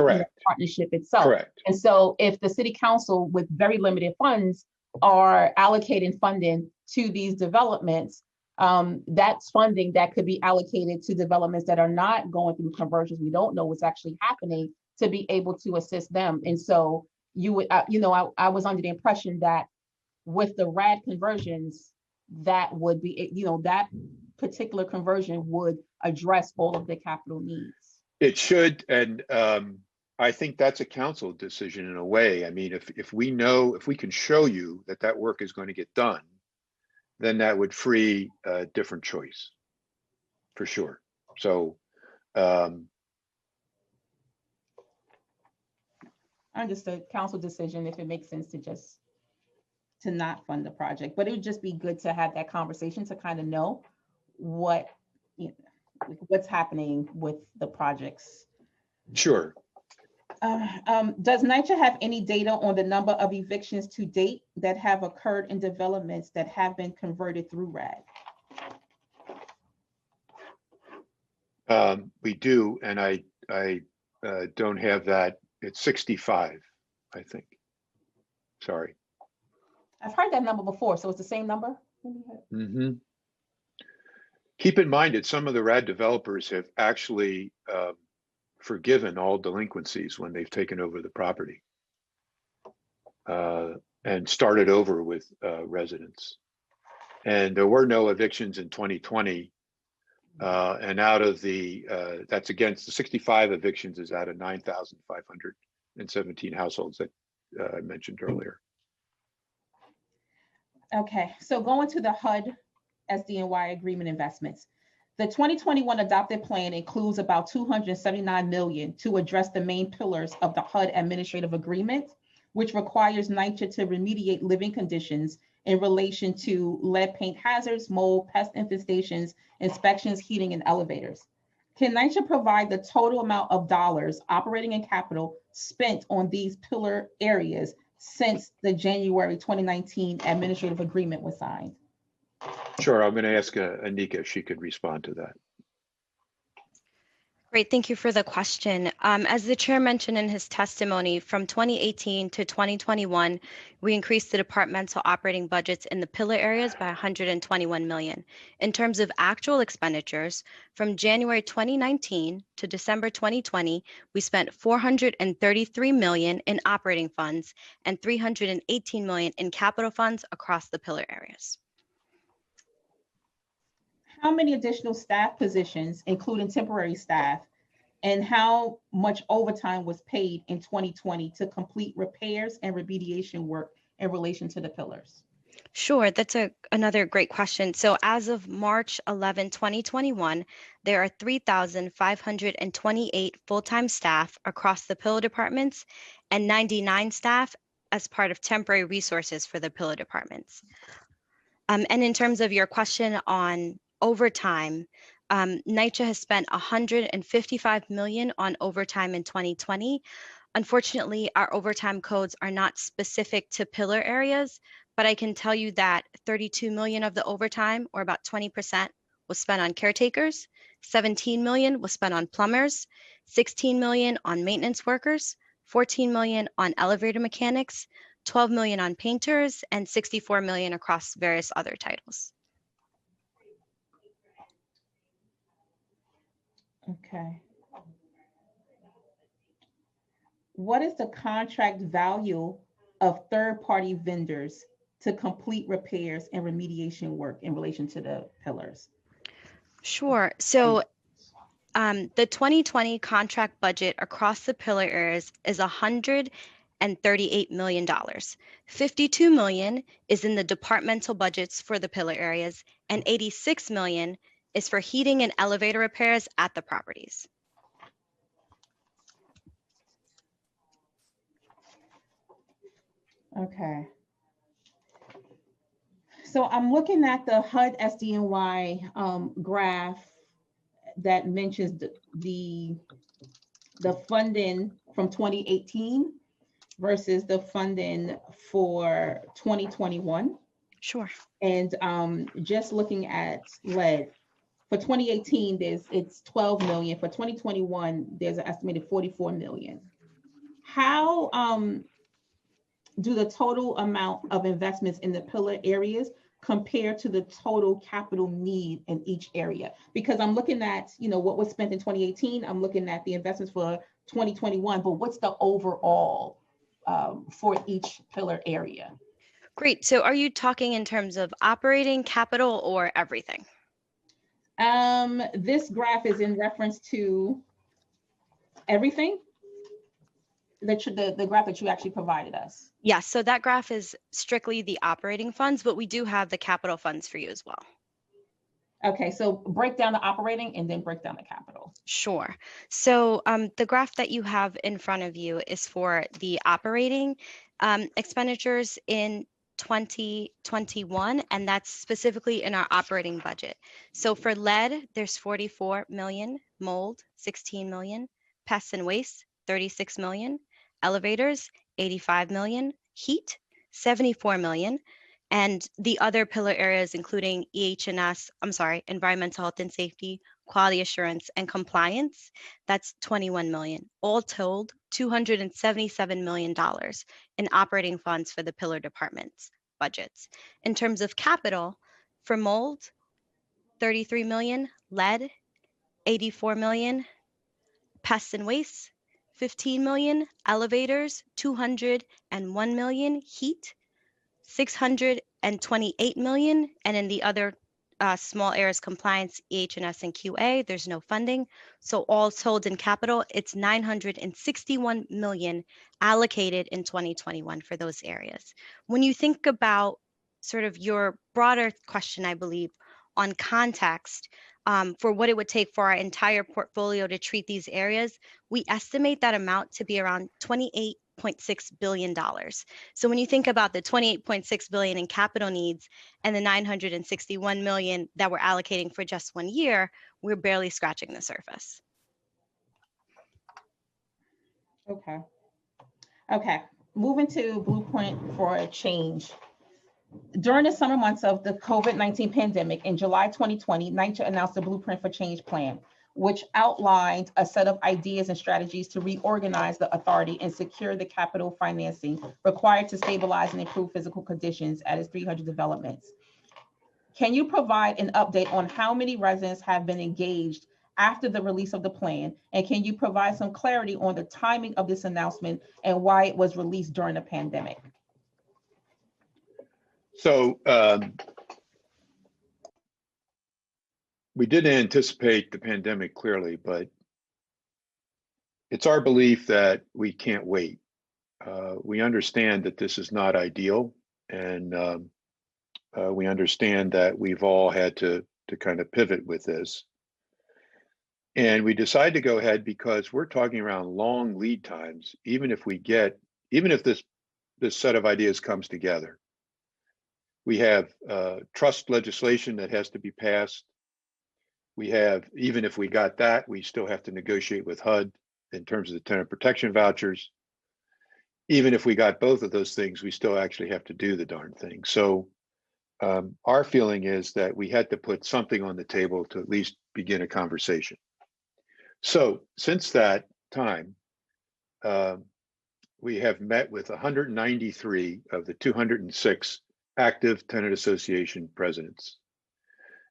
partnership itself. Correct. And so if the City Council with very limited funds are allocating funding to these developments, that's funding that could be allocated to developments that are not going through conversions. We don't know what's actually happening to be able to assist them. And so you would, I was under the impression that with the RAD conversions, that would be, that particular conversion would address all of the capital needs. It should, and I think that's a council decision in a way. I mean, if we can show you that that work is going to get done, then that would free a different choice, for sure. So, I understood council decision if it makes sense to not fund the project, but it would just be good to have that conversation to kind of know what's happening with the projects. Sure. Does NYCHA have any data on the number of evictions to date that have occurred in developments that have been converted through RAD? We do, and I don't have that. It's 65, I think. Sorry. I've heard that number before, so it's the same number? Mm-hmm. Keep in mind that some of the RAD developers have actually forgiven all delinquencies when they've taken over the property and started over with residents. And there were no evictions in 2020. And out of the, that's against the 65 evictions is out of 9,517 households that I mentioned earlier. Okay, so going to the HUD SDNY agreement investments. The 2021 adopted plan includes about $279 million to address the main pillars of the HUD administrative agreement, which requires NYCHA to remediate living conditions in relation to lead paint hazards, mold, pest infestations, inspections, heating, and elevators. Can NYCHA provide the total amount of dollars operating and capital spent on these pillar areas since the January 2019 administrative agreement was signed? Sure, I'm going to ask Anika if she could respond to that. Great, thank you for the question. As the chair mentioned in his testimony, from 2018 to 2021, we increased the departmental operating budgets in the pillar areas by $121 million. In terms of actual expenditures, from January 2019 to December 2020, we spent $433 million in operating funds and $318 million in capital funds across the pillar areas. How many additional staff positions, including temporary staff, and how much overtime was paid in 2020 to complete repairs and remediation work in relation to the pillars? Sure, that's another great question. So as of March 11, 2021, there are 3,528 full-time staff across the pillar departments and 99 staff as part of temporary resources for the pillar departments. And in terms of your question on overtime, NYCHA has spent $155 million on overtime in 2020. Unfortunately, our overtime codes are not specific to pillar areas, but I can tell you that $32 million of the overtime, or about 20%, was spent on caretakers, $17 million was spent on plumbers, $16 million on maintenance workers, $14 million on elevator mechanics, $12 million on painters, and $64 million across various other titles. Okay. what is the contract value of third-party vendors to complete repairs and remediation work in relation to the pillars? Sure. So the 2020 contract budget across the pillar areas is $138 million. $52 million is in the departmental budgets for the pillar areas, and $86 million is for heating and elevator repairs at the properties. Okay. So I'm looking at the HUD SDNY graph that mentions the funding from 2018 versus the funding for 2021. Sure. And just looking at lead, for 2018, it's 12 million. For 2021, there's an estimated 44 million. How do the total amount of investments in the pillar areas compare to the total capital need in each area? Because I'm looking at, what was spent in 2018, I'm looking at the investments for 2021, but what's the overall for each pillar area? Great. So are you talking in terms of operating capital or everything? This graph is in reference to everything. The graph that you actually provided us. Yes, so that graph is strictly the operating funds, but we do have the capital funds for you as well. Okay, so break down the operating and then break down the capital. Sure. So the graph that you have in front of you is for the operating expenditures in 2021, and that's specifically in our operating budget. So for lead, there's 44 million, mold, 16 million, pests and waste, 36 million, elevators, 85 million, heat, 74 million, and the other pillar areas, including environmental health and safety, quality assurance, and compliance, that's 21 million. All told, $277 million in operating funds for the pillar departments budgets. In terms of capital, for mold, 33 million, lead, 84 million, pests and waste, 15 million, elevators, 201 million, heat, 628 million, and in the other small areas, compliance, EH&S, and QA, there's no funding. So all told in capital, it's 961 million allocated in 2021 for those areas. When you think about sort of your broader question, I believe, on context, for what it would take for our entire portfolio to treat these areas, we estimate that amount to be around $28.6 billion. So when you think about the $28.6 billion in capital needs and the 961 million that we're allocating for just 1 year, we're barely scratching the surface. Okay. Okay. Moving to Blueprint for a Change. During the summer months of the COVID-19 pandemic in July 2020, NYCHA announced the Blueprint for Change plan, which outlined a set of ideas and strategies to reorganize the authority and secure the capital financing required to stabilize and improve physical conditions at its 300 developments. Can you provide an update on how many residents have been engaged after the release of the plan? And can you provide some clarity on the timing of this announcement and why it was released during the pandemic? So we didn't anticipate the pandemic clearly, but it's our belief that we can't wait. We understand that this is not ideal, and we understand that we've all had to kind of pivot with this. And we decided to go ahead because we're talking around long lead times, even if this set of ideas comes together. We have trust legislation that has to be passed. We have, even if we got that, we still have to negotiate with HUD in terms of the tenant protection vouchers. Even if we got both of those things, we still actually have to do the darn thing. So our feeling is that we had to put something on the table to at least begin a conversation. So since that time, we have met with 193 of the 206 active tenant association presidents.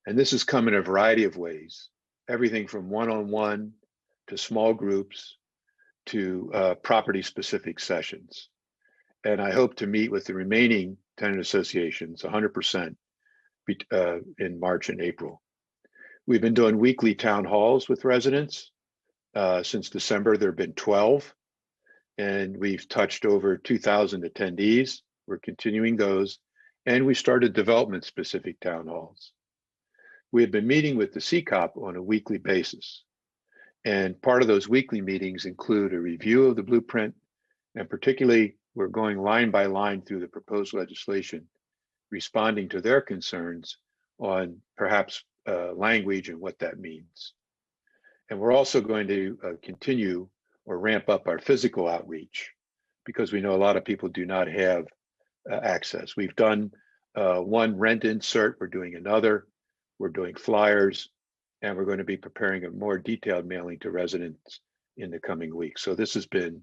And this has come in a variety of ways, everything from one-on-one to small groups to property-specific sessions. And I hope to meet with the remaining tenant associations 100% in March and April. We've been doing weekly town halls with residents. Since December, there have been 12, and we've touched over 2,000 attendees. We're continuing those, and we started development-specific town halls. We have been meeting with the CCOP on a weekly basis, and part of those weekly meetings include a review of the blueprint, and particularly, we're going line by line through the proposed legislation, responding to their concerns on perhaps language and what that means. And we're also going to continue or ramp up our physical outreach, because we know a lot of people do not have access. We've done one rent insert, we're doing another, we're doing flyers, and we're going to be preparing a more detailed mailing to residents in the coming weeks. So this has been,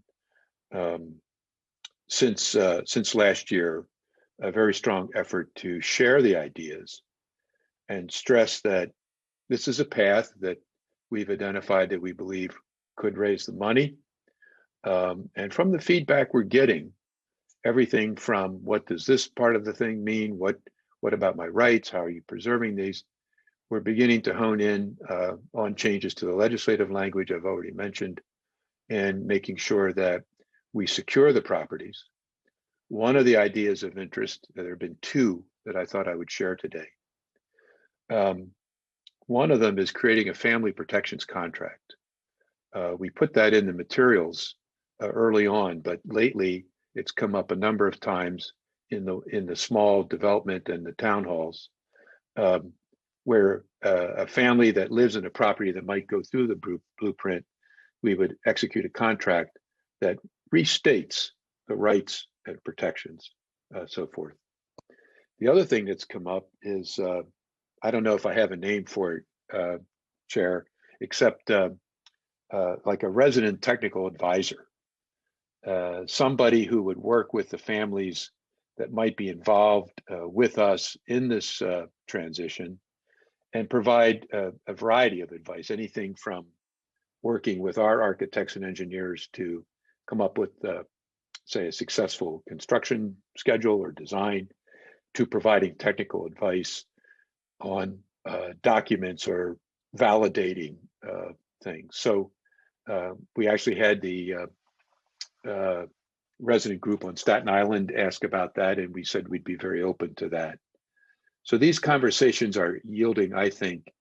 since last year, a very strong effort to share the ideas and stress that this is a path that we've identified that we believe could raise the money. And from the feedback we're getting, everything from what does this part of the thing mean? What about my rights? How are you preserving these? We're beginning to hone in on changes to the legislative language I've already mentioned, and making sure that we secure the properties. One of the ideas of interest, there have been two that I thought I would share today. One of them is creating a family protections contract. We put that in the materials early on, but lately it's come up a number of times in the small development and the town halls, where a family that lives in a property that might go through the blueprint, we would execute a contract that restates the rights and protections, so forth. The other thing that's come up is, I don't know if I have a name for it, Chair, except like a resident technical advisor, somebody who would work with the families that might be involved with us in this transition, and provide a variety of advice, anything from working with our architects and engineers to come up with, say, a successful construction schedule or design, to providing technical advice on documents or validating things. So we actually had the resident group on Staten Island ask about that, and we said we'd be very open to that. So these conversations are yielding, I think,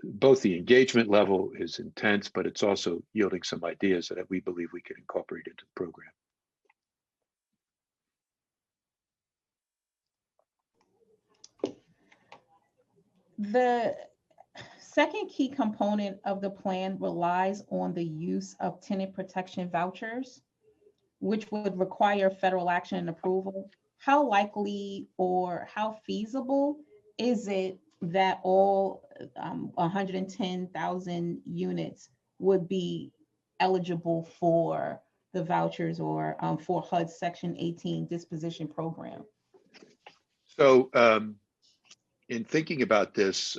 both the engagement level is intense, but it's also yielding some ideas that we believe we can incorporate into the program. The second key component of the plan relies on the use of tenant protection vouchers, which would require federal action and approval. How likely or how feasible is it that all 110,000 units would be eligible for the vouchers or for HUD's Section 18 disposition program? So in thinking about this,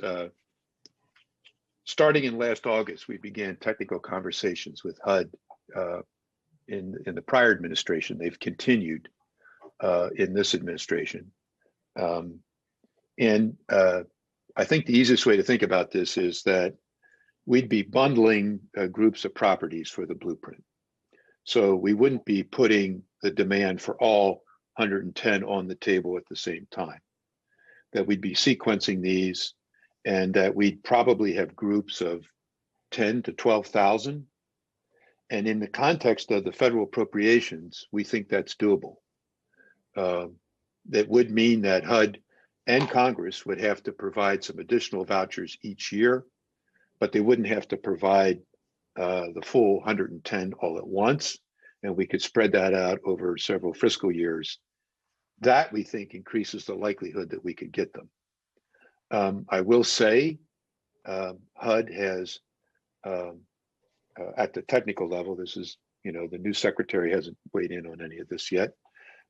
starting in last August, we began technical conversations with HUD in the prior administration. They've continued in this administration. And I think the easiest way to think about this is that we'd be bundling groups of properties for the blueprint. So we wouldn't be putting the demand for all 110 on the table at the same time. That we'd be sequencing these, and that we'd probably have groups of 10 to 12,000. And in the context of the federal appropriations, we think that's doable. That would mean that HUD and Congress would have to provide some additional vouchers each year, but they wouldn't have to provide the full 110 all at once, and we could spread that out over several fiscal years. That, we think, increases the likelihood that we could get them. I will say HUD has, at the technical level, this is, the new secretary hasn't weighed in on any of this yet,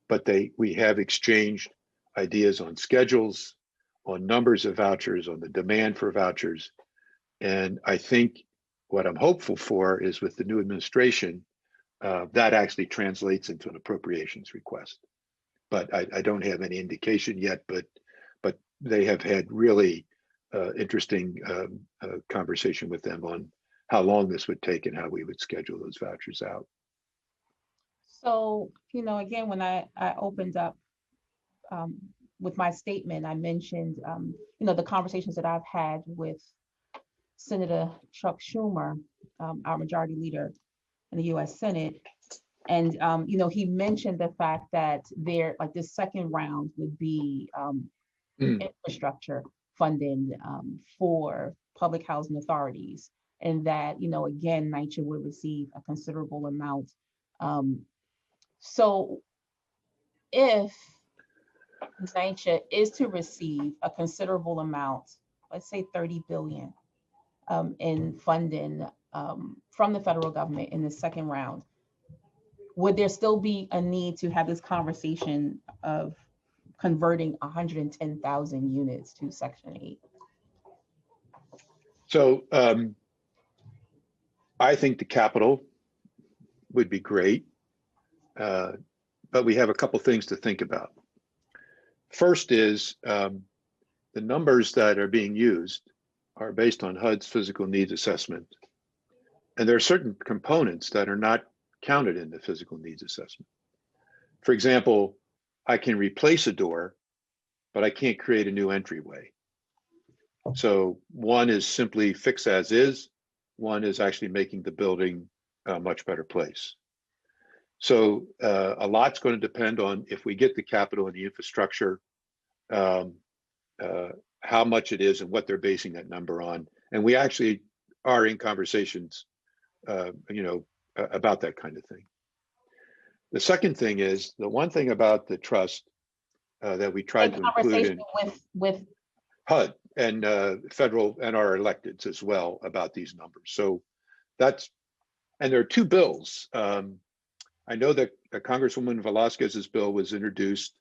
but we have exchanged ideas on schedules, on numbers of vouchers, on the demand for vouchers. And I think what I'm hopeful for is with the new administration, that actually translates into an appropriations request. But I don't have any indication yet, but they have had really interesting conversation with them on how long this would take and how we would schedule those vouchers out. So, again, when I opened up with my statement, I mentioned, the conversations that I've had with Senator Chuck Schumer, our majority leader in the U.S. Senate. And, he mentioned the fact that this second round would be infrastructure funding for public housing authorities. And that, again, NYCHA would receive a considerable amount. So if NYCHA is to receive a considerable amount, let's say 30 billion in funding from the federal government in the second round, would there still be a need to have this conversation of converting 110,000 units to Section 8? So I think the capital would be great, but we have a couple things to think about. First is the numbers that are being used are based on HUD's physical needs assessment. And there are certain components that are not counted in the physical needs assessment. For example, I can replace a door, but I can't create a new entryway. So one is simply fix as is, one is actually making the building a much better place. So a lot's going to depend on if we get the capital and the infrastructure, how much it is and what they're basing that number on. And we actually are in conversations, about that kind of thing. The second thing is, the one thing about the trust that we tried to include in with HUD and federal and our electeds as well about these numbers. So that's, and there are two bills. I know that Congresswoman Velasquez's bill was introduced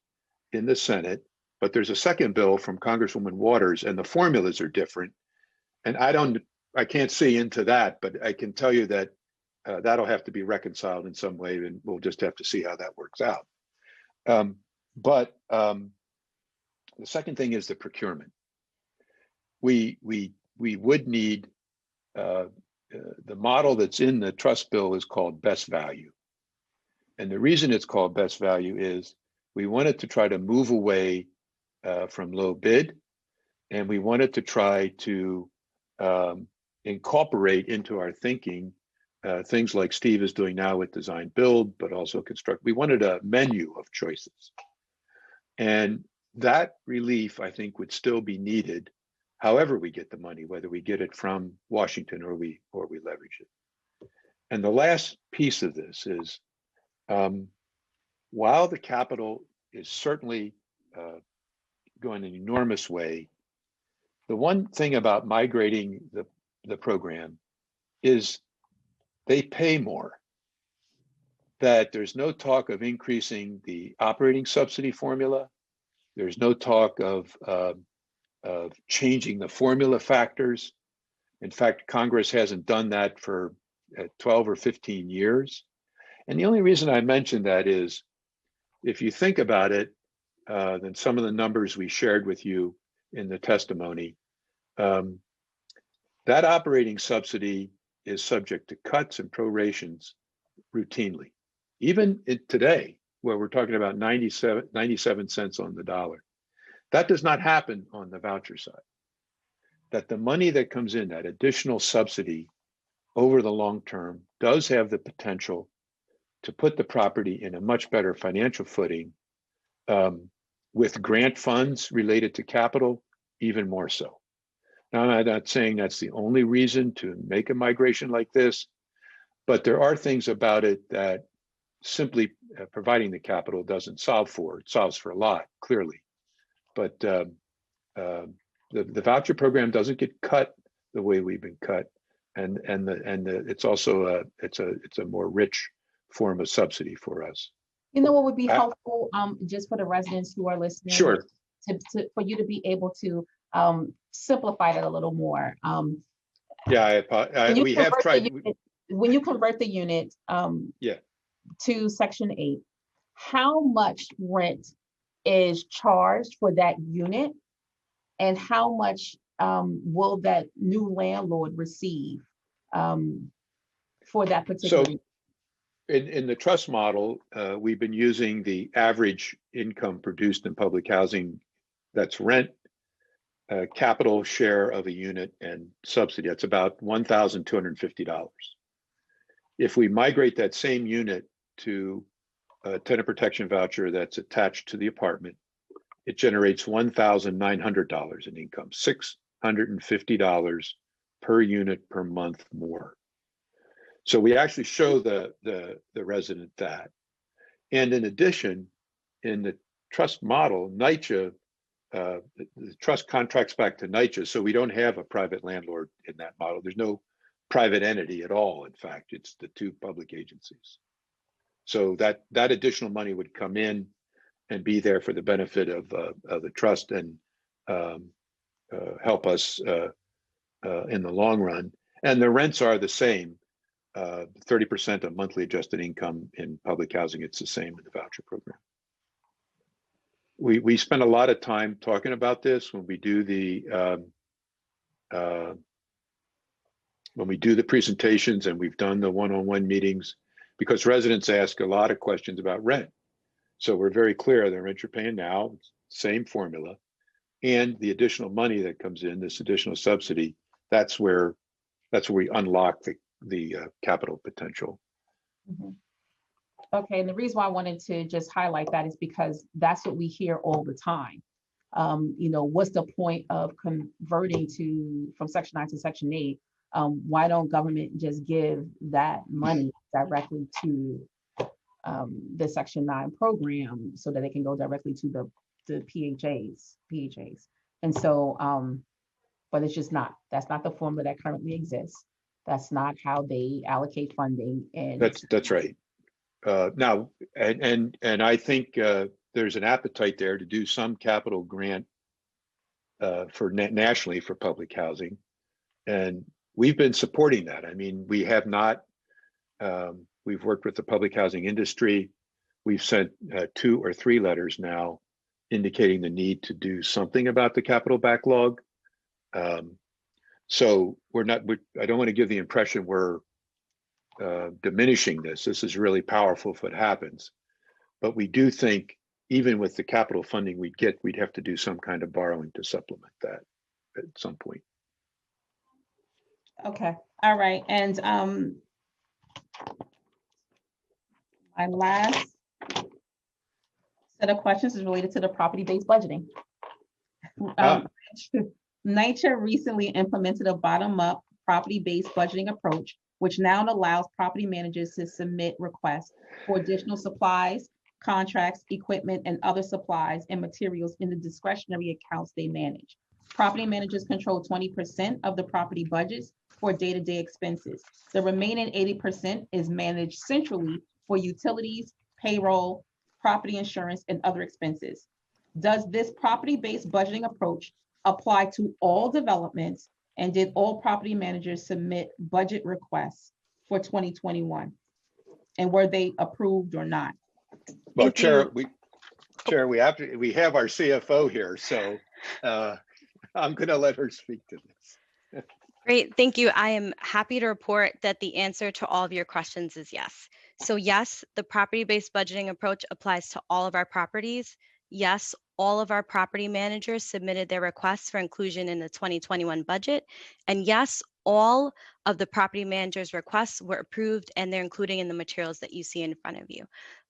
in the Senate, but there's a second bill from Congresswoman Waters, and the formulas are different. And I can't see into that, but I can tell you that that'll have to be reconciled in some way, and we'll just have to see how that works out. But the second thing is the procurement. We would need the model that's in the trust bill is called best value. And the reason it's called best value is we wanted to try to move away from low bid, and we wanted to try to incorporate into our thinking things like Steve is doing now with design build, but also construct. We wanted a menu of choices. And that relief, I think, would still be needed however we get the money, whether we get it from Washington or we leverage it. And the last piece of this is, while the capital is certainly going an enormous way, the one thing about migrating the program is they pay more. That there's no talk of increasing the operating subsidy formula. There's no talk of changing the formula factors. In fact, Congress hasn't done that for 12 or 15 years. And the only reason I mention that is, if you think about it, then some of the numbers we shared with you in the testimony, that operating subsidy is subject to cuts and prorations routinely. Even today, where we're talking about 97 cents on the dollar, that does not happen on the voucher side. That the money that comes in, that additional subsidy over the long term, does have the potential to put the property in a much better financial footing, with grant funds related to capital, even more so. Now, I'm not saying that's the only reason to make a migration like this, but there are things about it that simply providing the capital doesn't solve for. It solves for a lot, clearly. But the voucher program doesn't get cut the way we've been cut, and it's also it's a more rich form of subsidy for us. You know what would be helpful, just for the residents who are listening? Sure. For you to be able to simplify that a little more. Yeah, When you we have convert the tried. unit- When you convert the unit Yeah. to Section 8, how much rent is charged for that unit? And how much will that new landlord receive for that particular? So in the trust model, we've been using the average income produced in public housing, that's rent, capital share of a unit, and subsidy. That's about $1,250. If we migrate that same unit to a tenant protection voucher that's attached to the apartment, it generates $1,900 in income, $650 per unit per month more. So we actually show the resident that. And in addition, in the trust model, NYCHA, the trust contracts back to NYCHA, so we don't have a private landlord in that model. There's no private entity at all. In fact, it's the two public agencies. So that additional money would come in and be there for the benefit of the trust and help us in the long run. And the rents are the same. 30% of monthly adjusted income in public housing. It's the same in the voucher program. We spend a lot of time talking about this when we do the presentations, and we've done the one-on-one meetings, because residents ask a lot of questions about rent. So we're very clear the rent you're paying now, same formula, and the additional money that comes in, this additional subsidy, that's where we unlock the capital potential. Mhm. Okay, and the reason why I wanted to just highlight that is because that's what we hear all the time. What's the point of converting from Section 9 to Section 8? Why don't government just give that money directly to the Section 9 program so that it can go directly to the PHAs? And so, but it's just not. That's not the formula that currently exists. That's not how they allocate funding. And That's right. Now, and I think there's an appetite there to do some capital grant for nationally for public housing, and we've been supporting that. I mean, we have not. We've worked with the public housing industry. We've sent 2 or 3 letters now indicating the need to do something about the capital backlog. So I don't want to give the impression we're diminishing this. This is really powerful if it happens. But we do think even with the capital funding we'd get, we'd have to do some kind of borrowing to supplement that at some point. okay, all right. And my last set of questions is related to the property-based budgeting. NYCHA recently implemented a bottom-up property-based budgeting approach, which now allows property managers to submit requests for additional supplies, contracts, equipment, and other supplies and materials in the discretionary accounts they manage. Property managers control 20% of the property budgets for day-to-day expenses. The remaining 80% is managed centrally for utilities, payroll, property insurance, and other expenses. Does this property-based budgeting approach apply to all developments, and did all property managers submit budget requests for 2021? And were they approved or not? Well, Chair, we have our CFO here, so I'm going to let her speak to this. Great, thank you. I am happy to report that the answer to all of your questions is yes. So yes, the property-based budgeting approach applies to all of our properties. Yes, all of our property managers submitted their requests for inclusion in the 2021 budget. And yes, all of the property managers' requests were approved, and they're included in the materials that you see in front of you.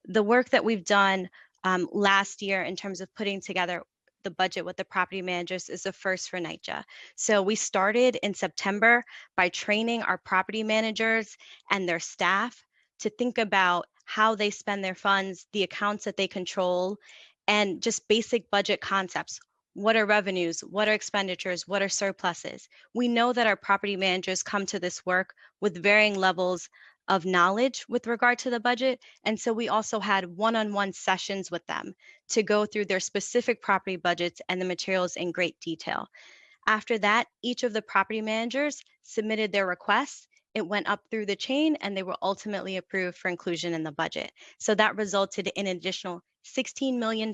The work that we've done last year in terms of putting together the budget with the property managers is the first for NYCHA. So we started in September by training our property managers and their staff to think about how they spend their funds, the accounts that they control, and just basic budget concepts. What are revenues? What are expenditures? What are surpluses? We know that our property managers come to this work with varying levels of knowledge with regard to the budget. And so we also had one-on-one sessions with them to go through their specific property budgets and the materials in great detail. After that, each of the property managers submitted their requests. It went up through the chain and they were ultimately approved for inclusion in the budget. So that resulted in an additional $16 million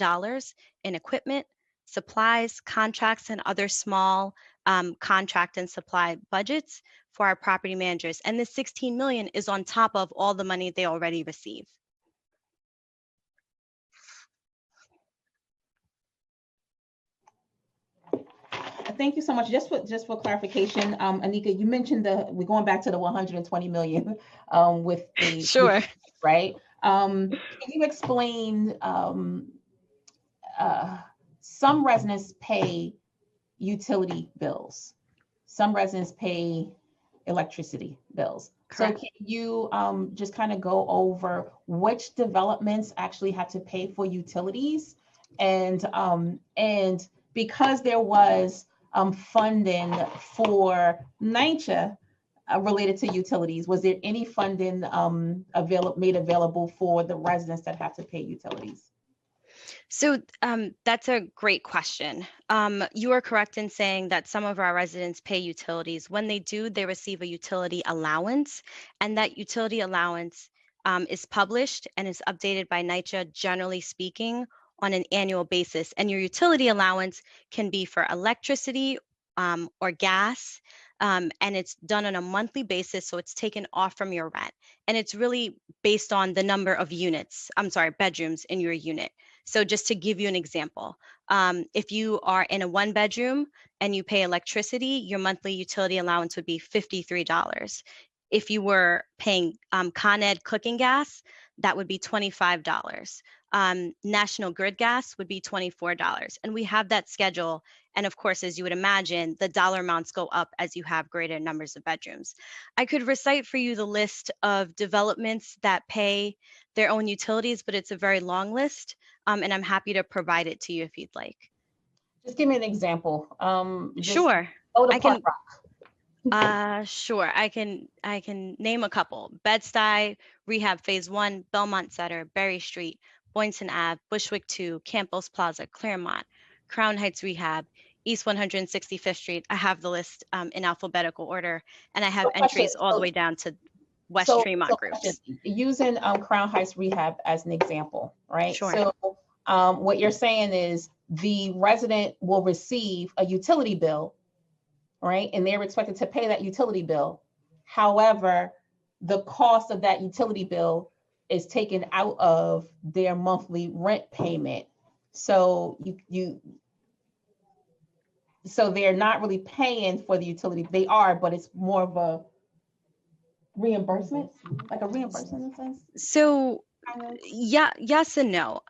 in equipment, supplies, contracts, and other small contract and supply budgets for our property managers. And this 16 million is on top of all the money they already receive. Thank you so much. Just for clarification, Anika, you mentioned we're going back to the 120 million with the Sure. Right. Can you explain some residents pay utility bills, some residents pay electricity bills. Correct. So can you just kind of go over which developments actually have to pay for utilities, and because there was funding for NYCHA related to utilities, was there any funding made available for the residents that have to pay utilities? So that's a great question. You are correct in saying that some of our residents pay utilities. When they do, they receive a utility allowance, and that utility allowance is published and is updated by NYCHA, generally speaking, on an annual basis. And your utility allowance can be for electricity or gas, and it's done on a monthly basis, so it's taken off from your rent. And it's really based on the number of bedrooms in your unit. So just to give you an example, if you are in a 1-bedroom and you pay electricity, your monthly utility allowance would be $53. If you were paying Con Ed cooking gas, that would be $25. National Grid gas would be $24. And we have that schedule. And of course, as you would imagine, the dollar amounts go up as you have greater numbers of bedrooms. I could recite for you the list of developments that pay their own utilities, but it's a very long list. And I'm happy to provide it to you if you'd like. Just give me an example. Sure. Go to I can. Rock. Sure. I can name a couple. Bed-Stuy, Rehab Phase 1, Belmont Center, Berry Street, Boynton Ave, Bushwick 2, Campos Plaza, Claremont, Crown Heights Rehab, East 165th Street. I have the list in alphabetical order, and I have entries all the way down to West Tremont groups. Using Crown Heights Rehab as an example, right? Sure. So what you're saying is the resident will receive a utility bill, right? And they're expected to pay that utility bill. However, the cost of that utility bill is taken out of their monthly rent payment. So so they're not really paying for the utility. They are, but it's more of a reimbursement, like a reimbursement in a sense. So yeah, yes and no.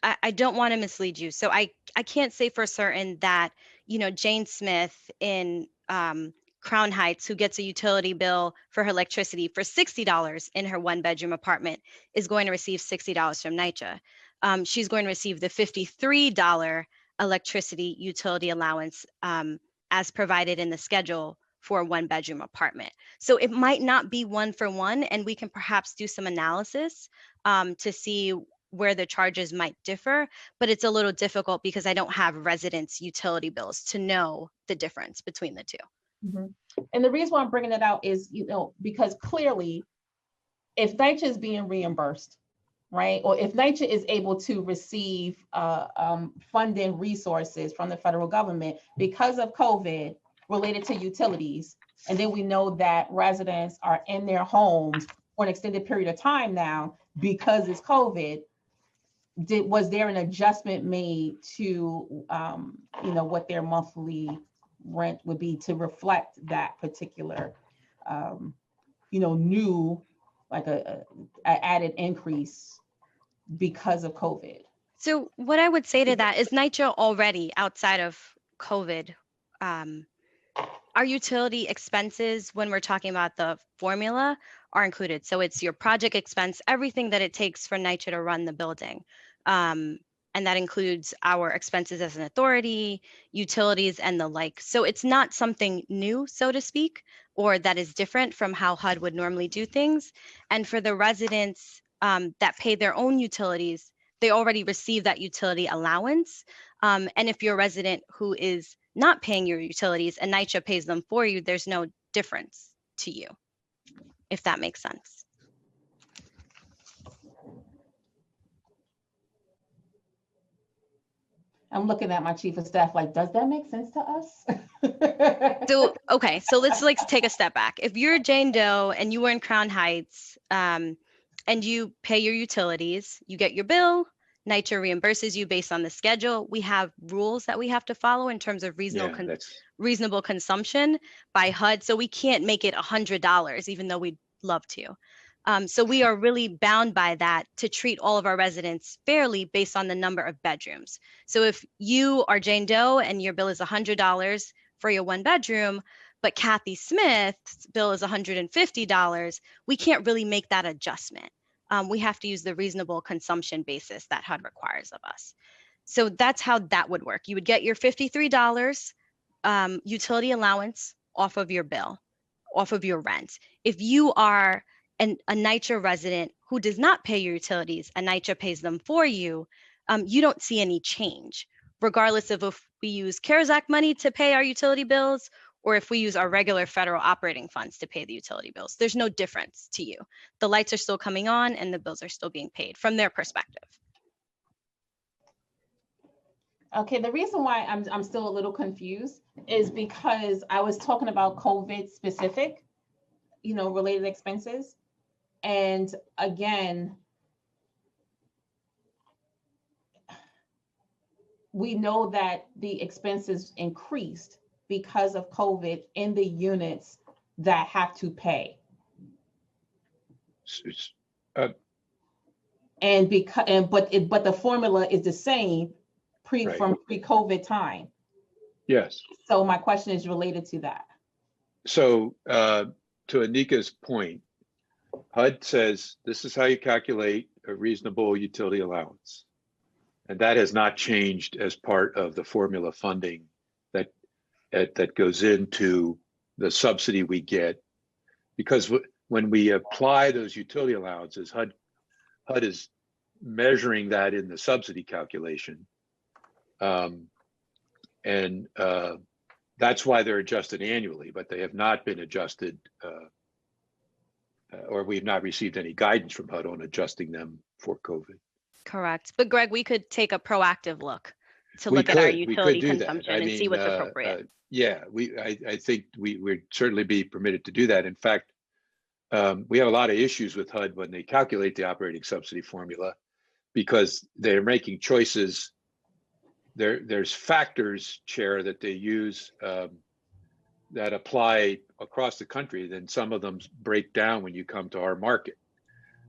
I don't want to mislead you. So I can't say for certain that, Jane Smith in Crown Heights, who gets a utility bill for her electricity for $60 in her 1-bedroom apartment, is going to receive $60 from NYCHA. She's going to receive the $53 electricity utility allowance as provided in the schedule for a 1-bedroom apartment. So it might not be one for one, and we can perhaps do some analysis to see where the charges might differ, but it's a little difficult because I don't have residents' utility bills to know the difference between the two. Mm-hmm. And the reason why I'm bringing it out is, because clearly, if NYCHA is being reimbursed, right, or if NYCHA is able to receive funding resources from the federal government because of COVID related to utilities, and then we know that residents are in their homes for an extended period of time now because it's COVID, was there an adjustment made to, what their monthly rent would be to reflect that particular, new, like a added increase because of COVID? So what I would say to that is NYCHA already, outside of COVID, our utility expenses, when we're talking about the formula, are included. So it's your project expense, everything that it takes for NYCHA to run the building. And that includes our expenses as an authority, utilities, and the like. So it's not something new, so to speak, or that is different from how HUD would normally do things. And for the residents that pay their own utilities, they already receive that utility allowance. And if you're a resident who is not paying your utilities and NYCHA pays them for you, there's no difference to you, if that makes sense. I'm looking at my chief of staff like, does that make sense to us? So, okay, so let's like take a step back. If you're Jane Doe and you were in Crown Heights and you pay your utilities, you get your bill, NYCHA reimburses you based on the schedule. We have rules that we have to follow in terms of reasonable consumption by HUD. So we can't make it $100, even though we'd love to. So we are really bound by that to treat all of our residents fairly based on the number of bedrooms. So if you are Jane Doe and your bill is $100 for your 1 bedroom, but Kathy Smith's bill is $150, we can't really make that adjustment. We have to use the reasonable consumption basis that HUD requires of us. So that's how that would work. You would get your $53 utility allowance off of your bill, off of your rent. If you are a NYCHA resident who does not pay your utilities and NYCHA pays them for you, you don't see any change, regardless of if we use CARES Act money to pay our utility bills or if we use our regular federal operating funds to pay the utility bills. There's no difference to you. The lights are still coming on and the bills are still being paid from their perspective. Okay, the reason why I'm still a little confused is because I was talking about COVID specific, related expenses. And again, we know that the expenses increased because of COVID in the units that have to pay. But the formula is the same from pre-COVID time. Yes. So my question is related to that. So to Anika's point, HUD says this is how you calculate a reasonable utility allowance. And that has not changed as part of the formula funding that goes into the subsidy we get. Because when we apply those utility allowances, HUD is measuring that in the subsidy calculation. That's why they're adjusted annually, but they have not been adjusted or we've not received any guidance from HUD on adjusting them for COVID. Correct. But Greg, we could take a proactive look to look at our utility consumption and see what's appropriate. Yeah, I think we'd certainly be permitted to do that. In fact, we have a lot of issues with HUD when they calculate the operating subsidy formula because they're making choices. There's factors, Chair, that they use that apply across the country, then some of them break down when you come to our market.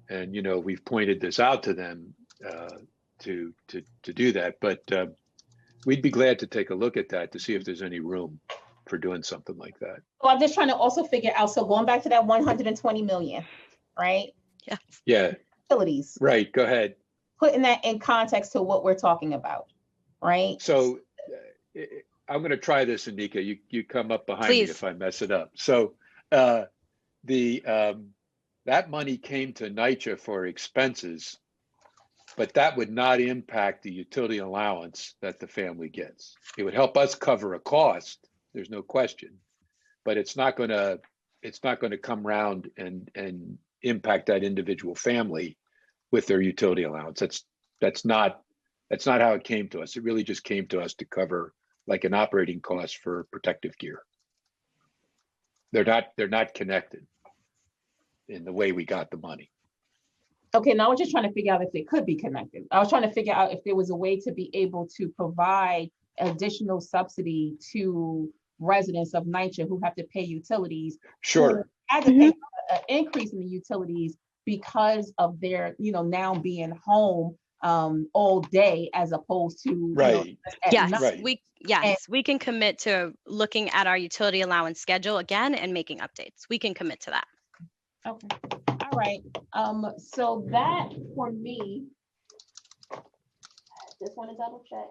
And, we've pointed this out to them to do that, but we'd be glad to take a look at that to see if there's any room for doing something like that. Well, I'm just trying to also figure out, so going back to that 120 million, right? Yeah. Yeah. Utilities. Right, go ahead. Putting that in context to what we're talking about, right? So I'm going to try this, Anika. You come up behind me if I mess it up. So that money came to NYCHA for expenses, but that would not impact the utility allowance that the family gets. It would help us cover a cost. There's no question, but it's not going to come around and impact that individual family with their utility allowance. That's not how it came to us. It really just came to us to cover like an operating cost for protective gear. They're not connected in the way we got the money. Okay, now I was just trying to figure out if they could be connected. I was trying to figure out if there was a way to be able to provide additional subsidy to residents of NYCHA who have to pay utilities. Sure. Who had to pay an increase in the utilities because of their, now being home all day as opposed to right. Yes, night. We can commit to looking at our utility allowance schedule again and making updates. We can commit to that. Okay. All right. So that for me, just want to double check.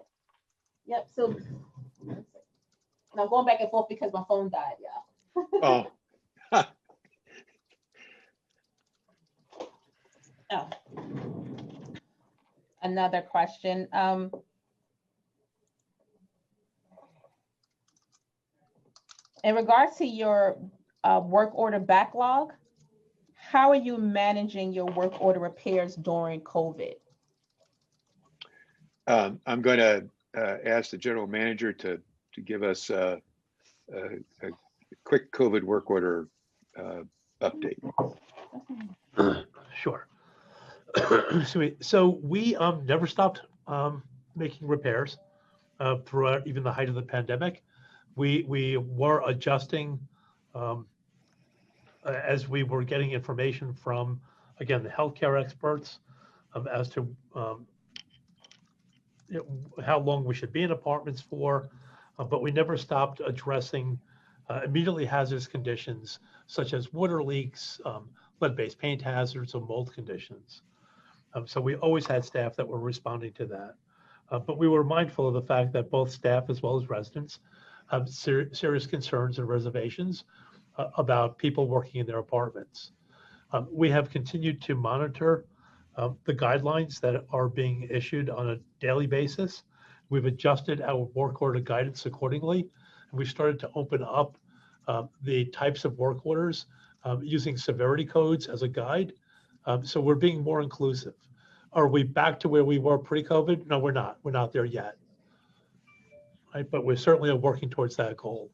Yep. So now going back and forth because my phone died, yeah. Oh. Oh. Another question. In regards to your work order backlog, how are you managing your work order repairs during COVID? I'm going to ask the general manager to give us a quick COVID work order update. Sure. So we never stopped making repairs throughout even the height of the pandemic. We were adjusting as we were getting information from, again, the healthcare experts as to how long we should be in apartments for, but we never stopped addressing immediately hazardous conditions such as water leaks, lead-based paint hazards, or mold conditions. So we always had staff that were responding to that. But we were mindful of the fact that both staff as well as residents have serious concerns and reservations about people working in their apartments. We have continued to monitor the guidelines that are being issued on a daily basis. We've adjusted our work order guidance accordingly. And we started to open up the types of work orders using severity codes as a guide. So we're being more inclusive. Are we back to where we were pre-COVID? No, we're not. We're not there yet. Right? But we certainly are working towards that goal.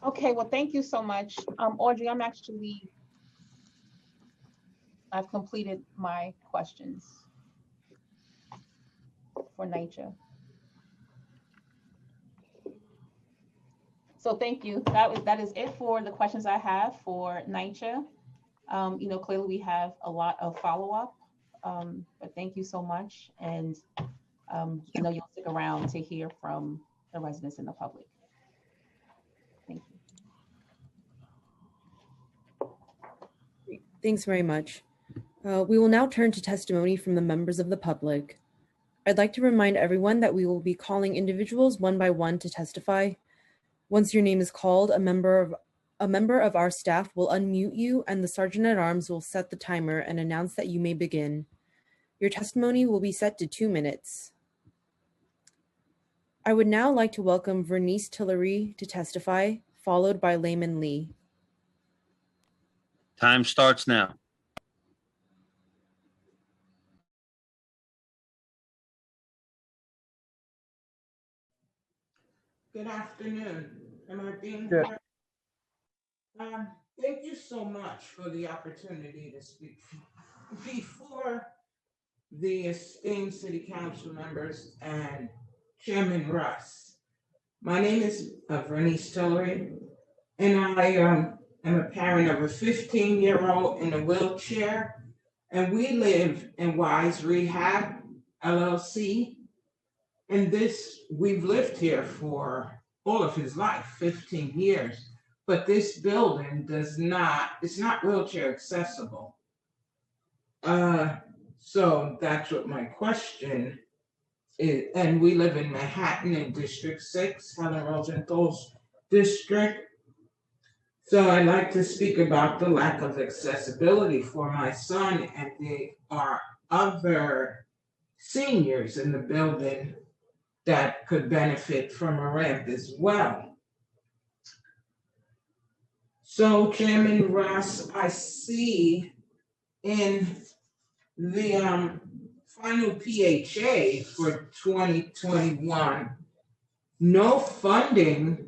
Okay, well, thank you so much. Audrey, I've completed my questions for NYCHA. So thank you. That is it for the questions I have for NYCHA. Clearly we have a lot of follow-up, but thank you so much. And you'll stick around to hear from the residents and the public. Thank you. Thanks very much. We will now turn to testimony from the members of the public. I'd like to remind everyone that we will be calling individuals one by one to testify. Once your name is called, a member of our staff will unmute you and the Sergeant at Arms will set the timer and announce that you may begin. Your testimony will be set to 2 minutes. I would now like to welcome Vernice Tillery to testify, followed by Layman Lee. Time starts now. Good afternoon. Am I being Yeah. heard? Thank you so much for the opportunity to speak before the esteemed city council members and Chairman Russ. My name is Vernice Tillery, and I am a parent of a 15-year-old in a wheelchair, and we live in Wise Rehab, LLC. And we've lived here for all of his life, 15 years, but this building it's not wheelchair accessible. So that's what my question is. And we live in Manhattan in District 6, Helen Rosenthal's district. So I'd like to speak about the lack of accessibility for my son, and there are other seniors in the building that could benefit from a ramp as well. So Chairman Ross, I see in the final PHA for 2021, no funding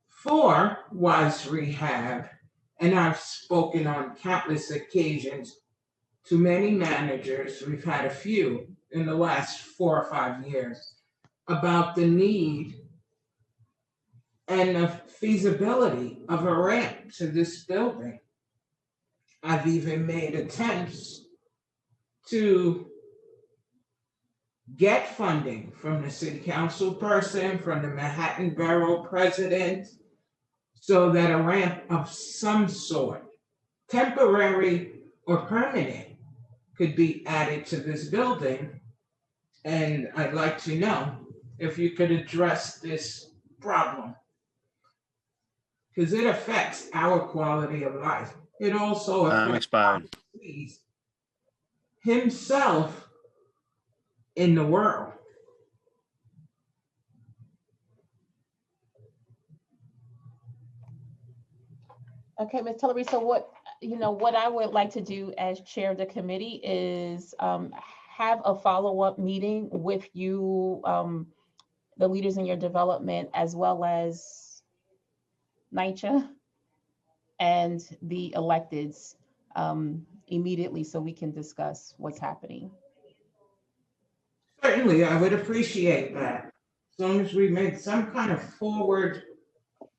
for Wise Rehab. And I've spoken on countless occasions to many managers, we've had a few in the last 4 or 5 years, about the need and the feasibility of a ramp to this building. I've even made attempts to get funding from the city council person, from the Manhattan Borough president, so that a ramp of some sort, temporary or permanent, could be added to this building. And I'd like to know if you could address this problem, because it affects our quality of life. It also affects himself in the world. Okay, Ms. Tillery, so what I would like to do as chair of the committee is have a follow-up meeting with you, the leaders in your development, as well as NYCHA and the electeds immediately so we can discuss what's happening. Certainly, I would appreciate that. As long as we make some kind of forward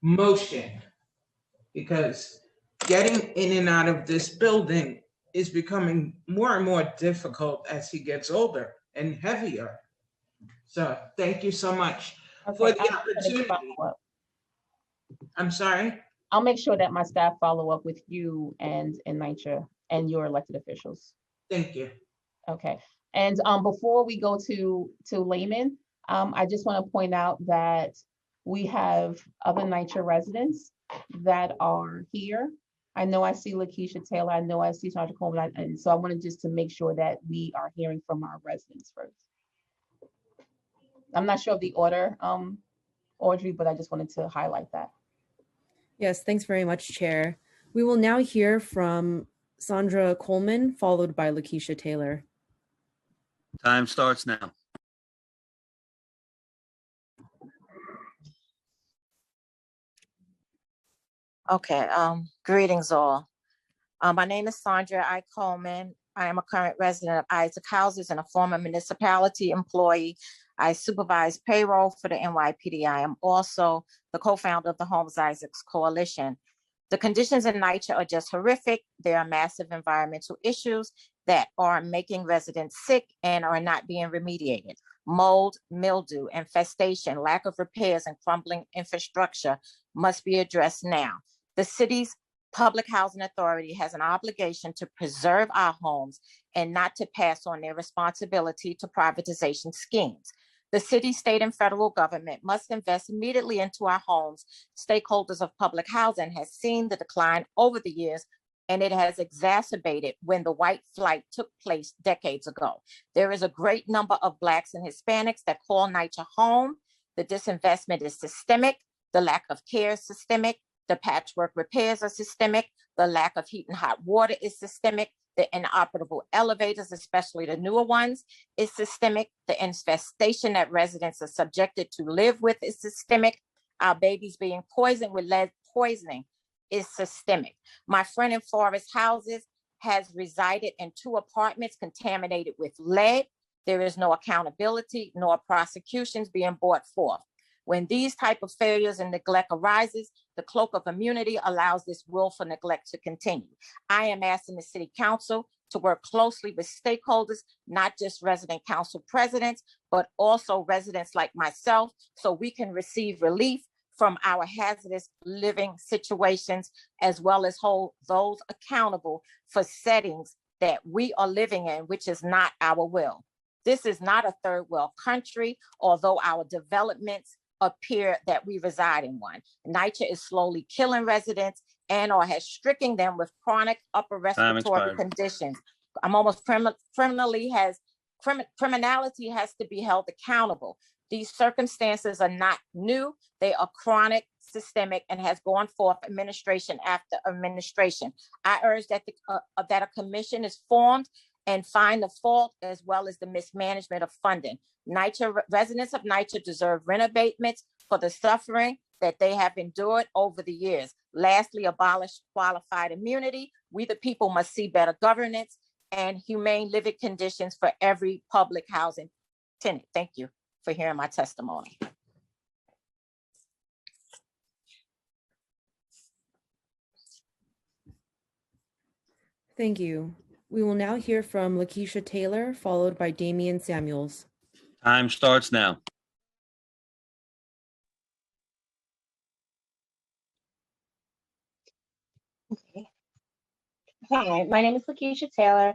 motion, because getting in and out of this building is becoming more and more difficult as he gets older and heavier. So thank you so much for the opportunity. I'm sorry? I'll make sure that my staff follow up with you and NYCHA and your elected officials. Thank you. Okay, and before we go to layman, I just want to point out that we have other NYCHA residents that are here. I know I see Lakeisha Taylor, I know I see Sandra Coleman, and so I wanted just to make sure that we are hearing from our residents first. I'm not sure of the order, Audrey, but I just wanted to highlight that. Yes, thanks very much, Chair. We will now hear from Sandra Coleman, followed by Lakeisha Taylor. Time starts now. Okay, greetings all. My name is Sandra I. Coleman. I am a current resident of Isaac Houses and a former municipality employee. I supervise payroll for the NYPD. I am also the co-founder of the Homes Isaacs Coalition. The conditions in NYCHA are just horrific. There are massive environmental issues that are making residents sick and are not being remediated. Mold, mildew, infestation, lack of repairs, and crumbling infrastructure must be addressed now. The city's Public Housing Authority has an obligation to preserve our homes and not to pass on their responsibility to privatization schemes. The city, state, and federal government must invest immediately into our homes. Stakeholders of public housing has seen the decline over the years, and it has exacerbated when the white flight took place decades ago. There is a great number of Blacks and Hispanics that call NYCHA home. The disinvestment is systemic. The lack of care is systemic. The patchwork repairs are systemic. The lack of heat and hot water is systemic. The inoperable elevators, especially the newer ones, is systemic. The infestation that residents are subjected to live with is systemic. Our babies being poisoned with lead poisoning is systemic. My friend in Forest Houses has resided in 2 apartments contaminated with lead. There is no accountability nor prosecutions being brought forth. When these type of failures and neglect arises, the cloak of immunity allows this willful neglect to continue. I am asking the City Council to work closely with stakeholders, not just resident council presidents, but also residents like myself, so we can receive relief from our hazardous living situations, as well as hold those accountable for settings that we are living in, which is not our will. This is not a third world country, although our developments appear that we reside in one. NYCHA is slowly killing residents and or has stricken them with chronic upper respiratory conditions. I'm almost criminality has to be held accountable. These circumstances are not new. They are chronic, systemic, and has gone forth administration after administration. I urge that that a commission is formed and find the fault as well as the mismanagement of funding. NYCHA residents of NYCHA deserve rent abatements for the suffering that they have endured over the years. Lastly, abolish qualified immunity. We the people must see better governance and humane living conditions for every public housing tenant. Thank you for hearing my testimony. Thank you. We will now hear from Lakeisha Taylor, followed by Damian Samuels. Time starts now. Okay. Hi, my name is Lakeisha Taylor.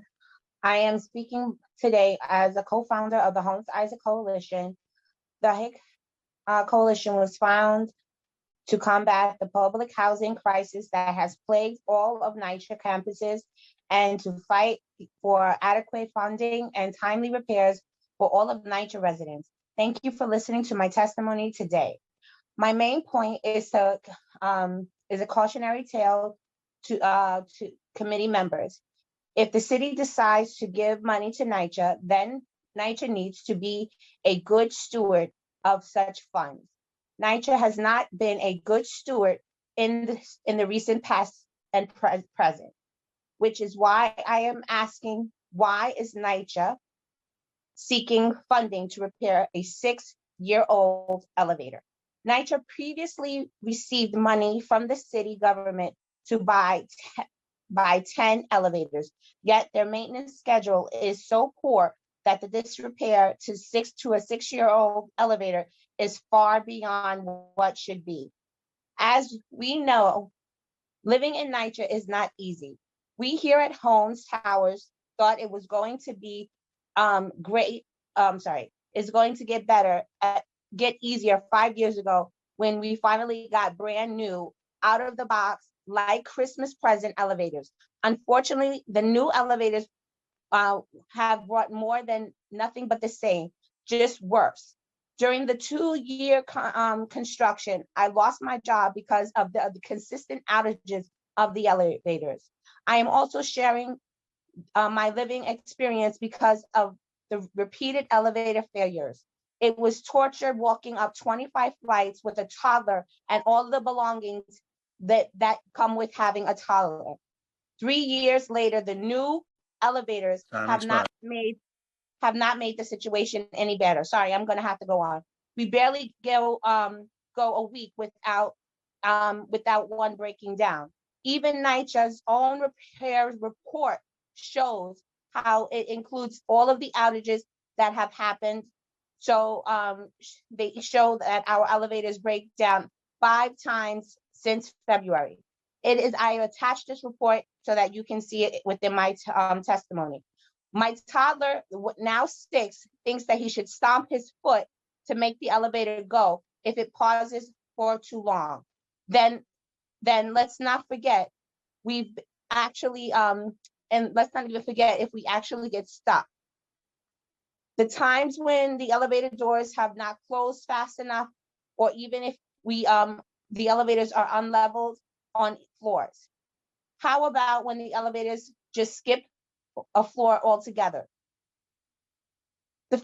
I am speaking today as a co-founder of the Homes Isaac Coalition. The HIC Coalition was found to combat the public housing crisis that has plagued all of NYCHA campuses and to fight for adequate funding and timely repairs for all of NYCHA residents. Thank you for listening to my testimony today. My main point is a cautionary tale to committee members. If the city decides to give money to NYCHA, then NYCHA needs to be a good steward of such funds. NYCHA has not been a good steward in the recent past and present, which is why I am asking, why is NYCHA seeking funding to repair a 6-year-old elevator? NYCHA previously received money from the city government to buy 10 elevators, yet their maintenance schedule is so poor that the disrepair to a 6-year-old elevator is far beyond what should be. As we know, living in NYCHA is not easy. We here at Holmes Towers thought it was going to be is going to get better, get easier 5 years ago when we finally got brand new, out of the box, like Christmas present elevators. Unfortunately, the new elevators have brought more than nothing but the same, just worse. During the 2-year construction, I lost my job because of the consistent outages of the elevators. I am also sharing my living experience because of the repeated elevator failures. It was torture walking up 25 flights with a toddler and all the belongings that come with having a toddler. 3 years later, the new elevators have not made the situation any better. Sorry, I'm going to have to go on. We barely go a week without one breaking down. Even NYCHA's own repairs report shows how it includes all of the outages that have happened. So they show that our elevators break down 5 times since February. I attached this report so that you can see it within my testimony. My toddler, now 6, thinks that he should stomp his foot to make the elevator go if it pauses for too long. Then let's not forget, we've actually, and let's not even forget if we actually get stuck. The times when the elevator doors have not closed fast enough, or even if the elevators are unleveled on floors. How about when the elevators just skip a floor altogether? The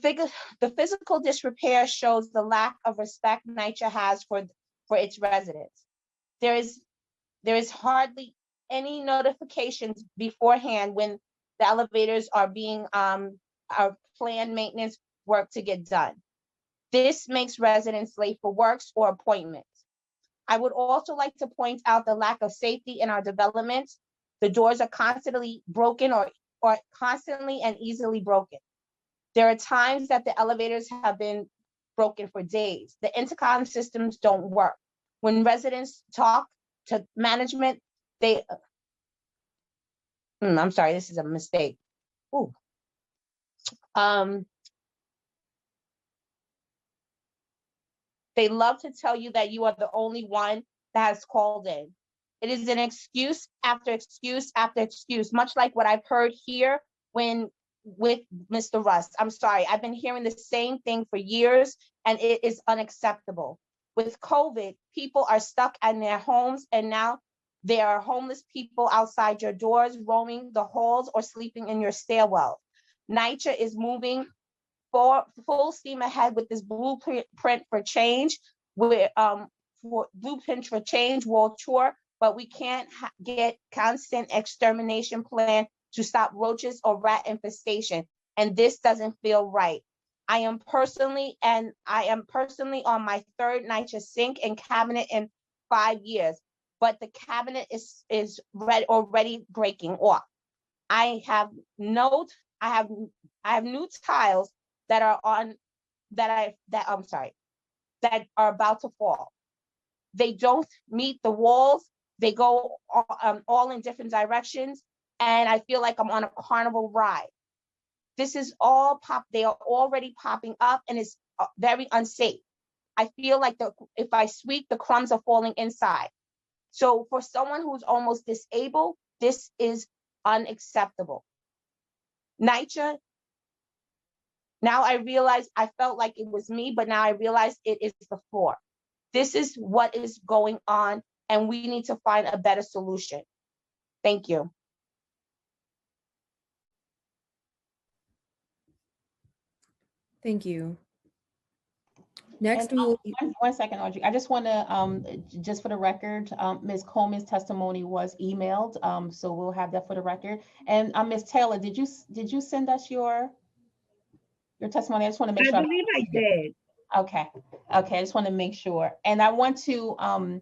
physical disrepair shows the lack of respect NYCHA has for its residents. There is hardly any notifications beforehand when the elevators are being our planned maintenance work to get done. This makes residents late for works or appointments. I would also like to point out the lack of safety in our developments. The doors are constantly broken or constantly and easily broken. There are times that the elevators have been broken for days. The intercom systems don't work. When residents talk to management, I'm sorry, this is a mistake. Ooh. They love to tell you that you are the only one that has called in. It is an excuse after excuse after excuse, much like what I've heard here with Mr. Rust. I'm sorry, I've been hearing the same thing for years, and it is unacceptable. With COVID, people are stuck in their homes, and now there are homeless people outside your doors, roaming the halls or sleeping in your stairwell. NYCHA is moving full steam ahead with this blueprint for change, blueprint for change world tour, but we can't get constant extermination plan to stop roaches or rat infestation, and this doesn't feel right. I am personally on my 3rd NYCHA sink and cabinet in 5 years, but the cabinet is already breaking off. I have new tiles that are about to fall. They don't meet the walls. They go all in different directions, and I feel like I'm on a carnival ride. This is they are already popping up, and it's very unsafe. I feel like if I sweep, the crumbs are falling inside. So for someone who's almost disabled, this is unacceptable. NYCHA, now I realize I felt like it was me, but now I realize it is the floor. This is what is going on, and we need to find a better solution. Thank you. Thank you. Next, And, we will. one second, Audrey. I just want to, just for the record, Ms. Coleman's testimony was emailed, so we'll have that for the record. And Ms. Taylor, did you send us your testimony? I just want to make sure. I believe I did. Okay, okay, I just want to make sure. And I want to,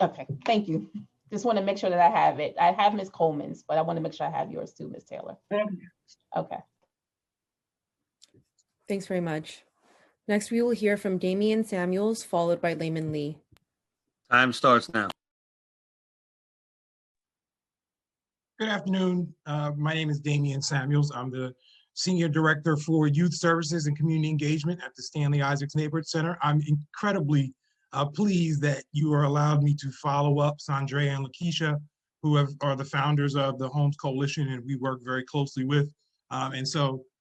okay, thank you. Just want to make sure that I have it. I have Ms. Coleman's, but I want to make sure I have yours too, Ms. Taylor. Okay. Thanks very much. Next, we will hear from Damian Samuels, followed by Layman Lee. Time starts now. Good afternoon. My name is Damian Samuels. I'm the Senior Director for Youth Services and Community Engagement at the Stanley Isaacs Neighborhood Center. I'm incredibly pleased that you are allowed me to follow up Sandrea and Lakeisha, who are the founders of the Homes Coalition, and we work very closely with.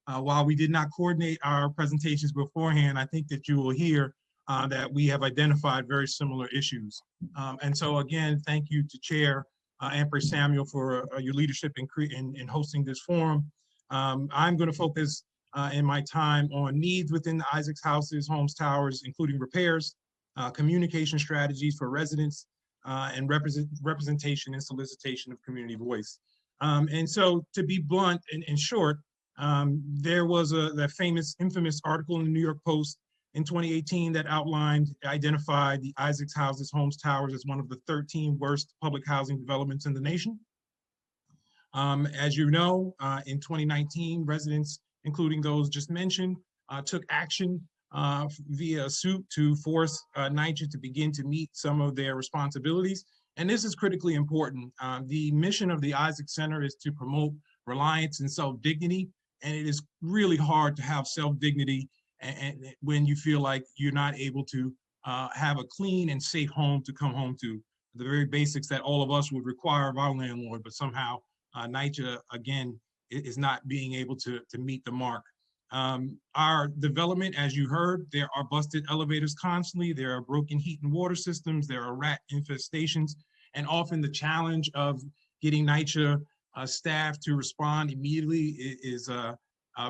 While we did not coordinate our presentations beforehand, I think that you will hear that we have identified very similar issues. Again, thank you to Chair Empress Samuel for your leadership in hosting this forum. I'm going to focus in my time on needs within the Isaacs houses, homes, towers, including repairs, communication strategies for residents, and representation and solicitation of community voice. To be blunt and short, there was that infamous article in the New York Post in 2018 that identified the Isaacs houses, homes, towers as one of the 13 worst public housing developments in the nation. As you know, in 2019, residents, including those just mentioned, took action via a suit to force NYCHA to begin to meet some of their responsibilities. And this is critically important. The mission of the Isaacs Center is to promote reliance and self-dignity. And it is really hard to have self-dignity and when you feel like you're not able to have a clean and safe home to come home to. The very basics that all of us would require of our landlord, but somehow NYCHA, again, is not being able to meet the mark. Our development, as you heard, there are busted elevators constantly, there are broken heat and water systems, there are rat infestations, and often the challenge of getting NYCHA staff to respond immediately is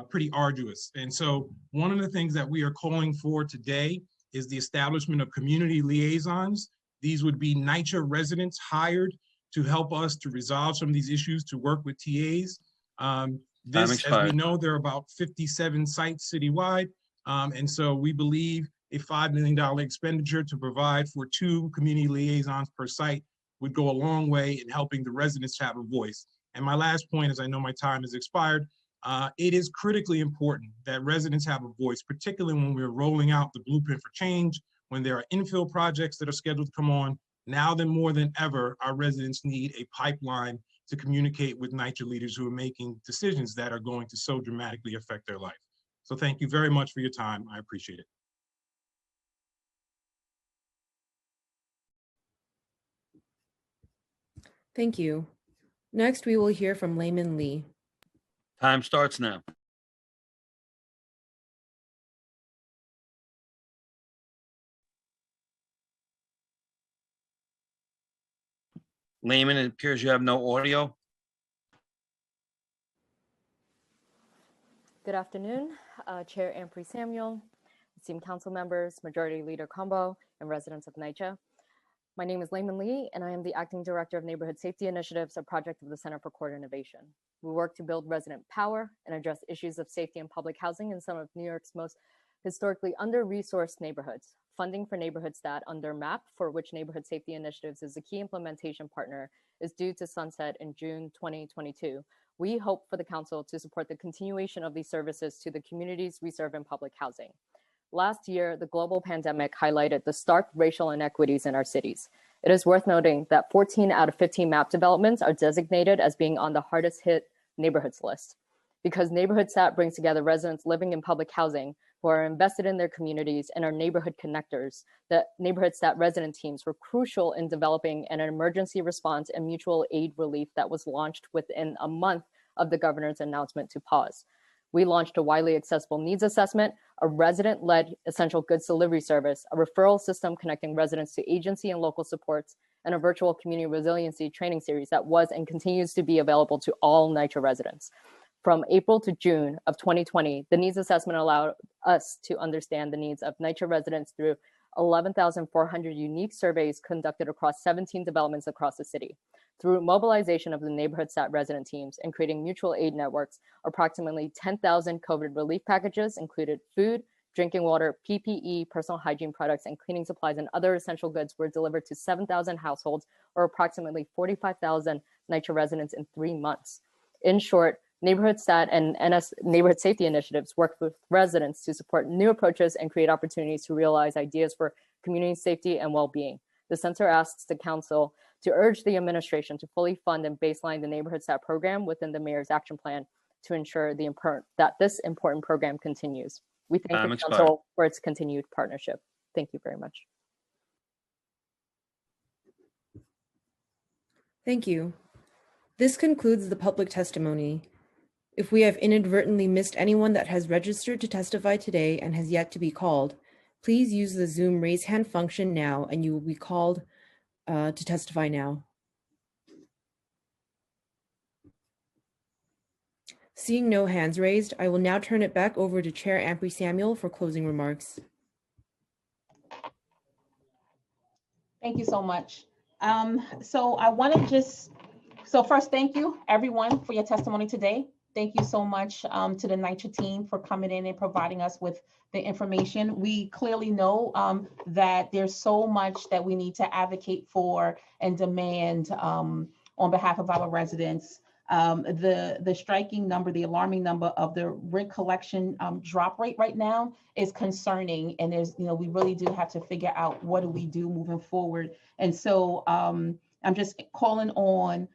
pretty arduous. And so one of the things that we are calling for today is the establishment of community liaisons. These would be NYCHA residents hired to help us to resolve some of these issues, to work with TAs. As we know, there are about 57 sites citywide. And so we believe a $5 million expenditure to provide for 2 community liaisons per site would go a long way in helping the residents have a voice. And my last point, as I know my time has expired, it is critically important that residents have a voice, particularly when we're rolling out the Blueprint for Change, when there are infill projects that are scheduled to come on. Now more than ever, our residents need a pipeline to communicate with NYCHA leaders who are making decisions that are going to so dramatically affect their life. So thank you very much for your time. I appreciate it. Thank you. Next, we will hear from Layman Lee. Time starts now. Layman, it appears you have no audio. Good afternoon, Chair Empress Samuel, esteemed council members, Majority Leader Combo, and residents of NYCHA. My name is Layman Lee, and I am the Acting Director of Neighborhood Safety Initiatives, a project of the Center for Court Innovation. We work to build resident power and address issues of safety and public housing in some of New York's most historically under-resourced neighborhoods. Funding for neighborhoods that under MAP, for which Neighborhood Safety Initiatives is a key implementation partner, is due to sunset in June 2022. We hope for the council to support the continuation of these services to the communities we serve in public housing. Last year, the global pandemic highlighted the stark racial inequities in our cities. It is worth noting that 14 out of 15 MAP developments are designated as being on the hardest hit neighborhoods list. Because NeighborhoodSat brings together residents living in public housing who are invested in their communities and are neighborhood connectors, the NeighborhoodSat resident teams were crucial in developing an emergency response and mutual aid relief that was launched within a month of the governor's announcement to pause. We launched a widely accessible needs assessment, a resident-led essential goods delivery service, a referral system connecting residents to agency and local supports, and a virtual community resiliency training series that was and continues to be available to all NYCHA residents. From April to June of 2020, the needs assessment allowed us to understand the needs of NYCHA residents through 11,400 unique surveys conducted across 17 developments across the city. Through mobilization of the neighborhood SAT resident teams and creating mutual aid networks, approximately 10,000 COVID relief packages included food, drinking water, PPE, personal hygiene products, and cleaning supplies and other essential goods were delivered to 7,000 households, or approximately 45,000 NYCHA residents in 3 months. In short, Neighborhood SAT and NS Neighborhood Safety Initiatives work with residents to support new approaches and create opportunities to realize ideas for community safety and well-being. The center asks the council to urge the administration to fully fund and baseline the Neighborhood SAT program within the mayor's action plan to ensure that this important program continues. We thank Time the expired. council for its continued partnership. Thank you very much. Thank you. This concludes the public testimony. If we have inadvertently missed anyone that has registered to testify today and has yet to be called, please use the Zoom raise hand function now and you will be called to testify now. Seeing no hands raised, I will now turn it back over to Chair Ampry Samuel for closing remarks. Thank you so much. So I want to first, thank you everyone for your testimony today. Thank you so much to the NYCHA team for coming in and providing us with the information. We clearly know that there's so much that we need to advocate for and demand on behalf of our residents. The striking number, the alarming number of the rent collection drop rate right now is concerning. And we really do have to figure out what do we do moving forward. And so I'm just calling on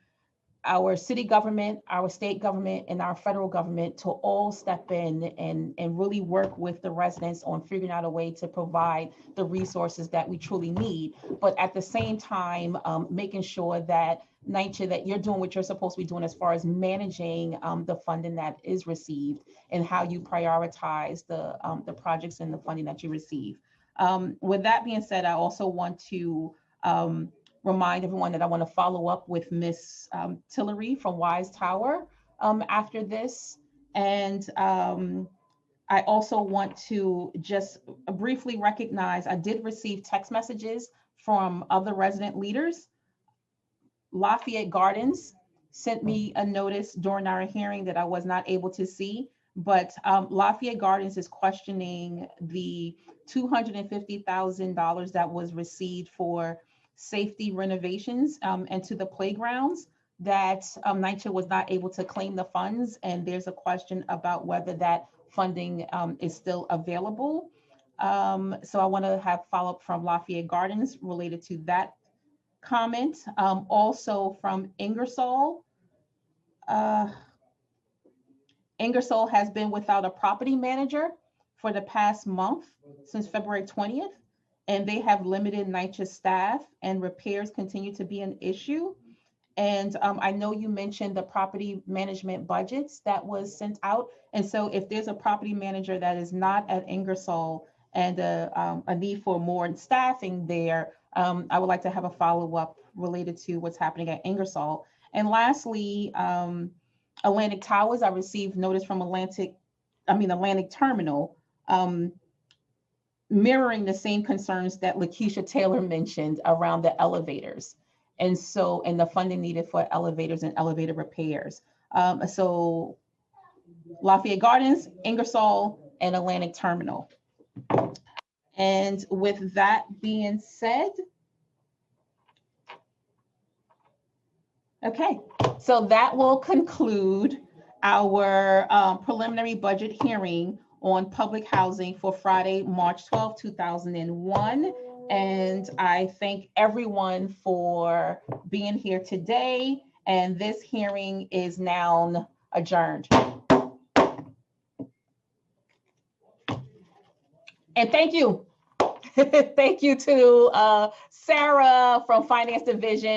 our city government, our state government, and our federal government to all step in and really work with the residents on figuring out a way to provide the resources that we truly need. But at the same time, making sure that NYCHA, that you're doing what you're supposed to be doing as far as managing the funding that is received and how you prioritize the projects and the funding that you receive. With that being said, I also want to remind everyone that I want to follow up with Miss Tillery from Wise Tower after this. And I also want to just briefly recognize, I did receive text messages from other resident leaders. Lafayette Gardens sent me a notice during our hearing that I was not able to see, but Lafayette Gardens is questioning the $250,000 that was received for safety renovations and to the playgrounds that NYCHA was not able to claim the funds. And there's a question about whether that funding is still available. So I want to have follow-up from Lafayette Gardens related to that comment. Also from Ingersoll. Ingersoll has been without a property manager for the past month, since February 20th. And they have limited NYCHA staff, and repairs continue to be an issue. And I know you mentioned the property management budgets that was sent out. And so if there's a property manager that is not at Ingersoll and a need for more staffing there, I would like to have a follow-up related to what's happening at Ingersoll. And lastly, Atlantic Towers, I received notice from Atlantic Terminal, mirroring the same concerns that Lakeisha Taylor mentioned around the elevators. And the funding needed for elevators and elevator repairs. So Lafayette Gardens, Ingersoll, and Atlantic Terminal. And with that being said, okay, so that will conclude our preliminary budget hearing on public housing for Friday, March 12, 2001. And I thank everyone for being here today. And this hearing is now adjourned. And thank you. Thank you to Sarah from Finance Division.